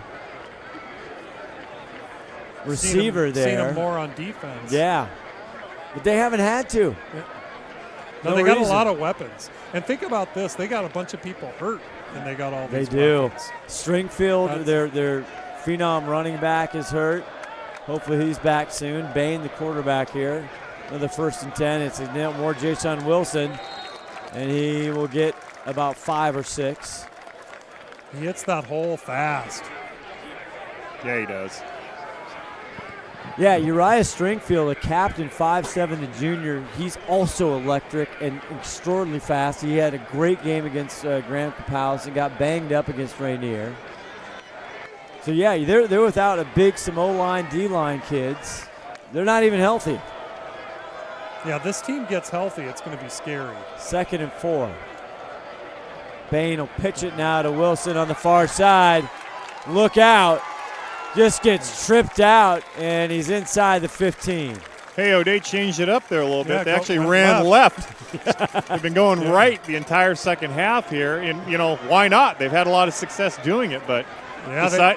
receiver there. Seen him more on defense. Yeah. But they haven't had to. Yeah. No, they got a lot of weapons. And think about this. They got a bunch of people hurt, and they got all these weapons. Stringfield, their phenom running back, is hurt. Hopefully he's back soon. Bain, the quarterback here. Another 1st and 10. It's more Jayshon Wilson, and he will get about 5 or 6. He hits that hole fast. Yeah, he does. Yeah, Uriah Stringfield, a captain, 5'7", the junior. He's also electric and extraordinarily fast. He had a great game against Graham Kapowski and got banged up against Rainier. So, yeah, they're without a big some O-line, D-line kids. They're not even healthy. Yeah, this team gets healthy, it's going to be scary. 2nd and 4. Bain will pitch it now to Wilson on the far side. Look out. Just gets tripped out, and he's inside the 15. Hey, O'Day changed it up there a little bit. They actually ran left. They've been going right the entire second half here, and, why not? They've had a lot of success doing it, but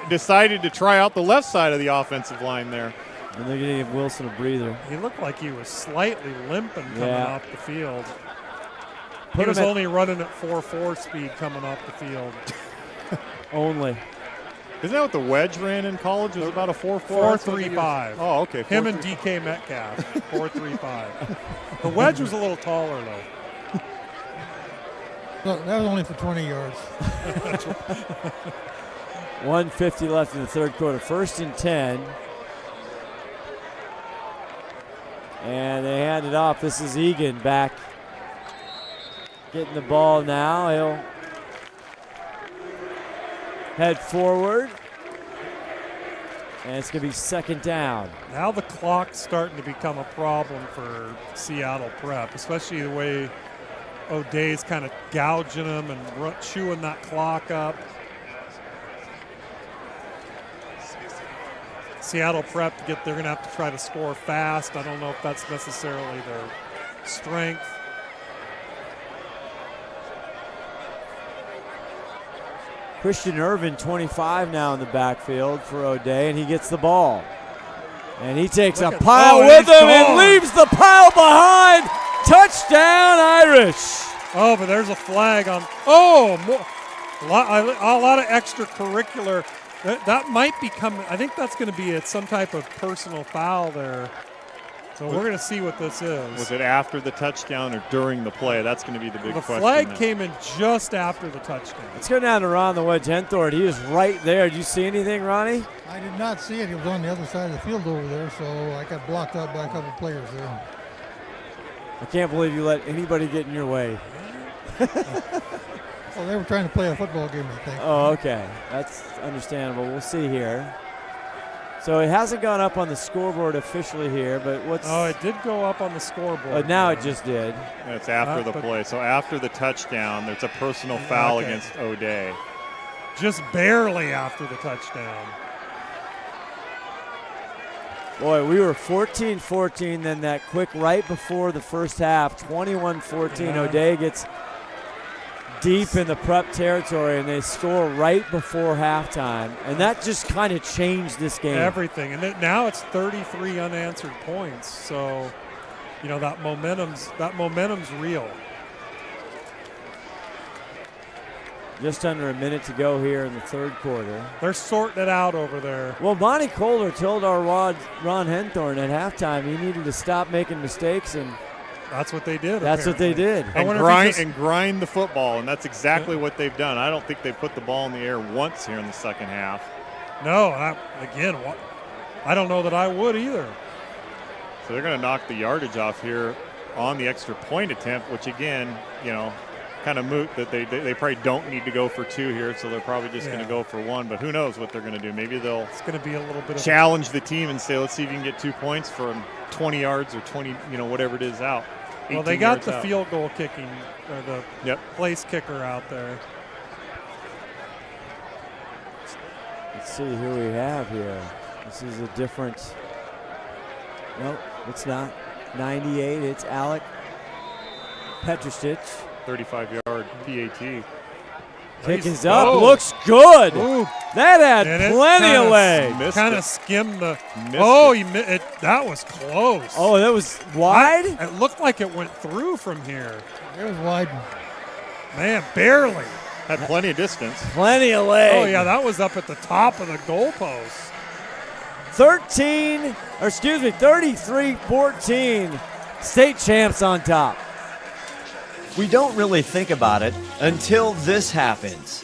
decided to try out the left side of the offensive line there. And they're going to give Wilson a breather. He looked like he was slightly limping coming off the field. He was only running at 4.4 speed coming off the field. Only. Isn't that what the wedge ran in college? It was about a 4.4? 4.35. Oh, okay. Him and DK Metcalf, 4.35. The wedge was a little taller, though. Well, that was only for 20 yards. 1:50 left in the third quarter. 1st and 10. And they hand it off. This is Egan back getting the ball now. He'll head forward. And it's going to be 2nd down. Now the clock's starting to become a problem for Seattle Prep, especially the way O'Day's kind of gouging them and chewing that clock up. Seattle Prep, they're going to have to try to score fast. I don't know if that's necessarily their strength. Christian Irvin, 25 now in the backfield for O'Day, and he gets the ball. And he takes a pile with him and leaves the pile behind. Touchdown, Irish. Oh, but there's a flag on. Oh, a lot of extracurricular. That might become, I think that's going to be some type of personal foul there. So we're going to see what this is. Was it after the touchdown or during the play? That's going to be the big question. The flag came in just after the touchdown. Let's go down to Ron the Wedge Henthorn. He was right there. Did you see anything, Ronnie? I did not see it. He was on the other side of the field over there, so I got blocked out by a couple players there. I can't believe you let anybody get in your way. Well, they were trying to play a football game, I think. Oh, okay. That's understandable. We'll see here. So it hasn't gone up on the scoreboard officially here, but what's... Oh, it did go up on the scoreboard. But now it just did. Yeah, it's after the play. So after the touchdown, there's a personal foul against O'Day. Just barely after the touchdown. Boy, we were 14-14, then that quick right before the first half, 21-14. Yeah. O'Day gets deep in the Prep territory, and they score right before halftime. And that just kind of changed this game. Everything. And now it's 33 unanswered points. So, you know, that momentum's real. Just under a minute to go here in the third quarter. They're sorting it out over there. Well, Monty Kohler told our Ron Henthorn at halftime he needed to stop making mistakes, and that's what they did. That's what they did. And grind the football, and that's exactly what they've done. I don't think they put the ball in the air once here in the second half. No, I don't know that I would either. So they're going to knock the yardage off here on the extra point attempt, which again, you know, kind of moot that they probably don't need to go for two here, so they're probably just going to go for one. But who knows what they're going to do? Maybe they'll it's going to be a little bit challenge the team and say, let's see if you can get 2 points from 20 yards or 20, you know, whatever it is out. Well, they got the field goal kicking or the place kicker out there. Let's see who we have here. This is a different. Nope, it's not. 98. It's Alec Petrostich. 35-yard PAT. Kick is up. Looks good. Ooh. That had plenty of legs. Kind of skimmed the. That was close. Oh, that was wide? It looked like it went through from here. It was wide. Man, barely. Had plenty of distance. Plenty of legs. Oh, yeah, that was up at the top of the goalpost. 33-14. State champs on top. We don't really think about it until this happens.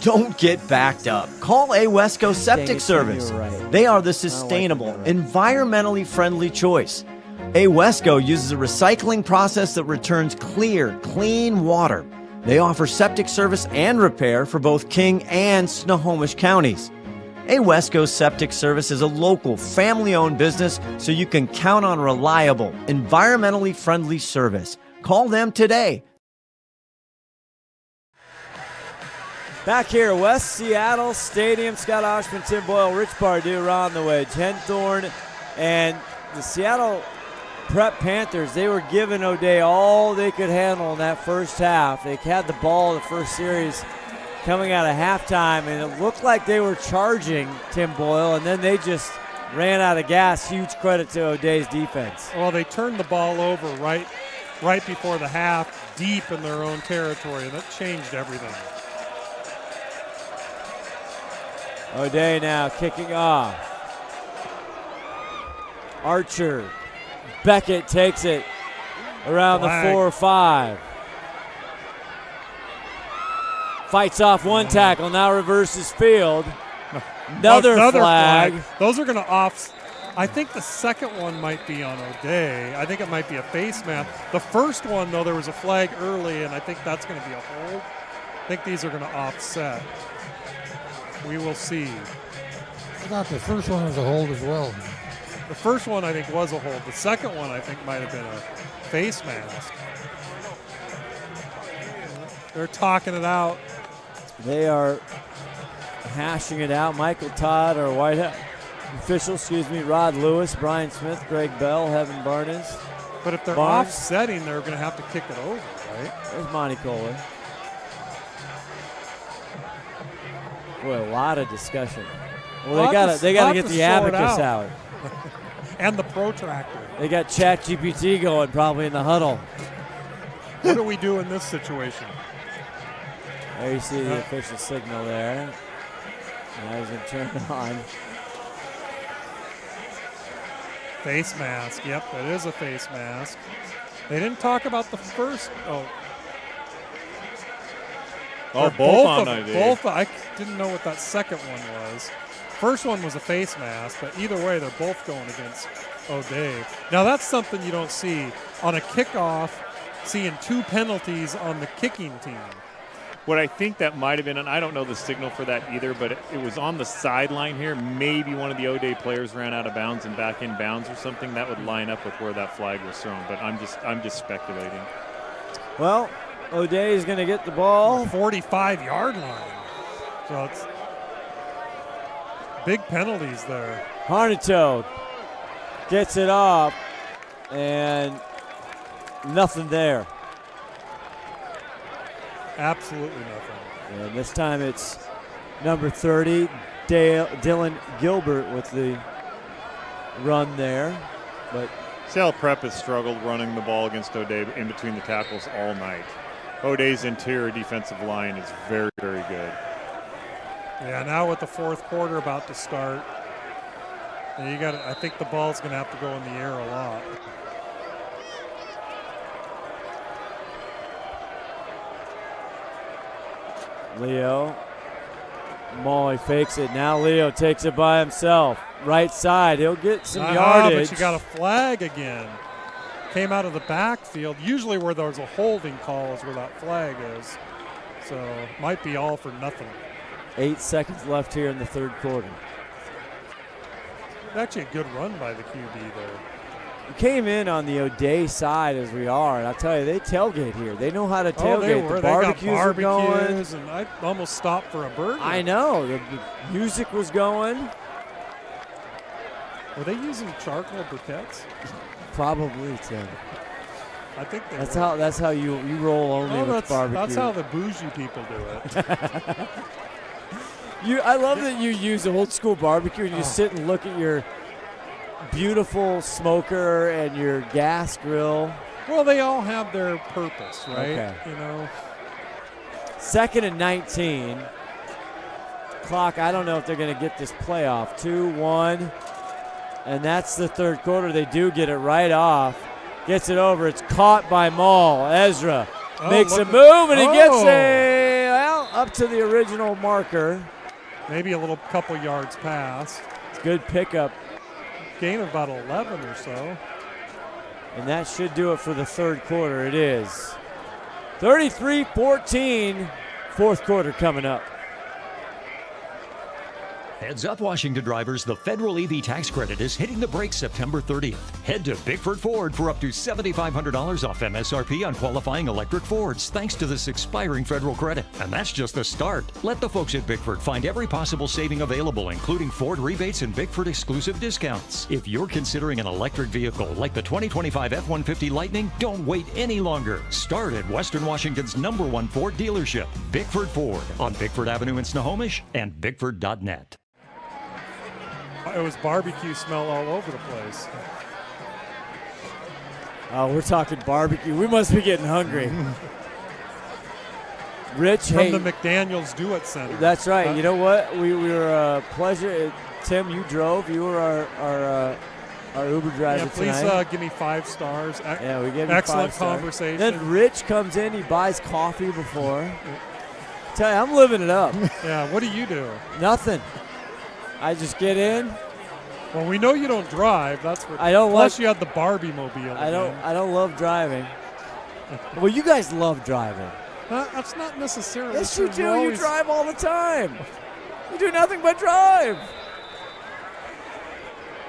Don't get backed up. Call A Wesco Septic Service. They are the sustainable, environmentally friendly choice. A Wesco uses a recycling process that returns clear, clean water. They offer septic service and repair for both King and Snohomish counties. A Wesco Septic Service is a local, family-owned business, so you can count on reliable, environmentally friendly service. Call them today. Back here, West Seattle Stadium. Scott Oshman, Tim Boyle, Rich Pardue, Ron the Wedge Henthorn, and the Seattle Prep Panthers. They were giving O'Day all they could handle in that first half. They had the ball the first series coming out of halftime, and it looked like they were charging Tim Boyle, and then they just ran out of gas. Huge credit to O'Day's defense. Well, they turned the ball over right before the half, deep in their own territory, and that changed everything. O'Day now kicking off. Archer. Beckett takes it around the 4 or 5. Fights off one tackle, now reverses field. Another flag. Those are going to off. I think the second one might be on O'Day. I think it might be a face mask. The first one, though, there was a flag early, and I think that's going to be a hold. I think these are going to offset. We will see. I thought the first one was a hold as well. The first one, I think, was a hold. The second one, I think, might have been a face mask. They're talking it out. They are hashing it out. Michael Todd, our officials, Rod Lewis, Brian Smith, Greg Bell, Heaven Barnes. But if they're Barnes. offsetting, they're going to have to kick it over, right? There's Monty Kohler. Boy, a lot of discussion. Well, they gotta get the abacus out. And the protractor. They got ChatGPT going probably in the huddle. What do we do in this situation? There you see the official signal there. Now he's going to turn it on. Face mask. Yep, that is a face mask. They didn't talk about the first. Both on ID. Both. I didn't know what that second one was. First one was a face mask, but either way, they're both going against O'Day. Now, that's something you don't see on a kickoff, seeing 2 penalties on the kicking team. What I think that might have been, and I don't know the signal for that either, but it was on the sideline here. Maybe one of the O'Day players ran out of bounds and back in bounds or something. That would line up with where that flag was thrown, but I'm just speculating. Well, O'Day is going to get the ball. 45-yard line. So it's big penalties there. Harnito gets it off, and nothing there. Absolutely nothing. And this time it's number 30, Dylan Gilbert with the run there. But Seattle Prep has struggled running the ball against O'Day in between the tackles all night. O'Day's interior defensive line is very, very good. Yeah, now with the fourth quarter about to start, and I think the ball's going to have to go in the air a lot. Leo. Molly fakes it. Now Leo takes it by himself. Right side. He'll get some yardage. But you got a flag again. Came out of the backfield. Usually where there's a holding call is where that flag is. So might be all for nothing. 8 seconds left here in the third quarter. Actually a good run by the QB there. We came in on the O'Day side as we are, and I'll tell you, they tailgate here. They know how to tailgate. The barbecues are going. And I almost stopped for a burger. I know. The music was going. Were they using charcoal briquettes? Probably, Tim. I think that's how you roll only with barbecue. That's how the bougie people do it. I love that you use old school barbecue and you sit and look at your beautiful smoker and your gas grill. Well, they all have their purpose, right? Okay. You know. 2nd and 19. Clock, I don't know if they're going to get this playoff. 2-1. And that's the third quarter. They do get it right off. Gets it over. It's caught by Maul. Ezra makes a move, and he gets up to the original marker. Maybe a little couple yards past. It's good pickup. Gain of about 11 or so. And that should do it for the third quarter. It is 33-14. Fourth quarter coming up. Heads up, Washington drivers, the federal EV tax credit is hitting the brakes September 30th. Head to Bickford Ford for up to $7,500 off MSRP on qualifying electric Fords, thanks to this expiring federal credit. And that's just the start. Let the folks at Bickford find every possible saving available, including Ford rebates and Bickford exclusive discounts. If you're considering an electric vehicle like the 2025 F-150 Lightning, don't wait any longer. Start at Western Washington's #1 Ford dealership, Bickford Ford, on Bickford Avenue in Snohomish and Bickford.net. It was barbecue smell all over the place. Oh, we're talking barbecue. We must be getting hungry. Rich, from the McDaniels Do-It Center. That's right. You know what? We were a pleasure. Tim, you drove. You were our Uber driver tonight. Please give me 5 stars. Yeah, we gave you excellent 5 stars. Conversation. Then Rich comes in. He buys coffee before. Tell you, I'm living it up. Yeah. What do you do? Nothing. I just get in. Well, we know you don't drive. That's what. I don't. Plus, you had the Barbie mobile. I don't love driving. Well, you guys love driving. That's not necessarily. Yes, you do. You drive all the time. You do nothing but drive.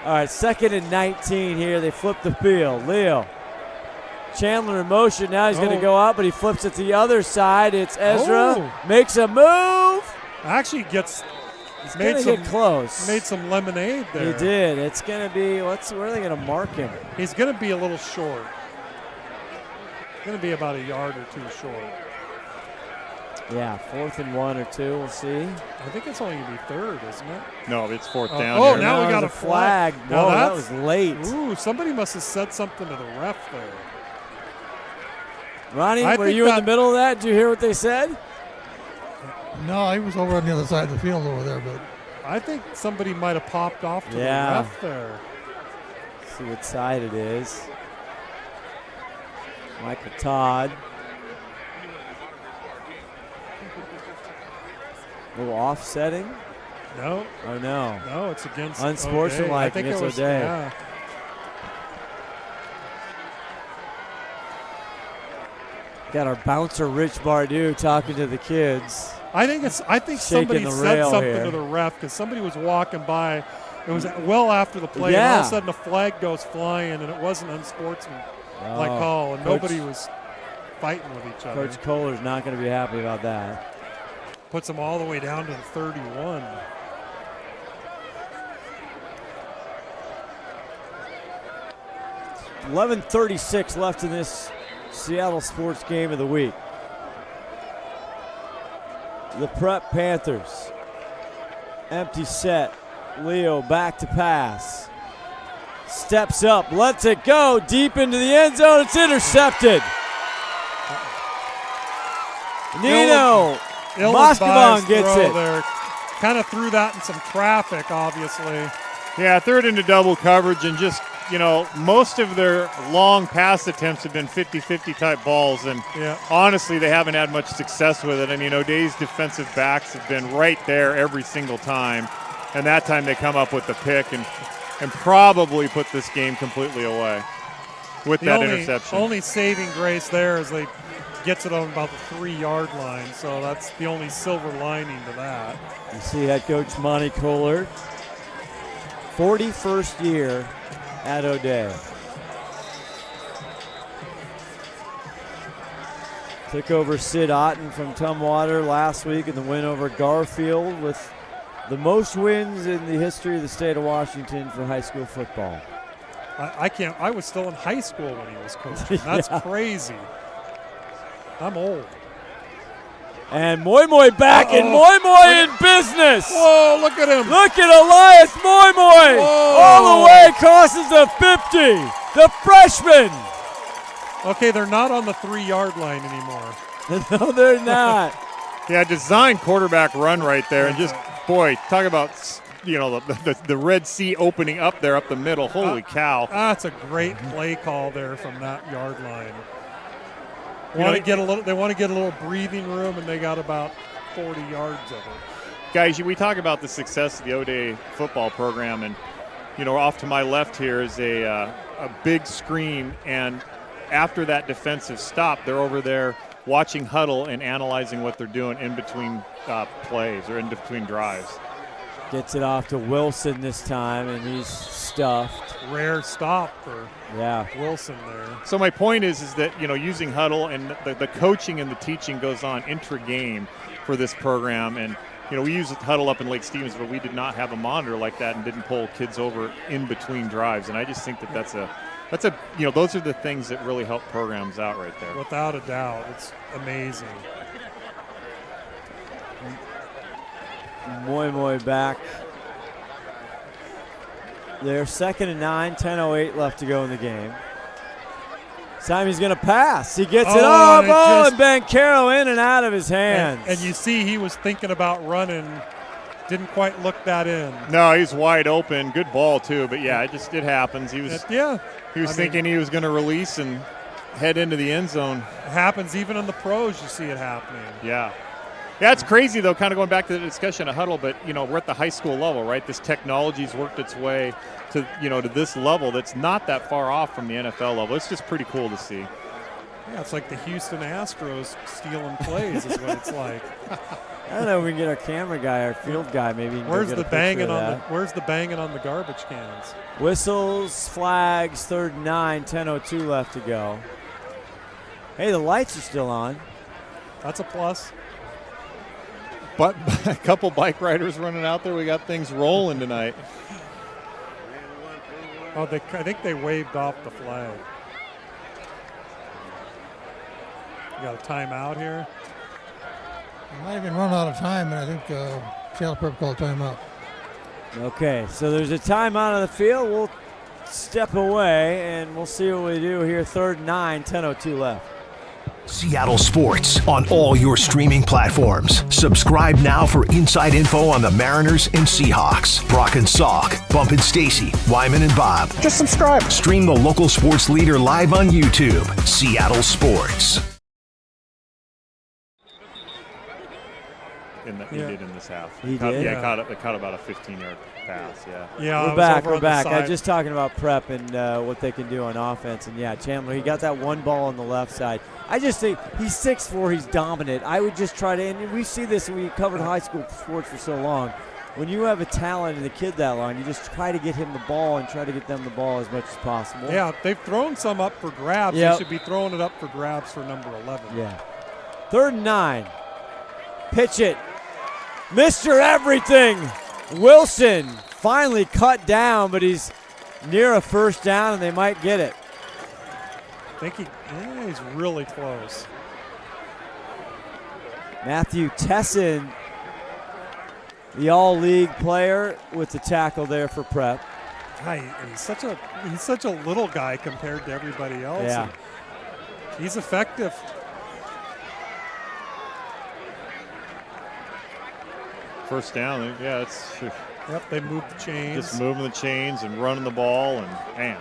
All right, 2nd and 19 here. They flip the field. Leo. Chandler in motion. Now he's going to go out, but he flips it to the other side. It's Ezra. Makes a move. Actually gets He's going to get close. Made some lemonade there. He did. It's going to be, where are they going to mark him? He's going to be a little short. Going to be about a yard or two short. Yeah, 4th and 1 or 2. We'll see. I think it's only going to be 3rd, isn't it? No, it's 4th down. Oh, here. now we got a flag. Now Whoa, that was late. Ooh, somebody must have said something to the ref there. Ronnie, were you in the middle of that? Did you hear what they said? No, he was over on the other side of the field over there, but I think somebody might have popped off to the ref there. Let's see what side it is. Michael Todd. A little offsetting? No. Oh, no. No, it's against unsportsmanlike against O'Day. Yeah. Got our bouncer Rich Bardew talking to the kids. I think somebody said something to the ref because somebody was walking by. It was well after the play, and all of a sudden a flag goes flying, and it wasn't unsportsmanlike call, and nobody was fighting with each other. Coach Kohler's not going to be happy about that. Puts them all the way down to the 31. $11:36 left in this Seattle sports game of the week. The Prep Panthers. Empty set. Leo back to pass. Steps up, lets it go deep into the end zone. It's intercepted. Nino Moscovon gets it. There. Kind of threw that in some traffic, obviously. Yeah, threw it into double coverage, and just, most of their long pass attempts have been 50-50 type balls, and honestly, they haven't had much success with it. And, O'Day's defensive backs have been right there every single time, and that time they come up with the pick and probably put this game completely away with that interception. Only saving grace there is they gets it on about the 3-yard line, so that's the only silver lining to that. You see head coach Monty Kohler, 41st year at O'Day. Took over Sid Otten from Tumwater last week in the win over Garfield with the most wins in the history of the state of Washington for high school football. I was still in high school when he was coaching. That's crazy. I'm old. And Moy Moy back, and Moy Moy in business. Whoa, look at him. Look at Elias Moy Moy. All the way crosses the 50. The freshman. Okay, they're not on the 3-yard line anymore. No, they're not. Yeah, design quarterback run right there. And just, boy, talk about, the Red Sea opening up there up the middle. Holy cow. That's a great play call there from that yard line. They want to get a little breathing room, and they got about 40 yards of it. Guys, we talk about the success of the O'Day football program, and off to my left here is a big screen, and after that defensive stop, they're over there watching huddle and analyzing what they're doing in between plays or in between drives. Gets it off to Wilson this time, and he's stuffed. Rare stop for Wilson there. So my point is that, using huddle and the coaching and the teaching goes on intra-game for this program. And, we use huddle up in Lake Stevens, but we did not have a monitor like that and didn't pull kids over in between drives. And I just think that that's those are the things that really help programs out right there. Without a doubt. It's amazing. Moy Moy back. They're 2nd and 9, 10:08 left to go in the game. This time he's going to pass. He gets it off. And Ben Caro in and out of his hands. And you see he was thinking about running. Didn't quite look that in. No, he's wide open. Good ball, too. But, it happens. He was thinking he was going to release and head into the end zone. It happens even in the pros. You see it happening. Yeah. Yeah, it's crazy, though, kind of going back to the discussion of huddle, but, we're at the high school level, right? This technology's worked its way to, to this level that's not that far off from the NFL level. It's just pretty cool to see. Yeah, it's like the Houston Astros stealing plays is what it's like. I don't know if we can get our camera guy, our field guy, maybe. Where's the banging on the garbage cans? Whistles, flags, 3rd and 9, 10:02 left to go. Hey, the lights are still on. That's a plus. a couple bike riders running out there. We got things rolling tonight. Oh, I think they waved off the flag. You got a timeout here. They might have been run out of time, and I think Seattle Prep called timeout. Okay, so there's a timeout on the field. We'll step away, and we'll see what we do here. 3rd and 9, 10:02 left. Seattle Sports on all your streaming platforms. Subscribe now for inside info on the Mariners and Seahawks. Brock and Salk, Bump and Stacy, Wyman and Bob. Just subscribe. Stream the local sports leader live on YouTube. Seattle Sports. He did in this half. He did? Yeah, caught about a 15-yard pass, We're back. I'm just talking about Prep and what they can do on offense. And, yeah, Chandler, he got that one ball on the left side. I just think he's 6'4", he's dominant. I would just try to – and we see this when we covered high school sports for so long. When you have a talent and a kid that long, you just try to get him the ball and try to get them the ball as much as possible. Yeah, they've thrown some up for grabs. Yep. They should be throwing it up for grabs for number 11. Yeah. 3rd and 9. Pitch it. Mr. Everything. Wilson finally cut down, but he's near a first down, and they might get it. I think he's really close. Matthew Tesson, the all-league player, with the tackle there for Prep. He's such a little guy compared to everybody else. Yeah. He's effective. First down, it's. Yep, they moved the chains. Just moving the chains and running the ball, and man.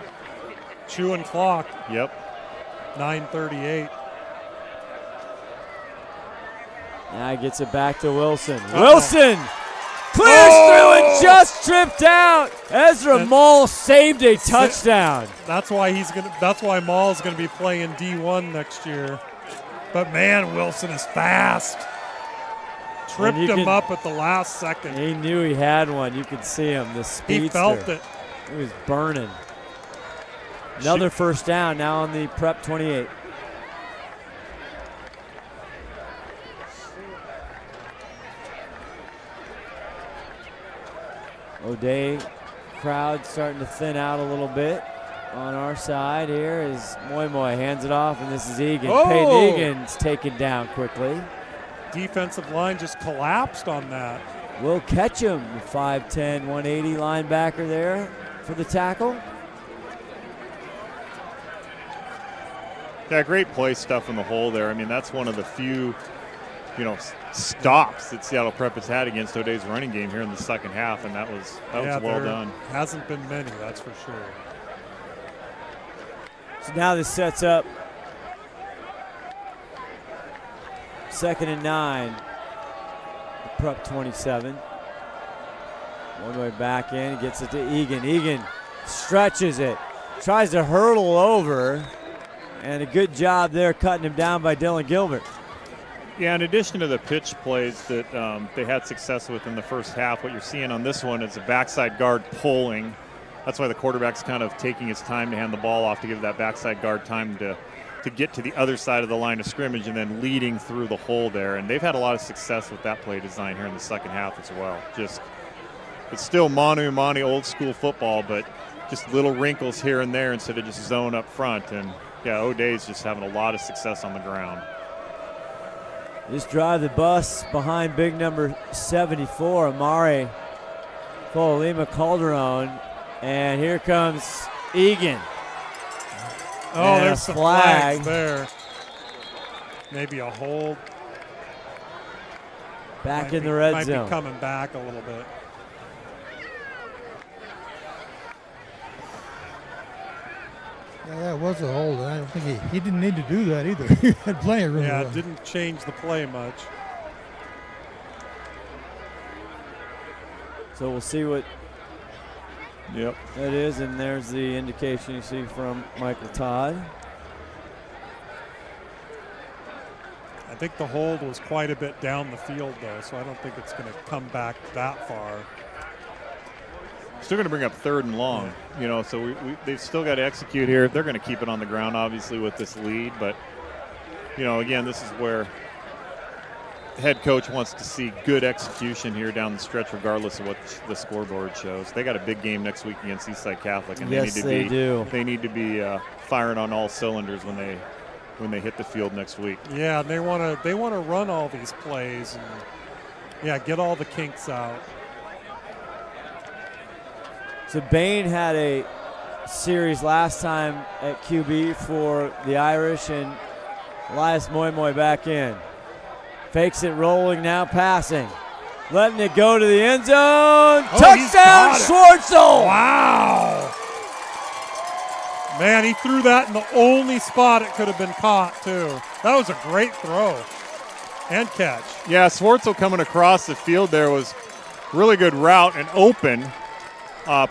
Chewing clock. Yep. 9:38. Now he gets it back to Wilson. Wilson clears through and just tripped out. Ezra Mall saved a touchdown. That's why Mall's gonna be playing D1 next year. But man, Wilson is fast. Tripped him up at the last second. He knew he had one. You could see him. The speedster. He felt it. He was burning. Another first down now on the Prep 28. O'Day crowd starting to thin out a little bit on our side here as Moy hands it off, and this is Egan. Oh. Peyton Egan's taken down quickly. Defensive line just collapsed on that. Will Ketchum, the 5'10", 180 linebacker there for the tackle. Yeah, great play stuff in the hole there. I mean, that's one of the few, stops that Seattle Prep has had against O'Day's running game here in the second half, and that was well done. Hasn't been many, that's for sure. So now this sets up 2nd and 9. Prep 27. One way back in, gets it to Egan. Egan stretches it, tries to hurdle over, and a good job there cutting him down by Dylan Gilbert. Yeah, in addition to the pitch plays that they had success with in the first half, what you're seeing on this one is a backside guard pulling. That's why the quarterback's kind of taking his time to hand the ball off to give that backside guard time to get to the other side of the line of scrimmage and then leading through the hole there. And they've had a lot of success with that play design here in the second half as well. It's still manu old school football, but just little wrinkles here and there instead of just zone up front. And yeah, O'Day's just having a lot of success on the ground. Just drive the bus behind big number 74, Amari Folima Calderon. And here comes Egan. Oh, and there's some flags there. Maybe a hold. Back in the red zone. Might be coming back a little bit. Yeah, that was a hold. I don't think he didn't need to do that either. He had plenty of room. Yeah, it didn't change the play much. So we'll see what that is, and there's the indication you see from Michael Todd. I think the hold was quite a bit down the field, though, so I don't think it's going to come back that far. Still going to bring up 3rd and long, so they've still got to execute here. They're going to keep it on the ground, obviously, with this lead. But, again, this is where head coach wants to see good execution here down the stretch, regardless of what the scoreboard shows. They got a big game next week against Eastside Catholic, and Yes, they do. They need to be firing on all cylinders when they hit the field next week. Yeah, they want to run all these plays and get all the kinks out. So Bain had a series last time at QB for the Irish, and Elias Moy back in. Fakes it, rolling now, passing. Letting it go to the end zone. Touchdown, Schwartzel! Wow. Man, he threw that in the only spot it could have been caught, too. That was a great throw and catch. Yeah, Schwartzel coming across the field there was really good route and open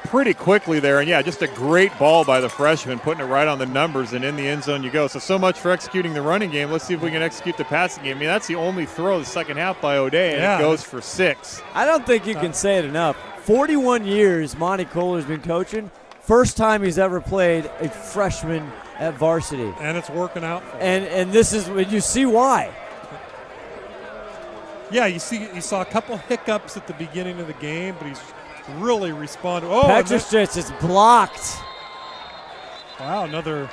pretty quickly there. And, just a great ball by the freshman, putting it right on the numbers, and in the end zone you go. So much for executing the running game. Let's see if we can execute the passing game. I mean, that's the only throw the second half by O'Day, and it goes for 6. I don't think you can say it enough. 41 years Monty Kohler's been coaching. First time he's ever played a freshman at varsity. And it's working out for him. And this is, you see why. Yeah, you saw a couple hiccups at the beginning of the game, but he's really responded. Petrostritz is blocked. Wow, another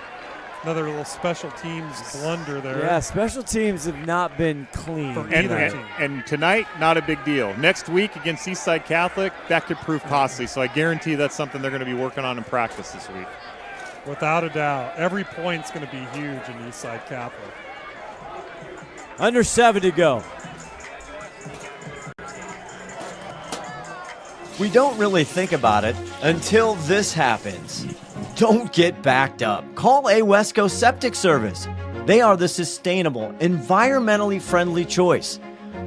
little special teams blunder there. Yeah, special teams have not been clean. For either team. And tonight, not a big deal. Next week against Eastside Catholic, that could prove costly. So I guarantee that's something they're going to be working on in practice this week. Without a doubt. Every point's going to be huge in Eastside Catholic. Under 7 to go. We don't really think about it until this happens. Don't get backed up. Call Wesco Septic Service. They are the sustainable, environmentally friendly choice.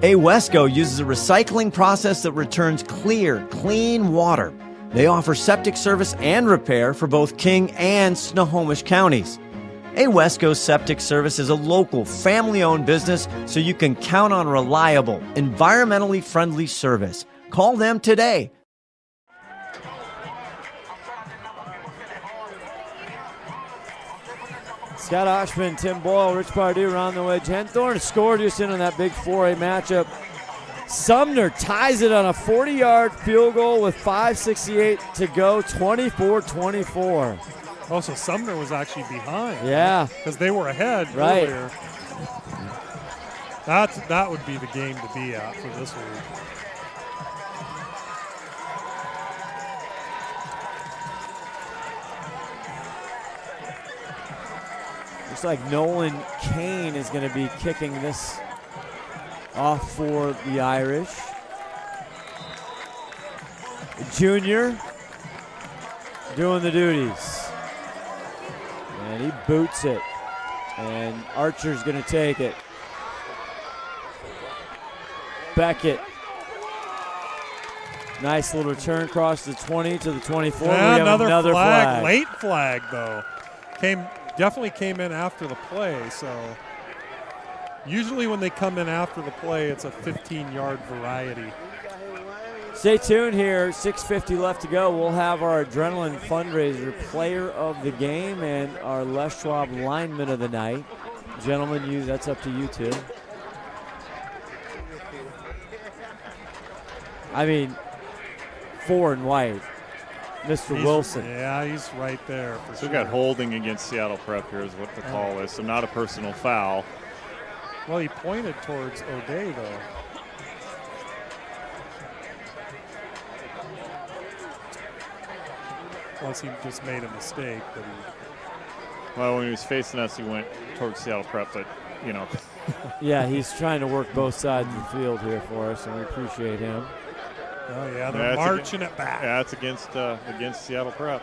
Wesco uses a recycling process that returns clear, clean water. They offer septic service and repair for both King and Snohomish counties. Wesco Septic Service is a local, family-owned business, so you can count on reliable, environmentally friendly service. Call them today. Scott Oshman, Tim Boyle, Rich Pardue around the wedge. Henthorne scored just in on that big 4A matchup. Sumner ties it on a 40-yard field goal with 5:68 to go, 24-24. Oh, so Sumner was actually behind. Yeah. Because they were ahead earlier. That would be the game to be at for this week. Looks like Nolan Kane is going to be kicking this off for the Irish. Junior doing the duties. And he boots it. And Archer's going to take it. Beckett. Nice little return across the 20 to the 24. Yeah, we have another flag. Late flag, though. Definitely came in after the play, so usually when they come in after the play, it's a 15-yard variety. Stay tuned here. 6:50 left to go. We'll have our Adrenaline fundraiser player of the game and our Les Schwab lineman of the night. Gentlemen, that's up to you two. I mean, 4 and white. Mr. Wilson. Yeah, he's right there. So we got holding against Seattle Prep here is what the call is, so not a personal foul. Well, he pointed towards O'Day, though. Unless he just made a mistake. Well, when he was facing us, he went towards Seattle Prep, but, you know. Yeah, he's trying to work both sides of the field here for us, and we appreciate him. Oh, yeah, they're marching it back. Yeah, it's against Seattle Prep.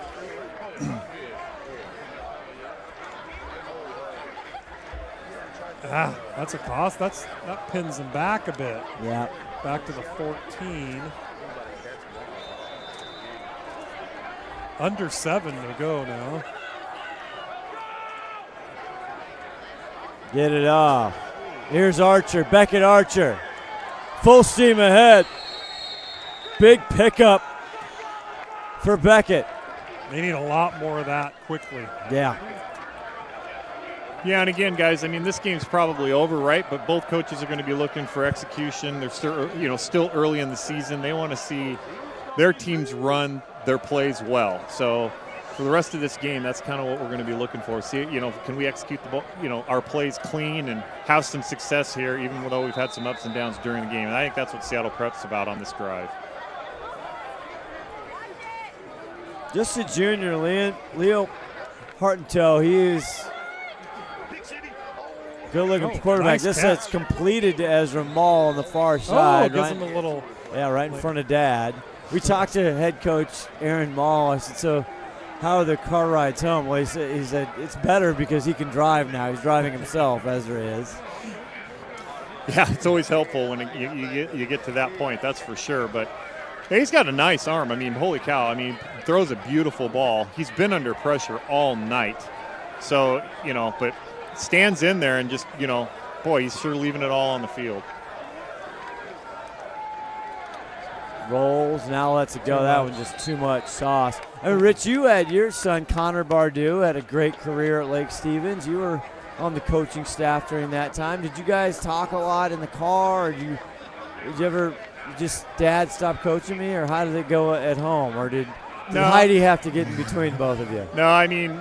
That's a cost. That pins them back a bit. Yeah. Back to the 14. Under 7 to go now. Get it off. Here's Archer, Beckett Archer. Full steam ahead. Big pickup for Beckett. They need a lot more of that quickly. Yeah. Yeah, and again, guys, I mean, this game's probably over, right? But both coaches are going to be looking for execution. They're still early in the season. They want to see their teams run their plays well. So for the rest of this game, that's kind of what we're going to be looking for. See, can we execute our plays clean and have some success here, even though we've had some ups and downs during the game. And I think that's what Seattle Prep's about on this drive. Just a junior, Leo Hartentoe. He is good-looking quarterback. Nice this catch. is completed to Ezra Mall on the far side. Gives him a little. Yeah, right in front of Dad. We talked to head coach Aaron Mall. I said, so how are the car rides home? Well, he said it's better because he can drive now. He's driving himself, Ezra is. Yeah, it's always helpful when you get to that point, that's for sure. But hey, he's got a nice arm. I mean, holy cow. I mean, throws a beautiful ball. He's been under pressure all night. So, but stands in there and just, boy, he's sure leaving it all on the field. Rolls, now lets it go. That one just too much sauce. I mean, Rich, you had your son, Connor Bardew, had a great career at Lake Stevens. You were on the coaching staff during that time. Did you guys talk a lot in the car, or did you ever just, Dad, stop coaching me, or how did it go at home, or did Heidi have to get in between both of you? No, I mean,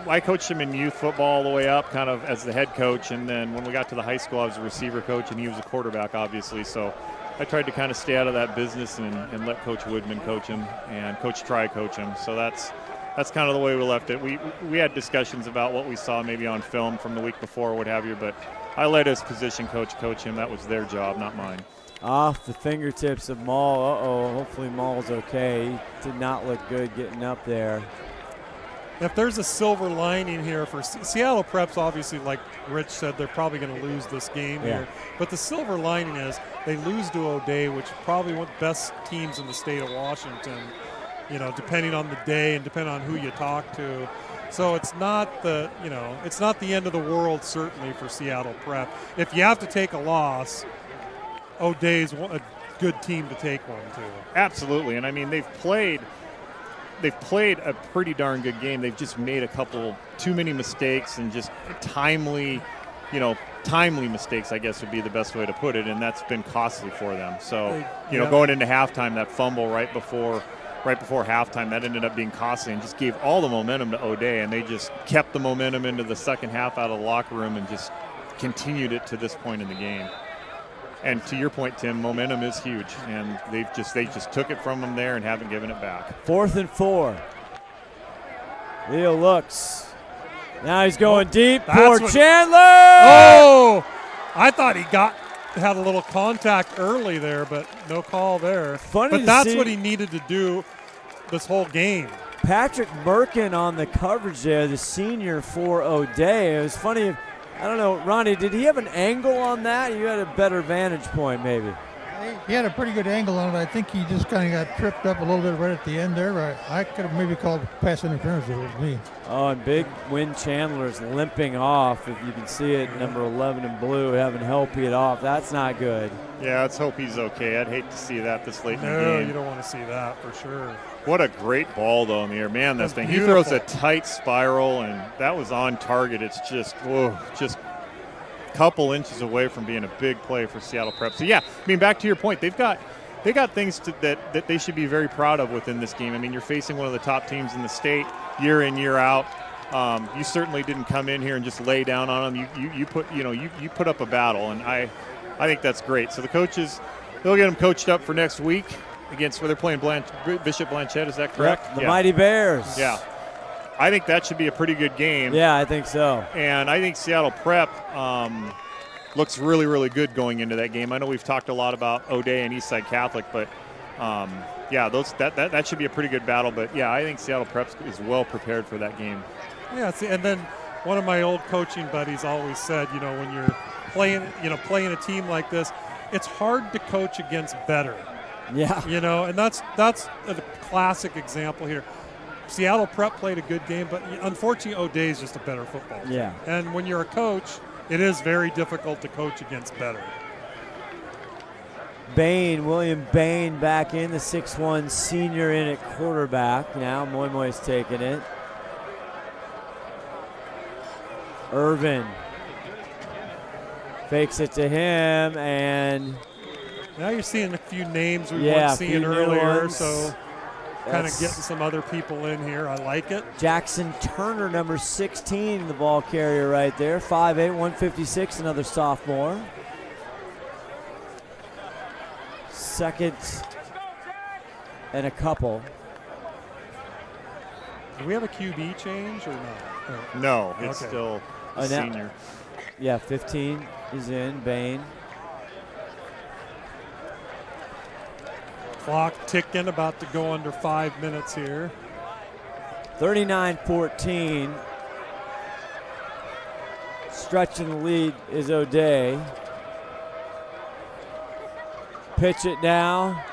I coached him in youth football all the way up kind of as the head coach, and then when we got to the high school, I was a receiver coach, and he was a quarterback, obviously. So I tried to kind of stay out of that business and let Coach Woodman coach him and Coach Try coach him. So that's kind of the way we left it. We had discussions about what we saw maybe on film from the week before or what have you, but I let his position coach him. That was their job, not mine. Off the fingertips of Maul. Hopefully Maul's okay. He did not look good getting up there. If there's a silver lining here for Seattle Preps, obviously, like Rich said, they're probably going to lose this game here. But the silver lining is they lose to O'Day, which is probably one of the best teams in the state of Washington, depending on the day and depending on who you talk to. So it's not the end of the world, certainly, for Seattle Prep. If you have to take a loss, O'Day's a good team to take one to. Absolutely, and I mean they've played a pretty darn good game. They've just made a couple too many mistakes and just timely mistakes, I guess would be the best way to put it, and that's been costly for them. So, going into halftime, that fumble right before halftime, that ended up being costly and just gave all the momentum to O'Day, and they just kept the momentum into the second half out of the locker room and just continued it to this point in the game. And to your point, Tim, momentum is huge, and they just took it from them there and haven't given it back. 4th and 4. Leo looks. Now he's going deep. Poor Chandler! Oh! I thought he had a little contact early there, but no call there. Funny but that's see what he needed to do this whole game. Patrick Merkin on the coverage there, the senior for O'Day. It was funny. I don't know, Ronnie, did he have an angle on that? You had a better vantage point, maybe. He had a pretty good angle on it. I think he just kind of got tripped up a little bit right at the end there. I could have maybe called pass interference if it was me. Oh, and big Win Chandler's limping off. If you can see it, number 11 in blue, having help get off. That's not good. Yeah, let's hope he's okay. I'd hate to see that this late in the game. No, you don't want to see that for sure. What a great ball, though, in the air. Man, that thing. Beautiful. He throws a tight spiral, and that was on target. It's just a couple inches away from being a big play for Seattle Prep. So, yeah, I mean, back to your point, they got things that they should be very proud of within this game. I mean, you're facing one of the top teams in the state year in, year out. You certainly didn't come in here and just lay down on them. You put up a battle, and I think that's great. So the coaches, they'll get them coached up for next week against where they're playing Bishop Blanchette. Is that correct? Yep, the Mighty Bears. Yeah. I think that should be a pretty good game. Yeah, I think so. And I think Seattle Prep looks really, really good going into that game. I know we've talked a lot about O'Day and Eastside Catholic, but that should be a pretty good battle. But yeah, I think Seattle Prep is well prepared for that game. Yeah, and then one of my old coaching buddies always said, when you're playing a team like this, it's hard to coach against better. Yeah. And that's a classic example here. Seattle Prep played a good game, but unfortunately O'Day is just a better football team. Yeah. And when you're a coach, it is very difficult to coach against better. William Bain back in, the 6'1 senior in at quarterback. Now Moy Moy's taking it. Irvin fakes it to him, and now you're seeing a few names we yeah, weren't seeing earlier, so kind of That's getting some other people in here. I like it. Jackson Turner, number 16, the ball carrier right there. 5'8", 156, another sophomore. Second and a couple. Do we have a QB change or not? No, it's Okay. still a now- senior. Yeah, 15 is in, Bain. Clock ticking, about to go under 5 minutes here. 39-14. Stretching the lead is O'Day. Pitch it now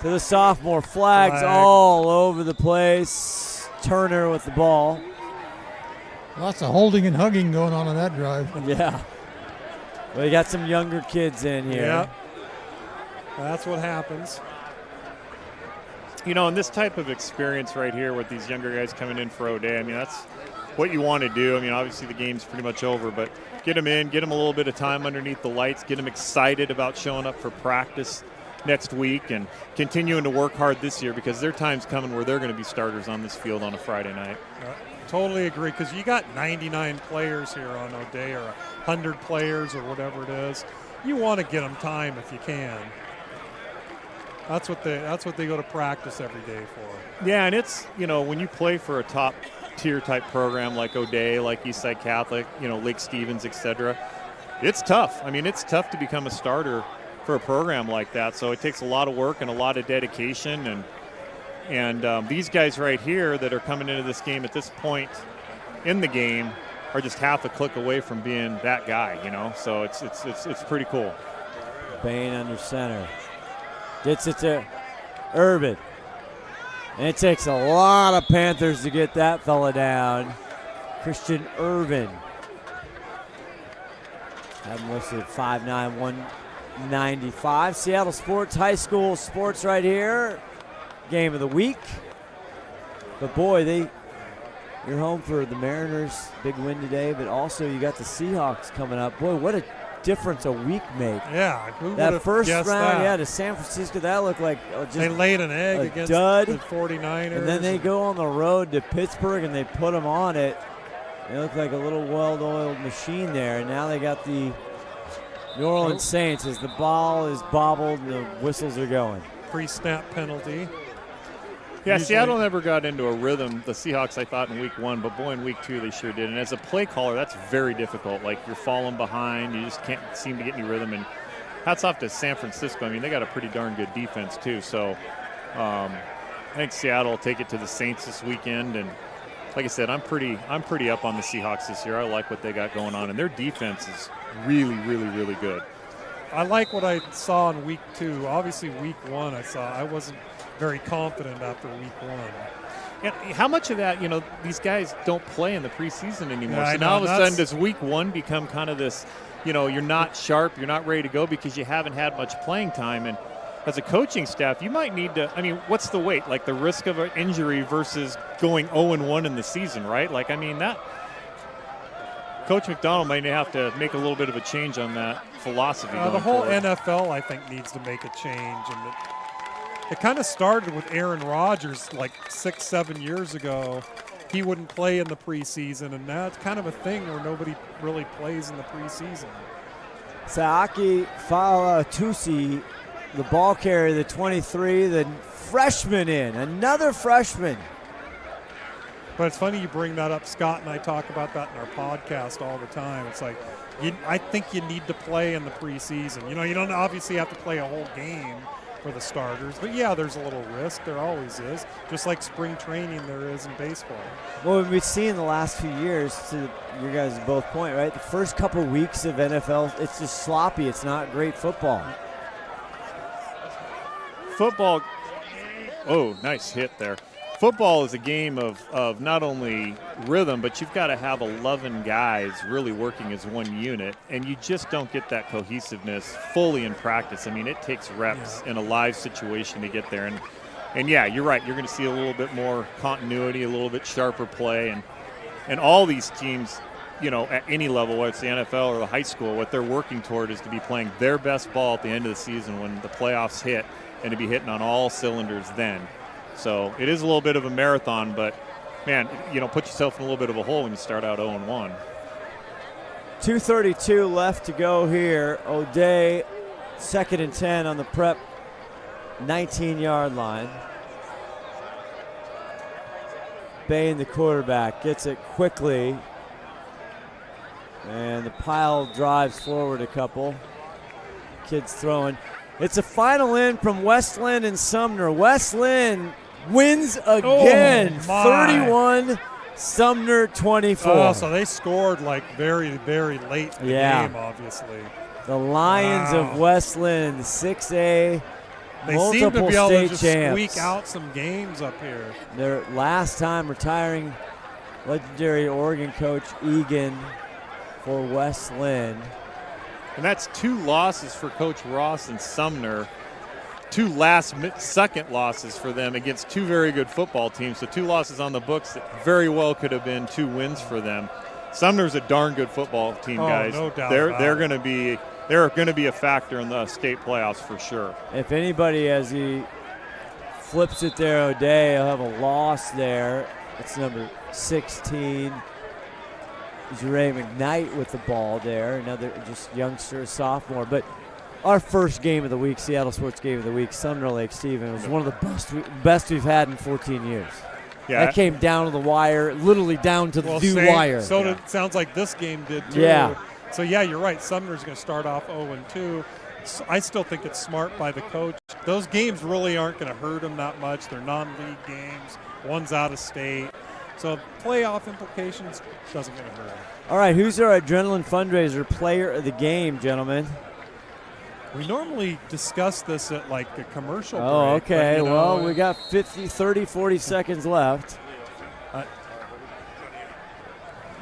to the sophomore. Flags all over the place. Turner with the ball. Lots of holding and hugging going on that drive. Yeah. Well, you got some younger kids in here. Yeah. That's what happens. You know, in this type of experience right here with these younger guys coming in for O'Day, I mean, that's what you want to do. I mean, obviously the game's pretty much over, but get them in, get them a little bit of time underneath the lights, get them excited about showing up for practice next week and continuing to work hard this year, because their time's coming where they're going to be starters on this field on a Friday night. Totally agree, because you got 99 players here on O'Day, or 100 players or whatever it is. You want to get them time if you can. That's what they go to practice every day for. Yeah, and it's, you know, when you play for a top tier type program like O'Day, like Eastside Catholic, you know, Lake Stevens, etc., it's tough. I mean, it's tough to become a starter for a program like that. So it takes a lot of work and a lot of dedication. And these guys right here that are coming into this game at this point in the game are just half a click away from being that guy, you know. So it's pretty cool. Bain under center. Gets it to Irvin. And it takes a lot of Panthers to get that fella down. Christian Irvin. Have him listed 5'9", 195. Seattle Sports, high school sports right here. Game of the week. But boy, you're home for the Mariners. Big win today, but also you got the Seahawks coming up. Boy, what a difference a week make. Yeah, who that would've first round, guessed that? to San Francisco, that looked like just they laid an egg a against dud. the 49ers. And then they go on the road to Pittsburgh and they put them on it. They look like a little well-oiled machine there. And now they got the New Orleans Saints as the ball is bobbled and the whistles are going. Pre-snap penalty. Yeah, Usually. Seattle never got into a rhythm. The Seahawks, I thought, in week one, but boy, in week two, they sure did. And as a play caller, that's very difficult. Like, you're falling behind. You just can't seem to get any rhythm. And hats off to San Francisco. I mean, they got a pretty darn good defense, too. So I think Seattle will take it to the Saints this weekend. And like I said, I'm pretty up on the Seahawks this year. I like what they got going on. And their defense is really, really, really good. I like what I saw in week two. Obviously, week one, I wasn't very confident after week one. And how much of that, you know, these guys don't play in the preseason anymore. Yeah, so I now know, all of a sudden does week one become kind of this, you know, you're not sharp, you're not ready to go because you haven't had much playing time. And as a coaching staff, you might need to, I mean, what's the weight? Like the risk of an injury versus going 0-1 in the season, right? Like, I mean, that Coach McDonald might have to make a little bit of a change on that philosophy. The whole forward. NFL, I think, needs to make a change. And it kind of started with Aaron Rodgers like 6-7 years ago. He wouldn't play in the preseason, and now it's kind of a thing where nobody really plays in the preseason. Saaki Tusi, the ball carrier, the 23, the freshman another freshman. But it's funny you bring that up. Scott and I talk about that in our podcast all the time. It's like, I think you need to play in the preseason. You know, you don't obviously have to play a whole game for the starters. But, yeah, there's a little risk. There always is. Just like spring training there is in baseball. Well, we've seen the last few years, to your guys' both point, right? The first couple weeks of NFL, it's just sloppy. It's not great football. Football, oh, nice hit there. Football is a game of not only rhythm, but you've got to have 11 guys really working as one unit, and you just don't get that cohesiveness fully in practice. I mean, it takes reps in a live situation to get there. And yeah, you're right. You're going to see a little bit more continuity, a little bit sharper play, and all these teams at any level, whether it's the NFL or the high school, what they're working toward is to be playing their best ball at the end of the season when the playoffs hit, and to be hitting on all cylinders then. So it is a little bit of a marathon, but man, put yourself in a little bit of a hole when you start out 0-1. 2:32 left to go here. O'Day, 2nd and 10 on the Prep 19-yard line. Bain, the quarterback, gets it quickly. And the pile drives forward a couple. Kids throwing. It's a final in from West Linn and Sumner. West Linn wins again. 31, Sumner 24. Oh, so they scored like very, very late in the game, obviously. The Lions of West Linn, 6A, they multiple seem to be able state to just champs. squeak out some games up here. Their last time retiring legendary Oregon coach Egan for West Linn. And that's 2 losses for Coach Ross and Sumner. 2 second losses for them against 2 very good football teams. So 2 losses on the books that very well could have been 2 wins for them. Sumner's a darn good football team, guys. No doubt. They're going to be a factor in the state playoffs for sure. If anybody, as he flips it there, O'Day, he'll have a loss there. It's number 16. Jure McKnight with the ball there, another just youngster, sophomore. But our first game of the week, Seattle Sports Game of the Week, Sumner Lake Stephen, was one of the best we've had in 14 years. Yeah. That came down to the wire, literally down to the wire. So it sounds like this game did too. Yeah. So yeah, you're right. Sumner's going to start off 0-2. So I still think it's smart by the coach. Those games really aren't going to hurt them that much. They're non-league games. One's out of state. So playoff implications doesn't going to hurt them. All right, who's our Adrenaline Fundraiser player of the game, gentlemen? We normally discuss this at like a commercial break. Oh, okay. But, well, we got 30, 40 seconds left.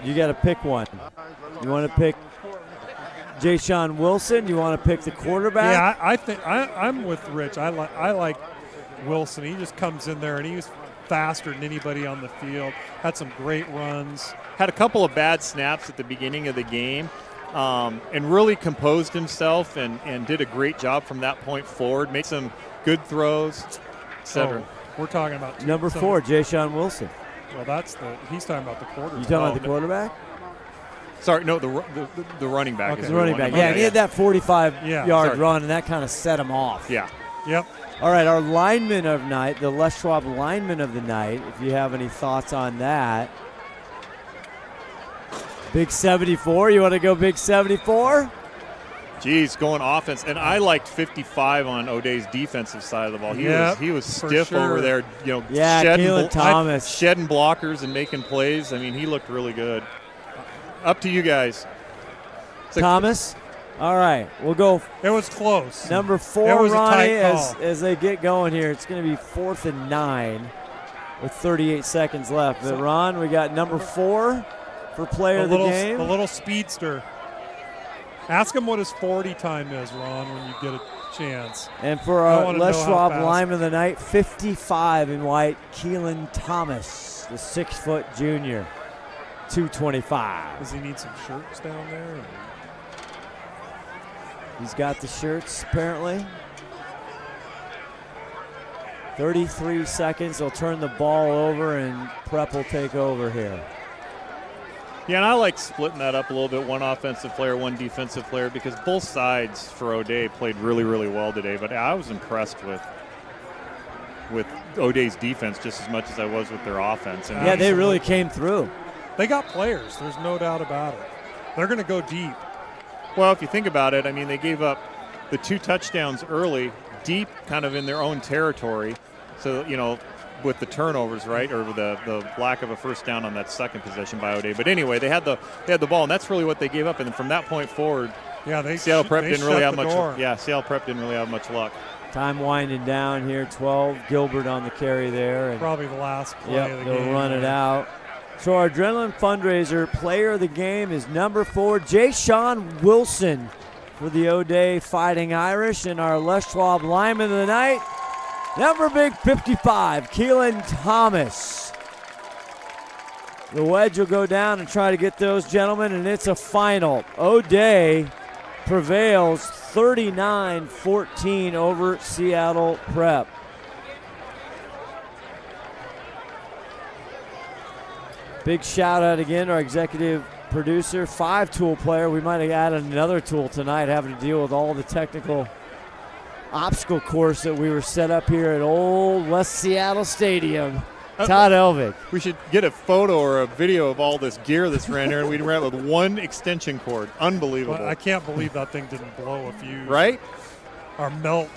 You got to pick one. You want to pick Jay-Sean Wilson? You want to pick the quarterback? Yeah, I think I'm with Rich. I like Wilson. He just comes in there and he's faster than anybody on the field. Had some great runs. Had a couple of bad snaps at the beginning of the game, and really composed himself and did a great job from that point forward. Made some good throws, etc. Oh, we're talking about number 4, Jay-Sean Wilson. Well, he's talking about the quarterback. You talking about the quarterback? Sorry, no, the running back. Okay. Is the running back. Yeah, he had that 45-yard run, and that kind of set him off. Yeah. Yep. All right, our lineman of night, the Les Schwab lineman of the night, if you have any thoughts on that. Big 74. You want to go big 74? Geez, going offense. And I liked 55 on O'Day's defensive side of the ball. He was stiff over there, Keelan Thomas. shedding blockers and making plays. I mean, he looked really good. Up to you guys. Thomas? All right, we'll go. It was close. Number 4, Ronnie, as they get going here. It's going to be 4th and 9 with 38 seconds left. But, Ron, we got number 4 for player of the game. The little speedster. Ask him what his 40 time is, Ron, when you get a chance. And for our Les Schwab lineman of the night, 55 in white, Keelan Thomas, the 6-foot junior, 225. Does he need some shirts down there? He's got the shirts, apparently. 33 seconds. They'll turn the ball over, and Prep will take over here. Yeah, and I like splitting that up a little bit, one offensive player, one defensive player, because both sides for O'Day played really, really well today. But I was impressed with O'Day's defense just as much as I was with their offense. And yeah, they really came through. They got players. There's no doubt about it. They're going to go deep. Well, if you think about it, I mean, they gave up the 2 touchdowns early, deep kind of in their own territory. So, with the turnovers, right, or the lack of a first down on that second possession by O'Day. But anyway, they had the ball, and that's really what they gave up. And then from that point forward, Seattle Prep didn't really have much. Yeah, Seattle Prep didn't really have much luck. Time winding down here. 12. Gilbert on the carry there. And probably the last play of the game. They'll run it out. So our Adrenaline Fundraiser player of the game is number 4, Jay-Sean Wilson for the O'Day Fighting Irish. And our Les Schwab lineman of the night, number big 55, Keelan Thomas. The wedge will go down and try to get those gentlemen, and it's a final. O'Day prevails 39-14 over Seattle Prep. Big shout out again to our executive producer, 5-tool player. We might have added another tool tonight, having to deal with all the technical obstacle course that we were set up here at old West Seattle Stadium. Todd Elvig. We should get a photo or a video of all this gear that's ran here, and we'd ran it with one extension cord. Unbelievable. Well, I can't believe that thing didn't blow a fuse. Right? Or melt.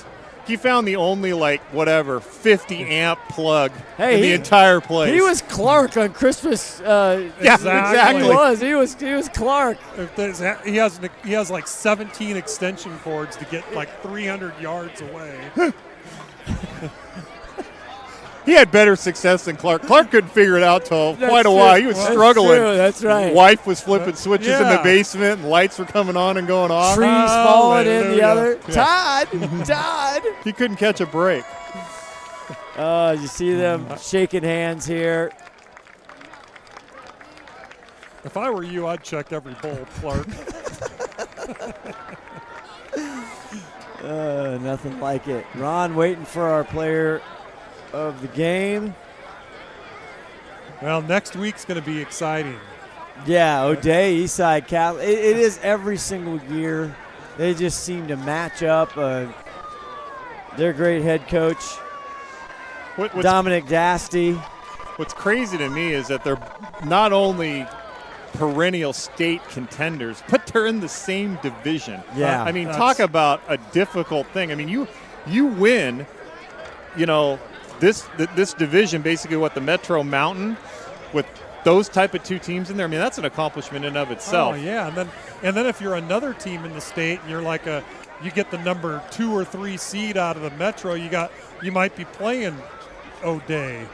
He found the only, 50 amp plug in He the entire place. He was Clark on Christmas. exactly. He was Clark. He has like 17 extension cords to get like 300 yards away. He had better success than Clark. Clark couldn't figure it out till quite a true. while. He was struggling. That's right. Wife was flipping switches in the basement, and lights were coming on and going off. Trees falling in the other. Yeah. Todd. He couldn't catch a break. You see them shaking hands here. If I were you, I'd check every bolt, Clark. Nothing like it. Ron waiting for our player of the game. Well, next week's going to be exciting. Yeah, O'Day, Eastside Catholic. It is every single year. They just seem to match up. Their great head coach, Dominic Dasty. What's crazy to me is that they're not only perennial state contenders, but they're in the same division. Yeah. I mean, talk about a difficult thing. I mean, you win, this division, basically what the Metro Mountain, with those type of two teams in there, I mean, that's an accomplishment in and of itself. Oh, yeah. And then if you're another team in the state and you're you get the number 2 or 3 seed out of the Metro, you might be playing O'Day.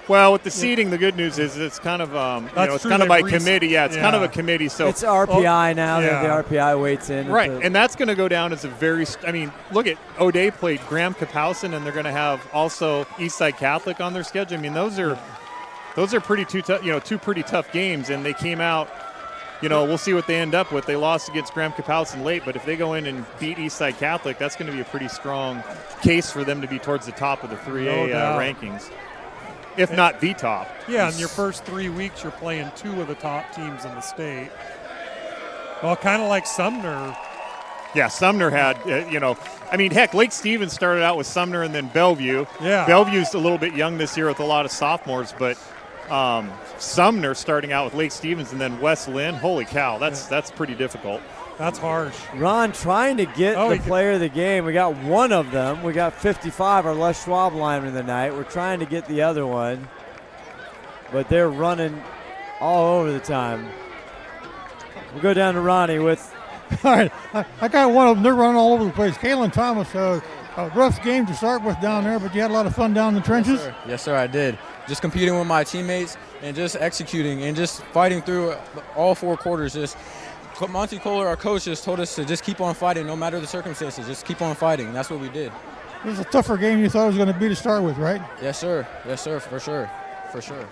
Well, with the seeding, the good news is it's kind of it's kind of by committee. Yeah, it's kind of a committee. So it's RPI now. Yeah. The RPI weights in. Right, and that's going to go down as a very. I mean, look at O'Day played Graham Kapowson, and they're going to have also Eastside Catholic on their schedule. I mean, those are pretty two pretty tough games, and they came out. We'll see what they end up with. They lost against Graham Kapowson late, but if they go in and beat Eastside Catholic, that's going to be a pretty strong case for them to be towards the top of the 3A rankings. If not the top. Yeah, in your first 3 weeks, you're playing 2 of the top teams in the state. Well, kind of like Sumner. Yeah, Sumner had, heck, Lake Stevens started out with Sumner and then Bellevue. Yeah. Bellevue's a little bit young this year with a lot of sophomores, but Sumner starting out with Lake Stevens and then West Lynn, holy cow, that's pretty difficult. That's harsh. Ron trying to get the player of the game. We got one of them. We got 55, our Les Schwab lineman of the night. We're trying to get the other one, but they're running all over the time. We'll go down to Ronnie with. All right, I got one of them. They're running all over the place. Kalen Thomas, a rough game to start with down there, but you had a lot of fun down in the trenches? Yes, sir, I did. Just competing with my teammates and just executing and just fighting through all 4 quarters. Monty Kohler, our coach, just told us to just keep on fighting no matter the circumstances. Just keep on fighting, and that's what we did. It was a tougher game you thought it was going to be to start with, right? Yes, sir. Yes, sir, for sure. For sure.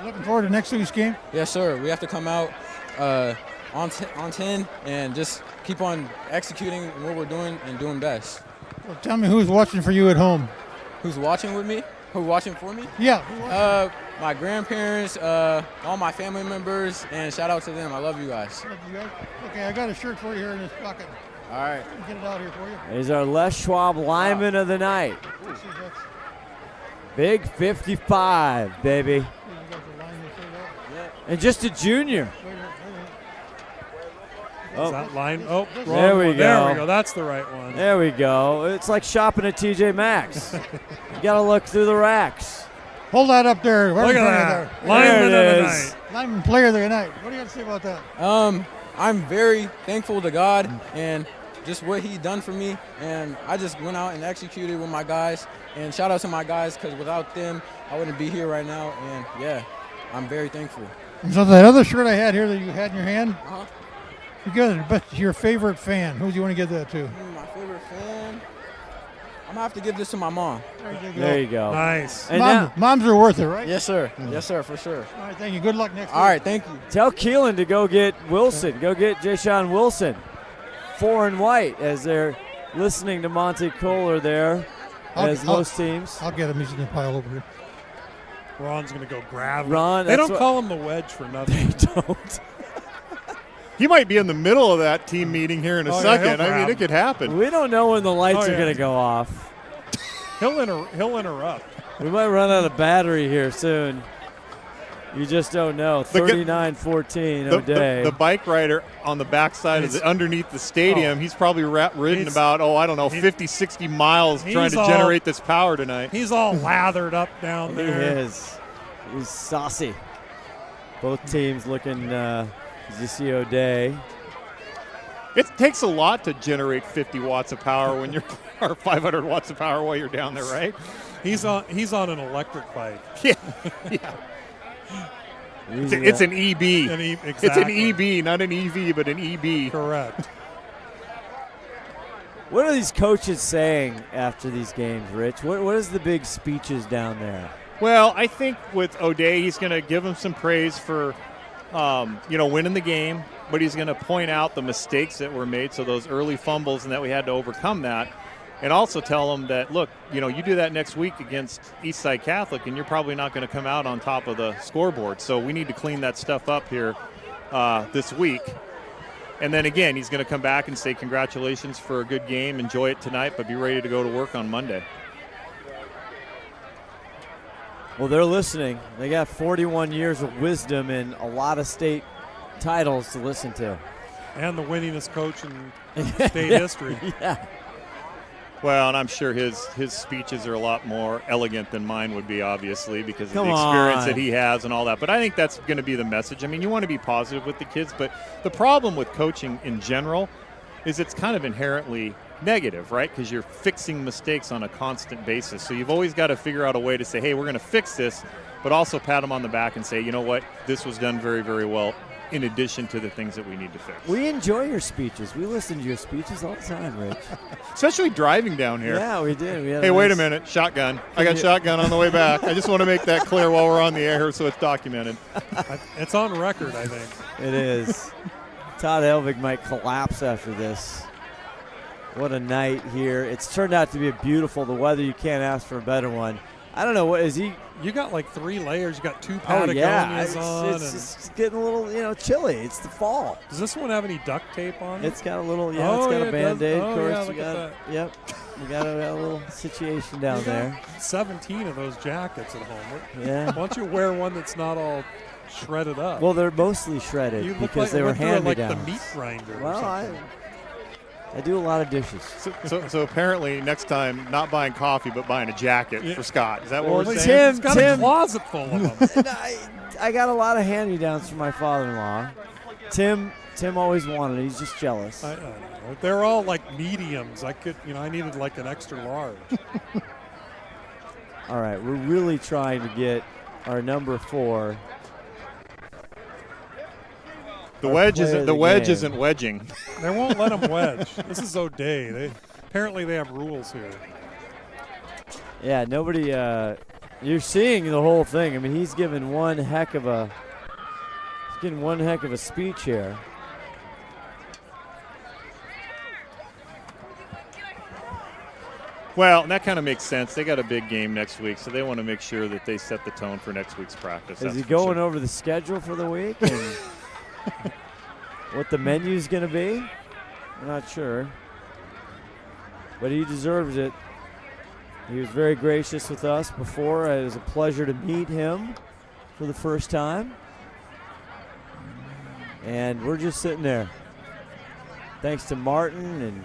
Looking forward to next week's game? Yes, sir. We have to come out on 10 and just keep on executing what we're doing and doing best. Well, tell me who's watching for you at home. Who's watching with me? Who's watching for me? Yeah. My grandparents, all my family members, and shout out to them. I love you guys. Okay, I got a shirt for you here in this pocket. All right. Get it out here for you. He's our Les Schwab lineman of the night. Big 55, baby. And just a junior. Is that line? Oh, wrong there we one. go. There we go. That's the right one. There we go. It's like shopping at TJ Maxx. You got to look through the racks. Hold that up there. Look at that. Lineman of the night. Lineman player of the night. What do you got to say about that? I'm very thankful to God and just what he done for me. And I just went out and executed with my guys. And shout out to my guys, because without them, I wouldn't be here right now. And, yeah, I'm very thankful. So that other shirt I had here that you had in your hand, you got it, but your favorite fan. Who do you want to give that to? My favorite fan? I'm gonna have to give this to my mom. There you go. Nice. And Moms are worth it, right? Yes, sir. Yes, sir, for sure. All right, thank you. Good luck next week. All right, thank you. Tell Keelan to go get Wilson. Go get Ja'Shawn Wilson. 4 and white as they're listening to Monte Kohler there, most teams. I'll get him. He's in the pile over here. Ron's going to go grab him. Ron, they don't call him the wedge for nothing. They don't. He might be in the middle of that team meeting here in a second. Yeah, I mean, it could happen. We don't know when the lights are going to go off. He'll interrupt. We might run out of battery here soon. You just don't know. 39-14 O'Day. The bike rider on the backside of underneath the stadium, he's probably ridden about, 50, 60 miles trying to generate this power tonight. He's all lathered up down there. He is. He's saucy. Both teams looking Zissy O'Day. It takes a lot to generate 50 watts of power when you're, or 500 watts of power while you're down there, right? He's on an electric bike. Yeah. It's an EB. Exactly. It's an EB, not an EV, but an EB. Correct. What are these coaches saying after these games, Rich? What is the big speeches down there? Well, I think with O'Day, he's going to give him some praise for, winning the game, but he's going to point out the mistakes that were made, so those early fumbles and that we had to overcome that. And also tell them that, look, you do that next week against Eastside Catholic, and you're probably not going to come out on top of the scoreboard. So we need to clean that stuff up here this week. And then, again, he's going to come back and say congratulations for a good game. Enjoy it tonight, but be ready to go to work on Monday. Well, they're listening. They got 41 years of wisdom and a lot of state titles to listen to. And the winningest coach in state history. Yeah. Well, and I'm sure his speeches are a lot more elegant than mine would be, obviously, because of the experience that he has and all that. But I think that's going to be the message. I mean, you want to be positive with the kids, but the problem with coaching in general is it's kind of inherently negative, right? Because you're fixing mistakes on a constant basis. So you've always got to figure out a way to say, hey, we're going to fix this, but also pat them on the back and say, you know what, this was done very, very well, in addition to the things that we need to fix. We enjoy your speeches. We listen to your speeches all the time, Rich. Especially driving down here. Yeah, we did. Hey, wait a minute. Shotgun. I got shotgun on the way back. I just want to make that clear while we're on the air so it's documented. It's on record, I think. It is. Todd Helvig might collapse after this. What a night here. It's turned out to be beautiful. The weather, you can't ask for a better one. I don't know, what is he? You got like 3 layers. You got 2 Patagonias on. It's getting a little, chilly. It's the fall. Does this one have any duct tape on it? It's got a little, it's got a Band-Aid, of course. Yeah, look at that. Yep. We got a little situation down there. 17 of those jackets at home. Yeah. Why don't you wear one that's not all shredded up? Well, they're mostly shredded because they were hand-me-downs. Like the meat grinder. Well, I do a lot of dishes. So apparently next time, not buying coffee, but buying a jacket for Scott. Is that what we're saying? He's got a closet full of them. I got a lot of hand-me-downs from my father-in-law. Tim always wanted it. He's just jealous. I know. They're all like mediums. I needed like an extra large. All right, we're really trying to get our number 4. The wedge isn't wedging. They won't let him wedge. This is O'Day. Apparently they have rules here. Yeah, nobody. You're seeing the whole thing. I mean, he's giving one heck of a speech here. Well, and that kind of makes sense. They got a big game next week, so they want to make sure that they set the tone for next week's practice. Is he going over the schedule for the week and what the menu's going to be? I'm not sure. But he deserves it. He was very gracious with us before. It was a pleasure to meet him for the first time. And we're just sitting there. Thanks to Martin and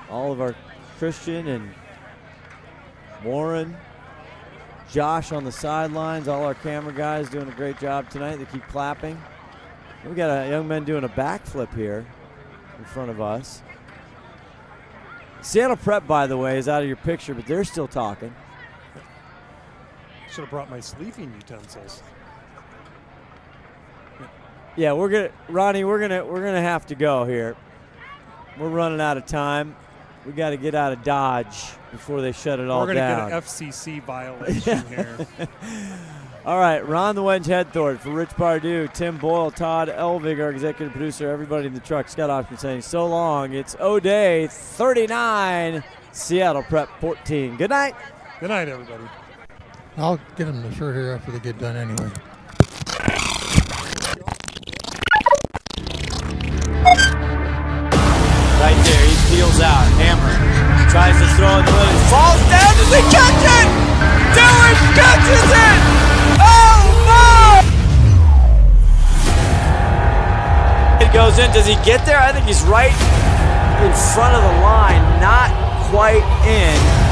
all of our Christian and Warren, Josh on the sidelines, all our camera guys doing a great job tonight. They keep clapping. We got a young man doing a backflip here in front of us. Seattle Prep, by the way, is out of your picture, but they're still talking. Should have brought my sleeping utensils. Yeah, Ronnie, we're gonna have to go here. We're running out of time. We got to get out of Dodge before they shut it all down. We're going to get an FCC violation here. All right, Ron the Wedge Headthorpe for Rich Pardue, Tim Boyle, Todd Elvig, our executive producer, everybody in the truck. Scott Austin saying so long. It's O'Day 39, Seattle Prep 14. Good night. Good night, everybody. I'll get them the shirt here after they get done anyway. Right there, he peels out. Hammer tries to throw it. Falls down. Does he catch it? Dylan catches it! Oh, no! It goes in. Does he get there? I think he's right in front of the line. Not quite in.